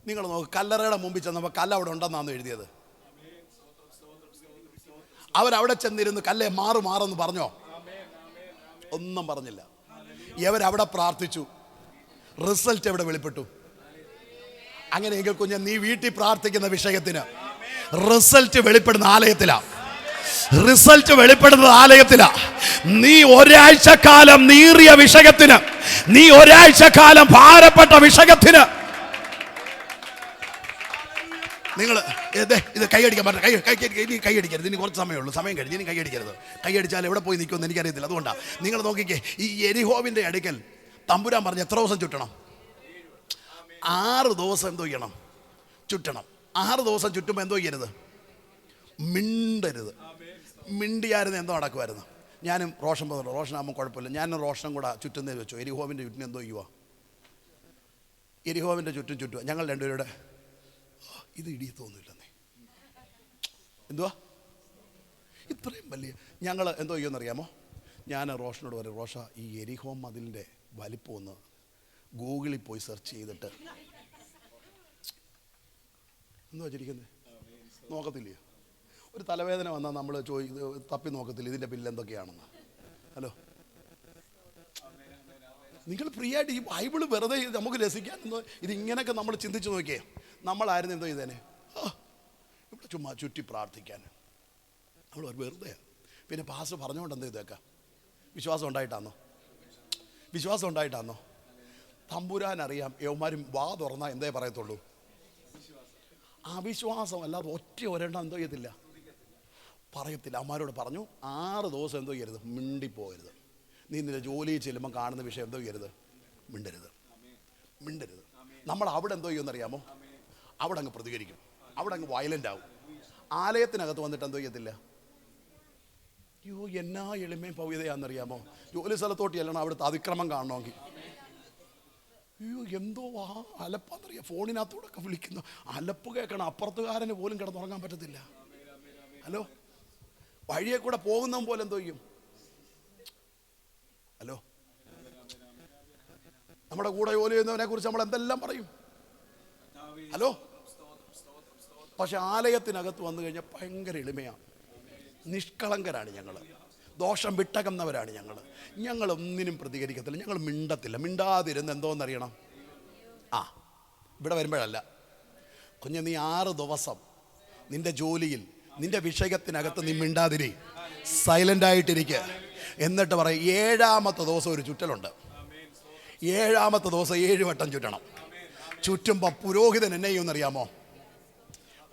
നിങ്ങൾ നോക്ക്, കല്ലറയുടെ മുമ്പിൽ ചെന്നപ്പോൾ കല്ല് അവിടെ ഉണ്ടെന്നാണ് എഴുതിയത്. അവരവിടെ ചെന്നിരുന്ന് കല്ലേ മാറെന്ന് പറഞ്ഞോ? ഒന്നും പറഞ്ഞില്ല. ഇവരവിടെ പ്രാർത്ഥിച്ചു. റിസൾട്ട് എവിടെ വെളിപ്പെട്ടു? അങ്ങനെയെങ്കിൽ കുഞ്ഞ്, നീ വീട്ടിൽ പ്രാർത്ഥിക്കുന്ന വിഷയത്തിന് റിസൾട്ട് വെളിപ്പെടുന്ന ആലയത്തിലാ. റിസൾട്ട് വെളിപ്പെടുന്നത് ആലയത്തിലാ. നീ ഒരാഴ്ച കാലം നീറിയ വിഷയത്തിന്, നീ ഒരാഴ്ച കാലം ഭാരപ്പെട്ട വിഷയത്തിന് നിങ്ങൾ ഇത് കൈയടിക്കാൻ പറഞ്ഞ ഇനി കൈയടിക്കരുത്. ഇനി കുറച്ച് സമയമുള്ളൂ, സമയം കഴിഞ്ഞ് ഇനി കൈയടിക്കരുത്. കൈയടിച്ചാൽ എവിടെ പോയി നിൽക്കുമെന്ന് എനിക്കറിയത്തില്ല. അതുകൊണ്ടാണ് നിങ്ങൾ നോക്കിക്കേ, ഈ യെരിഹോവിൻ്റെ അടുക്കൽ തമ്പുരാൻ പറഞ്ഞ് എത്ര ദിവസം ചുറ്റണം? 6 ദിവസം എന്തോ ചെയ്യണം? ചുറ്റണം. 6 ദിവസം ചുറ്റുമ്പോൾ എന്തോ ചെയ്യരുത്? മിണ്ടരുത്. മിണ്ടിയായിരുന്നു എന്തോ നടക്കുമായിരുന്നു. ഞാനും റോഷൻ പോകുന്നുള്ളൂ. റോഷനാകുമ്പോൾ കുഴപ്പമില്ല. ഞാനും റോഷനും കൂടെ ചുറ്റുന്നതിൽ വെച്ചു. എരിഹോവിൻ്റെ ചുറ്റിന് എന്തോ ചെയ്യുക? എരിഹോവിൻ്റെ ചുറ്റുക. ഞങ്ങൾ രണ്ടുപേരുടെ ഇത് ഇടിയത്തൊന്നുമില്ലെന്നേ. എന്തുവാ ഇത്രയും വലിയ? ഞങ്ങൾ എന്തോ ചെയ്യുമെന്നറിയാമോ? ഞാൻ റോഷനോട് പറയും, റോഷ, ഈ എരിഹോ മതിലിൻ്റെ വലിപ്പം ഒന്ന് ഗൂഗിളിൽ പോയി സെർച്ച് ചെയ്തിട്ട് എന്താ വെച്ചിരിക്കുന്നത് നോക്കത്തില്ലേ? ഒരു തലവേദന വന്നാൽ നമ്മൾ തപ്പി നോക്കത്തില്ല ഇതിൻ്റെ ബില്ല് എന്തൊക്കെയാണെന്ന്. ഹലോ, നിങ്ങൾ ഫ്രീ ആയിട്ട് ഈ ബൈബിള് വെറുതെ നമുക്ക് രസിക്കാനെന്ന് ഇതിങ്ങനെയൊക്കെ നമ്മൾ ചിന്തിച്ച് നോക്കിയേ. നമ്മളായിരുന്നു എന്തോ ചെയ്തേനെ? ഇവിടെ ചുമ്മാ ചുറ്റി പ്രാർത്ഥിക്കാൻ നമ്മൾ വെറുതെ. പിന്നെ പാസ്റ്റർ പറഞ്ഞുകൊണ്ട് എന്തോ ഇതൊക്കെ വിശ്വാസം ഉണ്ടായിട്ടാണോ? വിശ്വാസം ഉണ്ടായിട്ടാണോ? തമ്പുരാൻ അറിയാം യവന്മാരും വാ തുറന്നാൽ എന്തേ പറയത്തുള്ളൂ? അവിശ്വാസം അല്ലാതെ ഒരെണ്ണം എന്തോ ചെയ്യത്തില്ല, പറയത്തില്ല. അമ്മമാരോട് പറഞ്ഞു 6 ദിവസം എന്തോ ചെയ്യരുത്? മിണ്ടിപ്പോകരുത്. നീ നിന്റെ ജോലിയിൽ ചെല്ലുമ്പോൾ കാണുന്ന വിഷയം എന്തോ ചെയ്യരുത്? മിണ്ടരുത്. നമ്മൾ അവിടെ എന്തോ ചെയ്യുമെന്നറിയാമോ? അവിടെ അങ്ങ് പ്രതികരിക്കും, അവിടെ അങ്ങ് വയലൻ്റ് ആവും. ആലയത്തിനകത്ത് വന്നിട്ട് എന്തോ ചെയ്യത്തില്ല. അയ്യോ എന്നാ എളിമയും പൗയതയാണെന്നറിയാമോ? ജോലി സ്ഥലത്തോട്ട് ചെല്ലണം, അവിടുത്തെ അതിക്രമം കാണണമെങ്കിൽ. അയ്യോ എന്തോ അലപ്പാന്നറിയാം. ഫോണിനകത്തൂടെ ഒക്കെ വിളിക്കുന്നു, അലപ്പ് കേൾക്കണം. അപ്പുറത്തുകാരന് പോലും കിടന്നുറങ്ങാൻ പറ്റത്തില്ല. ഹലോ, വഴിയെ കൂടെ പോകുന്ന പോലെ എന്തോ ചെയ്യും? ഹലോ, നമ്മുടെ കൂടെ ജോലി ചെയ്യുന്നവനെ കുറിച്ച് നമ്മൾ എന്തെല്ലാം പറയും? ഹലോ, പക്ഷെ ആലയത്തിനകത്ത് വന്നു കഴിഞ്ഞാൽ ഭയങ്കര എളിമയാണ്. നിഷ്കളങ്കരാണ് ഞങ്ങൾ, ദോഷം വിട്ടകന്നവരാണ് ഞങ്ങൾ ഒന്നിനും പ്രതികരിക്കത്തില്ല, ഞങ്ങൾ മിണ്ടത്തില്ല. മിണ്ടാതിരുന്ന് എന്തോന്നറിയണം? ഇവിടെ വരുമ്പോഴല്ല കുഞ്ഞ്, നീ 6 ദിവസം നിന്റെ ജോലിയിൽ നിന്റെ വിഷയത്തിനകത്ത് നീ മിണ്ടാതിരി, സൈലൻ്റ് ആയിട്ടിരിക്കുക. എന്നിട്ട് പറയും 7ാമത്തെ ദിവസം ഒരു ചുറ്റലുണ്ട്. 7ാമത്തെ ദിവസം 7 വട്ടം ചുറ്റണം. ചുറ്റുമ്പോൾ പുരോഹിതൻ എന്നെ ചെയ്യുമെന്നറിയാമോ?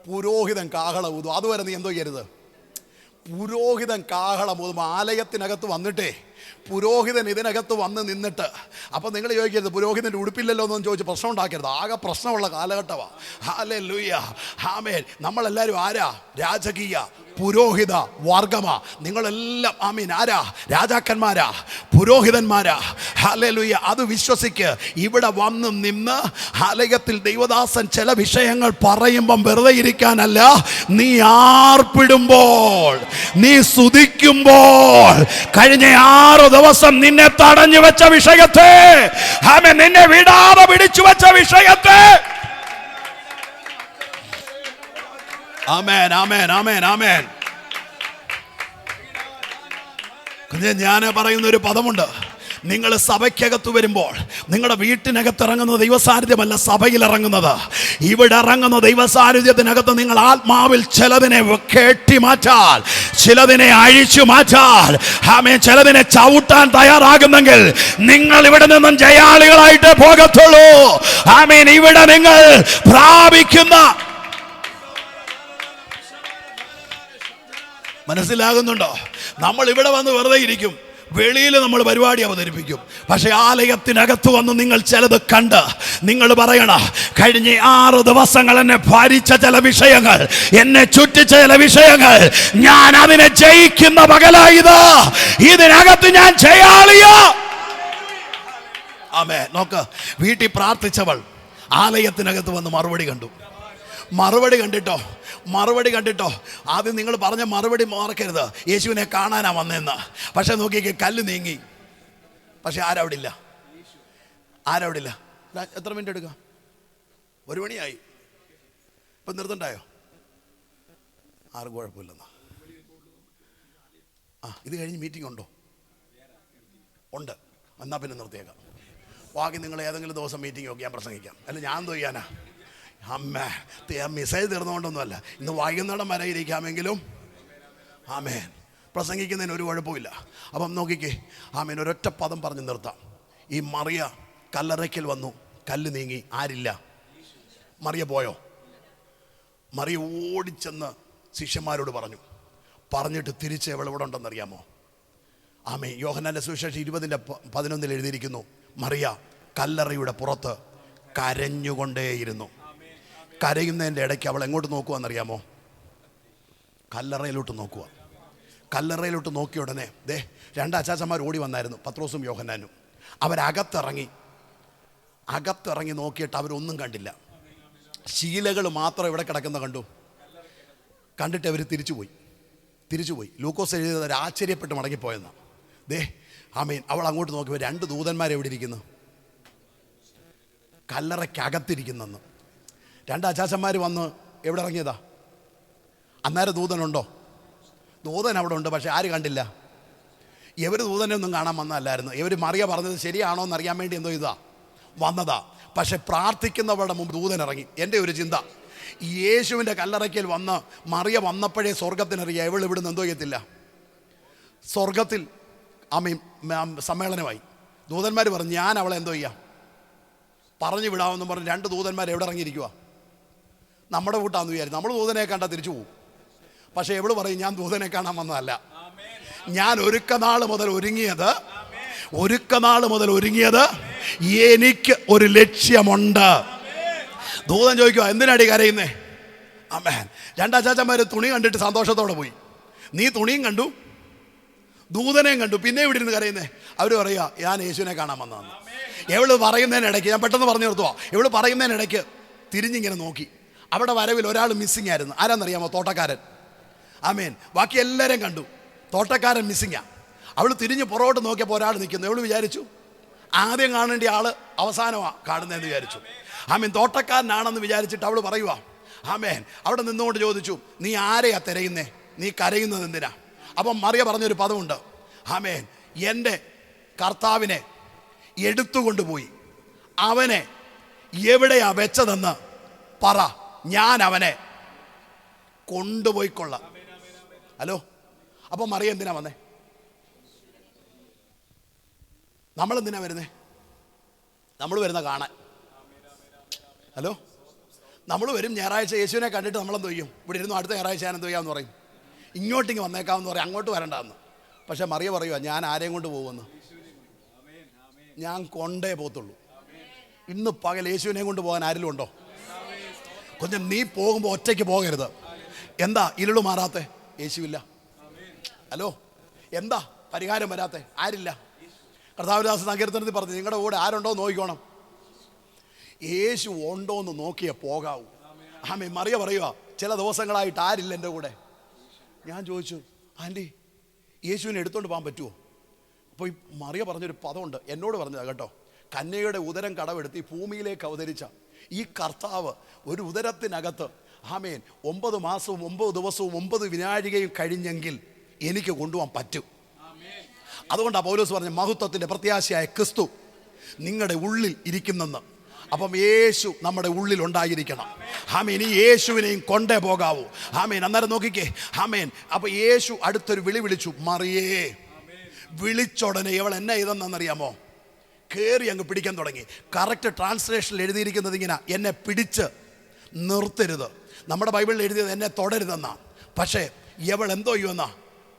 പുരോഹിതൻ കാഹളം ഊതും. അതുവരെ നീ എന്തോ ചെയ്യരുത്? പുരോഹിതൻ കാഹളം ഊതുമ്പോൾ ആലയത്തിനകത്ത് വന്നിട്ടേ പുരോഹിതൻ ഇതിനകത്ത് വന്ന് നിന്നിട്ട്, അപ്പോൾ നിങ്ങൾ ചോദിക്കരുത് പുരോഹിതൻ്റെ ഉടുപ്പില്ലല്ലോ എന്നൊന്നും ചോദിച്ച് പ്രശ്നം ഉണ്ടാക്കരുത്. ആകെ പ്രശ്നമുള്ള കാലഘട്ടമാണ്. ഹല്ലേലൂയ, ആമേൻ. നമ്മളെല്ലാവരും ആരാ? രാജകീയ പുരോഹിത വർഗമാ. നിങ്ങളെല്ലാം ആമീൻ ആരാ? രാജാക്കന്മാരാ, പുരോഹിതന്മാരാ. ഹല്ലേലൂയ. അത് വിശ്വസിക്ക്. ഇവിടെ വന്ന് നിന്ന് ആലയത്തിൽ ദൈവദാസൻ ചില വിഷയങ്ങൾ പറയുമ്പം വെറുതെ ഇരിക്കാനല്ല, നീ ആർപ്പിടുമ്പോൾ, നീ സ്തുതിക്കുമ്പോൾ, കഴിഞ്ഞ 6 ദിവസം നിന്നെ തടഞ്ഞു വെച്ച വിഷയത്തെ, ആമേൻ, നിന്നെ വിടാതെ പിടിച്ചു വെച്ച വിഷയത്തെ, ആമേൻ ആമേൻ ആമേൻ ആമേൻ. ഞാൻ പറയുന്ന ഒരു പദമുണ്ട്. നിങ്ങൾ സഭയ്ക്കകത്ത് വരുമ്പോൾ നിങ്ങളുടെ വീട്ടിനകത്ത് ഇറങ്ങുന്നത് ദൈവസാന്നിധ്യമല്ല, സഭയിൽ ഇറങ്ങുന്നത്. ഇവിടെ ഇറങ്ങുന്ന ദൈവസാന്നിധ്യത്തിനകത്ത് നിങ്ങൾ ആത്മാവിൽ ചിലതിനെ കെട്ടിമാറ്റാൽ, ചിലതിനെ അഴിച്ചു മാറ്റാൽ, ആമേൻ, ചിലതിനെ ചവിട്ടാൻ തയ്യാറാകുന്നെങ്കിൽ നിങ്ങൾ ഇവിടെ നിന്നും ജയാളികളായിട്ട് പോകത്തുള്ളൂ. ആമേൻ. ഇവിടെ നിങ്ങൾ പ്രാപിക്കുന്ന, മനസ്സിലാകുന്നുണ്ടോ? നമ്മൾ ഇവിടെ വന്ന് വെറുതെ ഇരിക്കും, വെളിയിൽ നമ്മൾ പരിപാടി അവതരിപ്പിക്കും. പക്ഷെ ആലയത്തിനകത്ത് വന്ന് നിങ്ങൾ ചിലത് കണ്ട് നിങ്ങൾ പറയണ, കഴിഞ്ഞ 6 ദിവസങ്ങൾ എന്നെ ഭരിച്ച ചില വിഷയങ്ങൾ, എന്നെ ചുറ്റിച്ച ചില വിഷയങ്ങൾ, ഞാൻ അതിനെ ജയിക്കുന്ന പകലായത്. ഇതിനകത്ത് ഞാൻ ജയാളിയാ. ആമേൻ. നോക്ക്, വീട്ടിൽ പ്രാർത്ഥിച്ചവൾ ആലയത്തിനകത്ത് വന്ന് മറുപടി കണ്ടു. മറുപടി കണ്ടിട്ടോ ആദ്യം നിങ്ങൾ പറഞ്ഞ മറുപടി മറക്കരുത്, യേശുവിനെ കാണാനാ വന്നതെന്ന്. പക്ഷെ നോക്കിക്കേ, കല്ല് നീങ്ങി. പക്ഷെ ആരവിടെ ഇല്ല. എത്ര മിനിറ്റ് എടുക്കാം? 1 മണിയായി. ഇപ്പം നിർത്തണ്ടായോ? ആർക്കും കുഴപ്പമില്ലെന്നാ. ഇത് കഴിഞ്ഞ് മീറ്റിംഗ് ഉണ്ടോ? ഉണ്ട്. എന്നാൽ പിന്നെ നിർത്തിയേക്കാം. ബാക്കി നിങ്ങൾ ഏതെങ്കിലും ദിവസം മീറ്റിംഗ് ഒക്കെ ഞാൻ പ്രസംഗിക്കാം. അല്ല, ഞാൻ എന്തോ ചെയ്യാനാ? മെസ്സേജ് തീർന്നുകൊണ്ടൊന്നുമല്ല, ഇന്ന് വൈകുന്നേരം വരെ ഇരിക്കാമെങ്കിലും ആമേൻ പ്രസംഗിക്കുന്നതിന് ഒരു കുഴപ്പമില്ല. അപ്പം നോക്കിക്കേ, ആമേൻ, ഒരൊറ്റ പദം പറഞ്ഞ് നിർത്താം. ഈ മറിയ കല്ലറയ്ക്കൽ വന്നു, കല്ല് നീങ്ങി, ആരില്ല. മറിയ പോയോ? മറിയ ഓടിച്ചെന്ന് ശിഷ്യന്മാരോട് പറഞ്ഞിട്ട് തിരിച്ച് എവിടെ ഉണ്ടെന്നറിയാമോ? ആമേൻ. യോഹന്നാന്റെ സുവിശേഷം 20:11 എഴുതിയിരിക്കുന്നു, മറിയ കല്ലറയുടെ പുറത്ത് കരഞ്ഞുകൊണ്ടേയിരുന്നു. കരയുന്നതിൻ്റെ ഇടയ്ക്ക് അവൾ എങ്ങോട്ട് നോക്കുവാന്നറിയാമോ? കല്ലറയിലോട്ട് നോക്കിയ ഉടനെ 2 അച്ചാച്ചന്മാർ ഓടി വന്നായിരുന്നു, പത്രോസും യോഹന്നാനും. അകത്തിറങ്ങി നോക്കിയിട്ട് അവരൊന്നും കണ്ടില്ല. ശീലകൾ മാത്രം ഇവിടെ കിടക്കുന്ന കണ്ടിട്ട് അവർ തിരിച്ചുപോയി. ലൂക്കോസ് എഴുതിയത് ആശ്ചര്യപ്പെട്ട് മടങ്ങിപ്പോയെന്ന്. ആമേൻ. അവൾ അങ്ങോട്ട് നോക്കിയപ്പോൾ 2 ദൂതന്മാരെവിടെ ഇരിക്കുന്നു? കല്ലറയ്ക്കകത്തിരിക്കുന്നെന്ന്. 2 അച്ചാച്ചന്മാർ വന്ന് എവിടെ ഇറങ്ങിയതാ? അന്നേരം ദൂതനുണ്ടോ? ദൂതൻ അവിടെ ഉണ്ട്, പക്ഷെ ആര് കണ്ടില്ല? ഇവർ ദൂതനെ ഒന്നും കാണാൻ വന്നതല്ലായിരുന്നു. ഇവർ മറിയ പറഞ്ഞത് ശരിയാണോ എന്നറിയാൻ വേണ്ടി എന്തോ വന്നതാ. പക്ഷെ പ്രാർത്ഥിക്കുന്നവരുടെ മുമ്പ് ദൂതൻ ഇറങ്ങി. എൻ്റെ ഒരു ചിന്ത, യേശുവിൻ്റെ കല്ലറയ്ക്കൽ വന്ന് മറിയ വന്നപ്പോഴേ സ്വർഗത്തിനറിയാം ഇവൾ ഇവിടുന്ന് എന്തോ ചെയ്യത്തില്ല. സ്വർഗത്തിൽ സമ്മേളനമായി. ദൂതന്മാർ പറഞ്ഞു, ഞാൻ അവളെ എന്തോ ചെയ്യാം, പറഞ്ഞു വിടാമെന്ന് പറഞ്ഞ് 2 ദൂതന്മാർ എവിടെ ഇറങ്ങിയിരിക്കുക? നമ്മുടെ കൂട്ടാന്ന് വിചാരിച്ചു. നമ്മൾ ദൂതനെ കണ്ടാൽ തിരിച്ചു പോകും. പക്ഷെ എവള് പറയും, ഞാൻ ദൂതനെ കാണാൻ വന്നതല്ല, ഞാൻ ഒരുക്കനാൾ മുതൽ ഒരുങ്ങിയത് എനിക്ക് ഒരു ലക്ഷ്യമുണ്ട്. ദൂതൻ ചോദിക്കുക, എന്തിനാടി കരയുന്നേ? ആമേൻ. 2 അച്ചാച്ചന്മാർ തുണി കണ്ടിട്ട് സന്തോഷത്തോടെ പോയി. നീ തുണിയും കണ്ടു, ദൂതനെയും കണ്ടു, പിന്നെ ഇവിടെ ഇരുന്ന് കരയുന്നേ? അവർ പറയുക, ഞാൻ യേശുവിനെ കാണാൻ വന്നതാണ്. എവള് പറയുന്നതിനിടയ്ക്ക്, ഞാൻ പെട്ടെന്ന് പറഞ്ഞു നിർത്തുക, എവള് പറയുന്നതിനിടയ്ക്ക് തിരിഞ്ഞിങ്ങനെ നോക്കി. അവിടെ വരവിൽ ഒരാൾ മിസ്സിങ് ആയിരുന്നു. ആരാന്നറിയാമോ? തോട്ടക്കാരൻ. ആമേൻ. ബാക്കി എല്ലാവരെയും കണ്ടു, തോട്ടക്കാരൻ മിസ്സിങ്ങാ. അവൾ തിരിഞ്ഞ് പുറകോട്ട് നോക്കിയപ്പോൾ ഒരാൾ നിൽക്കുന്നു. എവള് വിചാരിച്ചു ആദ്യം കാണേണ്ട ആള് അവസാനമാണ് കാണുന്നതെന്ന് വിചാരിച്ചു. ആമേൻ. തോട്ടക്കാരനാണെന്ന് വിചാരിച്ചിട്ട് അവൾ പറയുക, ആമേൻ, അവിടെ നിന്നുകൊണ്ട് ചോദിച്ചു, നീ ആരെയാ തിരയുന്നേ? നീ കരയുന്നത് എന്തിനാ? അപ്പം മറിയ പറഞ്ഞൊരു പദമുണ്ട്, ആമേൻ, എൻ്റെ കർത്താവിനെ എടുത്തുകൊണ്ടുപോയി അവനെ എവിടെയാ വെച്ചതെന്ന് പറ, ഞാൻ അവനെ കൊണ്ടുപോയിക്കൊള്ളാം. ഹലോ, അപ്പം മറിയ എന്തിനാ വന്നേ? നമ്മളെന്തിനാ വരുന്നേ? നമ്മൾ വരുന്ന കാണാൻ. ഹലോ, നമ്മൾ വരും ഞായറാഴ്ച യേശുവിനെ കണ്ടിട്ട് നമ്മളെന്ത് ചെയ്യും? ഇവിടെ ഇരുന്നു അടുത്ത ഞായറാഴ്ച ഞാൻ എന്ത് ചെയ്യാമെന്ന് പറയും? ഇങ്ങോട്ടിങ്ങ് വന്നേക്കാമെന്ന് പറയും, അങ്ങോട്ട് വരണ്ടെന്ന്. പക്ഷെ മറിയ പറയുക, ഞാൻ ആരെയും കൊണ്ട് പോകുമെന്ന്? ഞാൻ കൊണ്ടേ പോകത്തുള്ളൂ. ഇന്ന് പകൽ യേശുവിനെ കൊണ്ട് പോകാൻ ആരെങ്കിലും ഉണ്ടോ? കൊഞ്ചം നീ പോകുമ്പോൾ ഒറ്റയ്ക്ക് പോകരുത്. എന്താ ഇരുള് മാറാത്തെ? യേശുവില്ല. ഹലോ, എന്താ പരിഹാരം വരാത്തെ? ആരില്ല. കർത്താവിദാസ സങ്കീർത്തനത്തിൽ പറഞ്ഞു, നിങ്ങളുടെ കൂടെ ആരുണ്ടോ നോക്കിക്കോണം. യേശു ഉണ്ടോ എന്ന് നോക്കിയേ പോകാവൂ. ആമേൻ. മറിയ പറയുക, ചില ദിവസങ്ങളായിട്ട് ആരില്ല എൻ്റെ കൂടെ. ഞാൻ ചോദിച്ചു, ആൻറ്റി, യേശുവിനെ എടുത്തോണ്ട് പോകാൻ പറ്റുമോ? അപ്പോൾ ഈ മറിയ പറഞ്ഞൊരു പദമുണ്ട്, എന്നോട് പറഞ്ഞതാ കേട്ടോ. കന്യകയുടെ ഉദരം കടമെടുത്ത് ഈ ഭൂമിയിലേക്ക് അവതരിച്ച ഈ കർത്താവ് ഒരു ഉദരത്തിനകത്ത്, ആമേൻ, 9 മാസവും 9 ദിവസവും 9 വിനാഴികയും കഴിഞ്ഞെങ്കിൽ എനിക്ക് കൊണ്ടുപോകാൻ പറ്റും. അതുകൊണ്ടാണ് പൗലോസ് പറഞ്ഞ, മഹത്വത്തിൻ്റെ പ്രത്യാശയായ ക്രിസ്തു നിങ്ങളുടെ ഉള്ളിൽ ഇരിക്കുന്നെന്ന്. അപ്പം യേശു നമ്മുടെ ഉള്ളിൽ ഉണ്ടായിരിക്കണം. ആമേൻ. ഈ യേശുവിനെയും കൊണ്ടേ പോകാവൂ. ആമേൻ. അന്നേരം നോക്കിക്കേ, ആമേൻ. അപ്പം യേശു അടുത്തൊരു വിളിച്ചു, മറിയേ. വിളിച്ചുടനെ ഇവൾ എന്നെ ഇതെന്നറിയാമോ? കയറി അങ്ങ് പിടിക്കാൻ തുടങ്ങി. കറക്റ്റ് ട്രാൻസ്ലേഷനിൽ എഴുതിയിരിക്കുന്നത് ഇങ്ങനെ, എന്നെ പിടിച്ച് നിർത്തരുത്. നമ്മുടെ ബൈബിളിൽ എഴുതിയത് എന്നെ തൊടരുതെന്നാ. പക്ഷേ ഇവൾ എന്തോ ചെയ്യുമെന്നാ?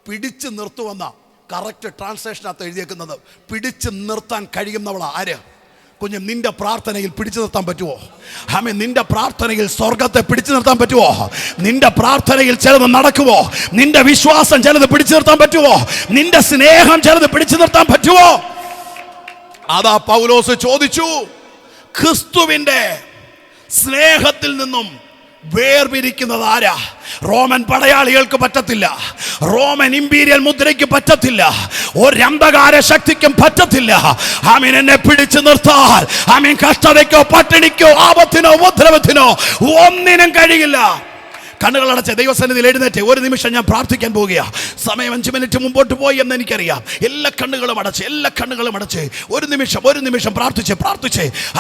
പിടിച്ച് നിർത്തുവെന്നാ. കറക്റ്റ് ട്രാൻസ്ലേഷനകത്ത് എഴുതിയേക്കുന്നത് പിടിച്ചു നിർത്താൻ കഴിയുന്നവളാ ആര്? കുഞ്ഞ്, നിന്റെ പ്രാർത്ഥനയിൽ പിടിച്ചു നിർത്താൻ പറ്റുമോ? ആമേൻ. നിന്റെ പ്രാർത്ഥനയിൽ സ്വർഗത്തെ പിടിച്ചു നിർത്താൻ പറ്റുമോ? നിന്റെ പ്രാർത്ഥനയിൽ ചിലത് നടക്കുമോ? നിന്റെ വിശ്വാസം ചിലത് പിടിച്ചു നിർത്താൻ പറ്റുമോ? നിന്റെ സ്നേഹം ചിലത് പിടിച്ചു നിർത്താൻ പറ്റുമോ? അതാ പൗലോസ് ചോദിച്ചു, ക്രിസ്തുവിന്റെ സ്നേഹത്തിൽ നിന്നും വേർപിരിക്കുന്നത് ആരാ? റോമൻ പടയാളികൾക്ക് പറ്റത്തില്ല, റോമൻ ഇമ്പീരിയൽ മുദ്രയ്ക്ക് പറ്റത്തില്ല, ഒരു അന്ധകാര ശക്തിക്കും പറ്റത്തില്ല. ആമീൻ. എന്നെ പിടിച്ചു നിർത്താൻ ആമീൻ കഷ്ടതയ്ക്കോ പട്ടിണിക്കോ ആപത്തിനോ ഉപദ്രവത്തിനോ ഒന്നിനും കഴിയില്ല. കണ്ണുകളടച്ച് ദൈവസന്നിധിയിൽ എഴുന്നേറ്റ് ഒരു നിമിഷം ഞാൻ പ്രാർത്ഥിക്കാൻ പോവുകയാണ്. സമയം 5 മിനിറ്റ് മുമ്പോട്ട് പോയി എന്ന് എനിക്കറിയാം. എല്ലാ കണ്ണുകളും അടച്ച് ഒരു നിമിഷം പ്രാർത്ഥിച്ച്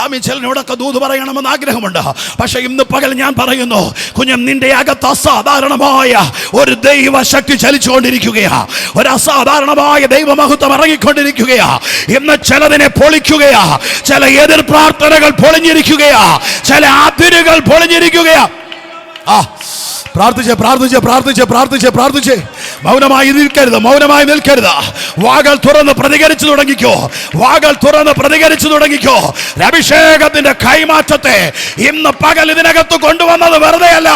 ആമീൻ. ചിലനോടൊക്കെ ദൂത് പറയണമെന്ന് ആഗ്രഹമുണ്ട്. പക്ഷെ ഇന്ന് പകൽ ഞാൻ പറയുന്നു, കുഞ്ഞം, നിന്റെ അകത്ത് അസാധാരണമായ ഒരു ദൈവശക്തി ചലിച്ചുകൊണ്ടിരിക്കുകയാ, ഒരു അസാധാരണമായ ദൈവമഹത്വം ഇറങ്ങിക്കൊണ്ടിരിക്കുകയാ. ഇന്ന് ചിലതിനെ പൊളിക്കുകയാ, ചില എതിർ പ്രാർത്ഥനകൾ പൊളിഞ്ഞിരിക്കുകയാ, ചില അതിരുകൾ പൊളിഞ്ഞിരിക്കുകയാ. പ്രാർത്ഥിച്ച് മൗനമായി നിൽക്കരുത്. വാകൾ തുറന്ന് പ്രതികരിച്ചു തുടങ്ങിക്കോ. അഭിഷേകത്തിന്റെ കൈമാറ്റത്തെ ഇന്ന് പകൽ ഇതിനകത്ത് കൊണ്ടുവന്നത് വെറുതെ അല്ല.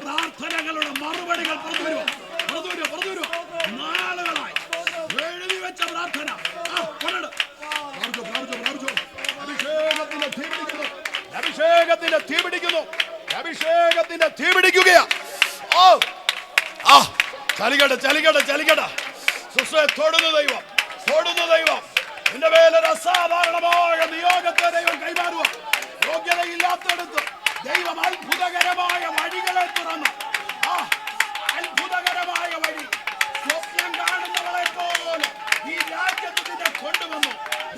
പ്രാർത്ഥനകളുടെ മറുപടികൾ പുറത്തു വരുമോ? നാളുകളായി എഴുതി വെച്ച പ്രാർത്ഥന അഭിഷേകത്തിന്റെ തീ പിടിക്കുകയാ. ചലിക്കട്ടെ. തൊടുന്ന ദൈവം നിന്റെ മേലൊരു അസാധാരണമായ നിയോഗത്തെ ദൈവം കൈമാറുക. യോഗ്യതയില്ലാത്തടുത്ത് ദൈവം അത്ഭുതകരമായ വഴികളെ തുറന്നു. അത്ഭുതകരമായ വഴി സ്വപ്നം കാണുന്നവളെ പോലെ ഈ രാജ്യത്ത് നിന്നെ കൊണ്ടുവന്നു.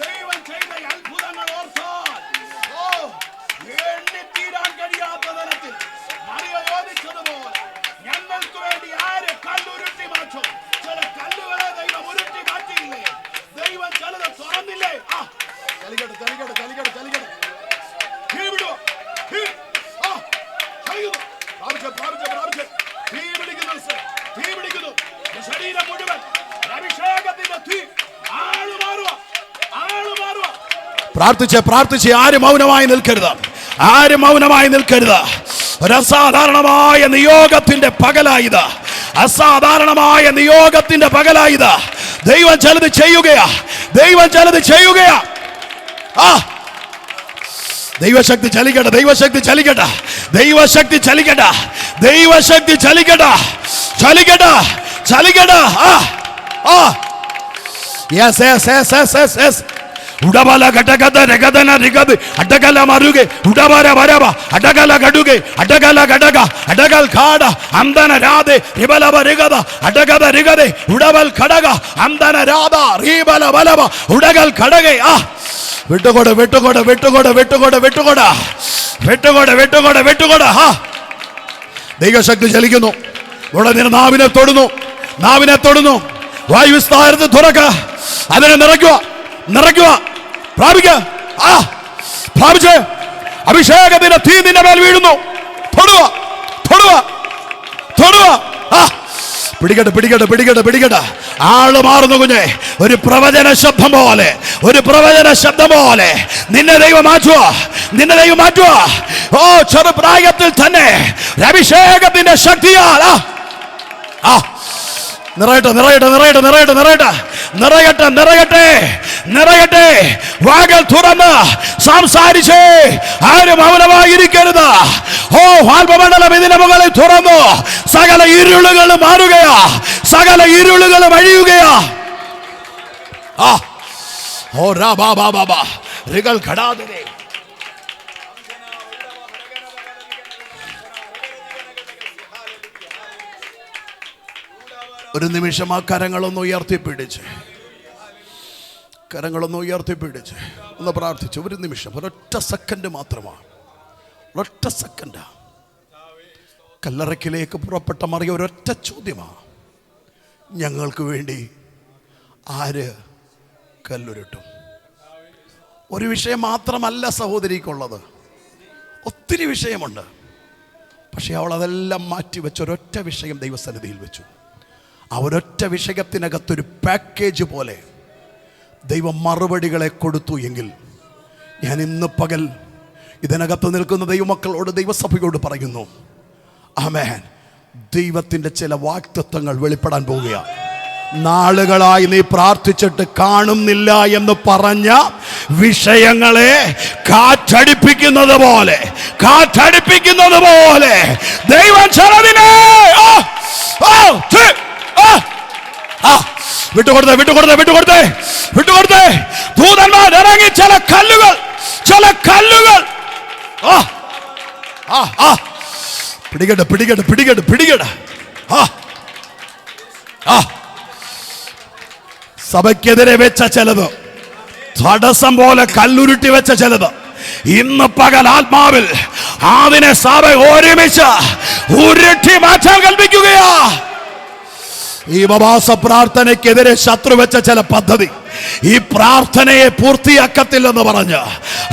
ദൈവം ചെയ്ത അത്ഭുതങ്ങൾ ഓർത്താൽ എണ്ണിത്തീരാൻ കഴിയാത്ത തരത്തിൽ മറിയ ചോദിച്ചതുപോലെ ഞങ്ങൾക്ക് വേണ്ടി ആര് കല്ലുരുട്ടി മാറ്റും? ചില കല്ലുകളെ ദൈവം ഉരുട്ടി മാറ്റിയില്ലേ? ദൈവം ചിലത് തുറന്നില്ലേ? ചലിക്കട്ടെ. തീ പിടിക്കുന്നു. ശരീരം മുഴുവൻ അഭിഷേകത്തിന്റെ തീ. ആള് മാറുക. പ്രാർത്ഥിച്ച് ആരും മൗനമായി നിൽക്കരുത്. ഒരു അസാധാരണമായ നിയോഗത്തിന്റെ പകലായത്. ദൈവം ചിലത് ചെയ്യുകയാ. ദൈവശക്തി ചലിക്കട്ടെ. യെസ്. ഉടബല ഘടകത രഗദന രിഗദ് അടകല മറുകെ ഉടബര വരവ അടകല ഗടുകെ അടകല ഘടക അടകൽ ഘാട അന്തന രാധെ റിബലവ രിഗദ അടകത രിഗദെ ഉടബൽ ഘടക അന്തന രാധ റിബല ബലവ ഉടകൽ ഘടകെ. വിട്ടുകൊട. ദൈവശക്തി ചലിക്കുന്നു. ഉടനെ നാവിനെ തൊടുന്നു. വായുവിസ്താരത്തിൽ തുറക്ക. അതിനെ നിറയ്ക്കുക. പ്രാപിച്ച് അഭിഷേകത്തിന്റെ തീ നിന്റെ മേൽ വീഴുന്നു. തൊടുക. പിടിക്കട്ടെ. ആള് മാറുന്നു കുഞ്ഞെ. ഒരു പ്രവചന ശബ്ദം പോലെ നിന്നെ ദൈവം മാറ്റുക. ചെറുപ്രായത്തിൽ തന്നെ അഭിഷേകത്തിന്റെ ശക്തിയാൽ നിറയട്ടെ. വാകൾ തുറന്ന് സംസാരിച്ച് ആരും മൗനമായിരിക്കരുത്. ആത്മമണ്ഡലം ഇതിന് മുകളിൽ തുറന്നു. സകല ഇരുളുകൾ മാറുകയാ, സകല ഇരുളുകൾ അഴിയുകയാ. ഒരു നിമിഷം ആ കരങ്ങളൊന്ന് ഉയർത്തിപ്പിടിച്ച് ഒന്ന് പ്രാർത്ഥിച്ചു. ഒരു നിമിഷം, ഒരൊറ്റ സെക്കൻഡ് മാത്രമാണ്. ഒരൊറ്റ സെക്കൻഡാ. കല്ലറയ്ക്കിലേക്ക് പുറപ്പെട്ട മറിയ ഒരൊറ്റ ചോദ്യമാണ്, ഞങ്ങൾക്ക് വേണ്ടി ആര് കല്ലുരുട്ടും? ഒരു വിഷയം മാത്രമല്ല സഹോദരിക്കുള്ളത്, ഒത്തിരി വിഷയമുണ്ട്. പക്ഷേ അവൾ അതെല്ലാം മാറ്റിവെച്ച് ഒരൊറ്റ വിഷയം ദൈവസന്നിധിയിൽ വെച്ചു. ആ ഒരൊറ്റ വിഷയത്തിനകത്തൊരു പാക്കേജ് പോലെ ദൈവം മറുപടികളെ കൊടുത്തു. എങ്കിൽ ഞാൻ ഇന്ന് പകൽ ഇതിനകത്ത് നിൽക്കുന്ന ദൈവമക്കളോട്, ദൈവസഭയോട് പറയുന്നു, ആമേൻ, ദൈവത്തിൻ്റെ ചില വാഗ്ദത്തങ്ങൾ വെളിപ്പെടാൻ പോവുകയാണ്. നാളുകളായി നീ പ്രാർത്ഥിച്ചിട്ട് കാണുന്നില്ല എന്ന് പറഞ്ഞ വിഷയങ്ങളെ കാറ്റടിപ്പിക്കുന്നത് പോലെ ദൈവം ചിലതിനെ വിട്ടുകൊടുത്തേ. ദൂതന്മാർ ഇറങ്ങി ചില കല്ലുകൾ പിടികെട്ട്. സഭയ്ക്കെതിരെ വെച്ച ചിലത്, തടസ്സം പോലെ കല്ലുരുട്ടി വെച്ച ചിലത്, ഇന്ന് പകൽ ആത്മാവിൽ അതിനെ സഭ ഒരുമിച്ച് ഉരുട്ടി മാറ്റാൻ കൽപ്പിക്കുകയാ. ഈ ഉപവാസ പ്രാർത്ഥനയ്ക്കെതിരെ ശത്രു വെച്ച ചില പദ്ധതി ഈ പ്രാർത്ഥനയെ പൂർത്തിയാക്കത്തില്ലെന്ന് പറഞ്ഞ്,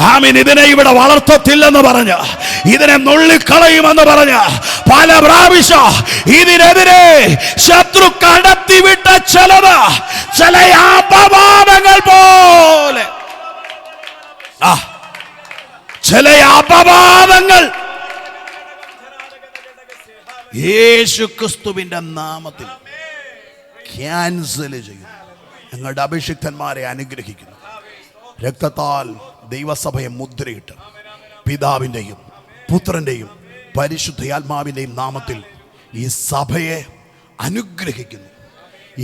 ആമീൻ, ഇതിനെ ഇവിടെ വളർത്തത്തില്ലെന്ന് പറഞ്ഞ്, ഇതിനെ നുള്ളിക്കളയുമെന്ന് പറഞ്ഞ് പല പ്രാവശ്യം ഇതിനെതിരെ ശത്രു കടത്തിവിട്ട ചിലത്, ചില അപവാദങ്ങൾ പോലെ, ചില അപവാദങ്ങൾ യേശുക്രിസ്തുവിന്റെ നാമത്തിൽ ക്യാൻസൽ ചെയ്യുന്നു. ഞങ്ങളുടെ അഭിഷിക്തന്മാരെ അനുഗ്രഹിക്കുന്നു. രക്തത്താൽ ദൈവസഭയെ മുദ്രയിട്ട് പിതാവിൻ്റെയും പുത്രൻ്റെയും പരിശുദ്ധാത്മാവിൻ്റെയും നാമത്തിൽ ഈ സഭയെ അനുഗ്രഹിക്കുന്നു.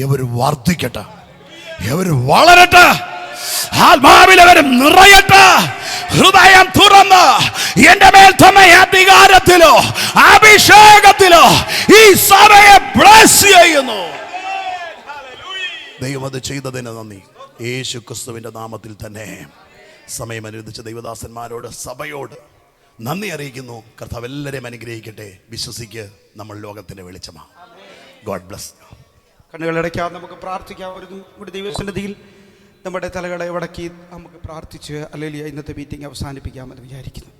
ഇവർ വർദ്ധിക്കട്ടെ, ഇവർ വളരട്ടെ, ആത്മാവിലവരും നിറയട്ടെ. ഹൃദയം തുറന്ന് എന്റെ മേൽ തന്ന അധികാരത്തിലോ അഭിഷേകത്തിലോ ഈ സഭയെ ബ്ലെസ് ചെയ്യുന്നു. ദൈവം അത് ചെയ്തതിന് നന്ദി. യേശു ക്രിസ്തുവിൻ്റെ നാമത്തിൽ തന്നെ സമയം അനുവദിച്ച ദൈവദാസന്മാരോട്, സഭയോട് നന്ദി അറിയിക്കുന്നു. കർത്താവ് എല്ലാവരെയും അനുഗ്രഹിക്കട്ടെ. വിശ്വസിക്ക്, നമ്മൾ ലോകത്തിൻ്റെ വെളിച്ചമാണ്. God bless. കണ്ണുകളടയ്ക്കാതെ നമുക്ക് പ്രാർത്ഥിക്കാം. ഒരു ദൈവസന്നിധിയിൽ നമ്മുടെ തലകളെ വടക്കി നമുക്ക് പ്രാർത്ഥിച്ച് അല്ലെങ്കിൽ ഇന്നത്തെ മീറ്റിംഗ് അവസാനിപ്പിക്കാമെന്ന് വിചാരിക്കുന്നു.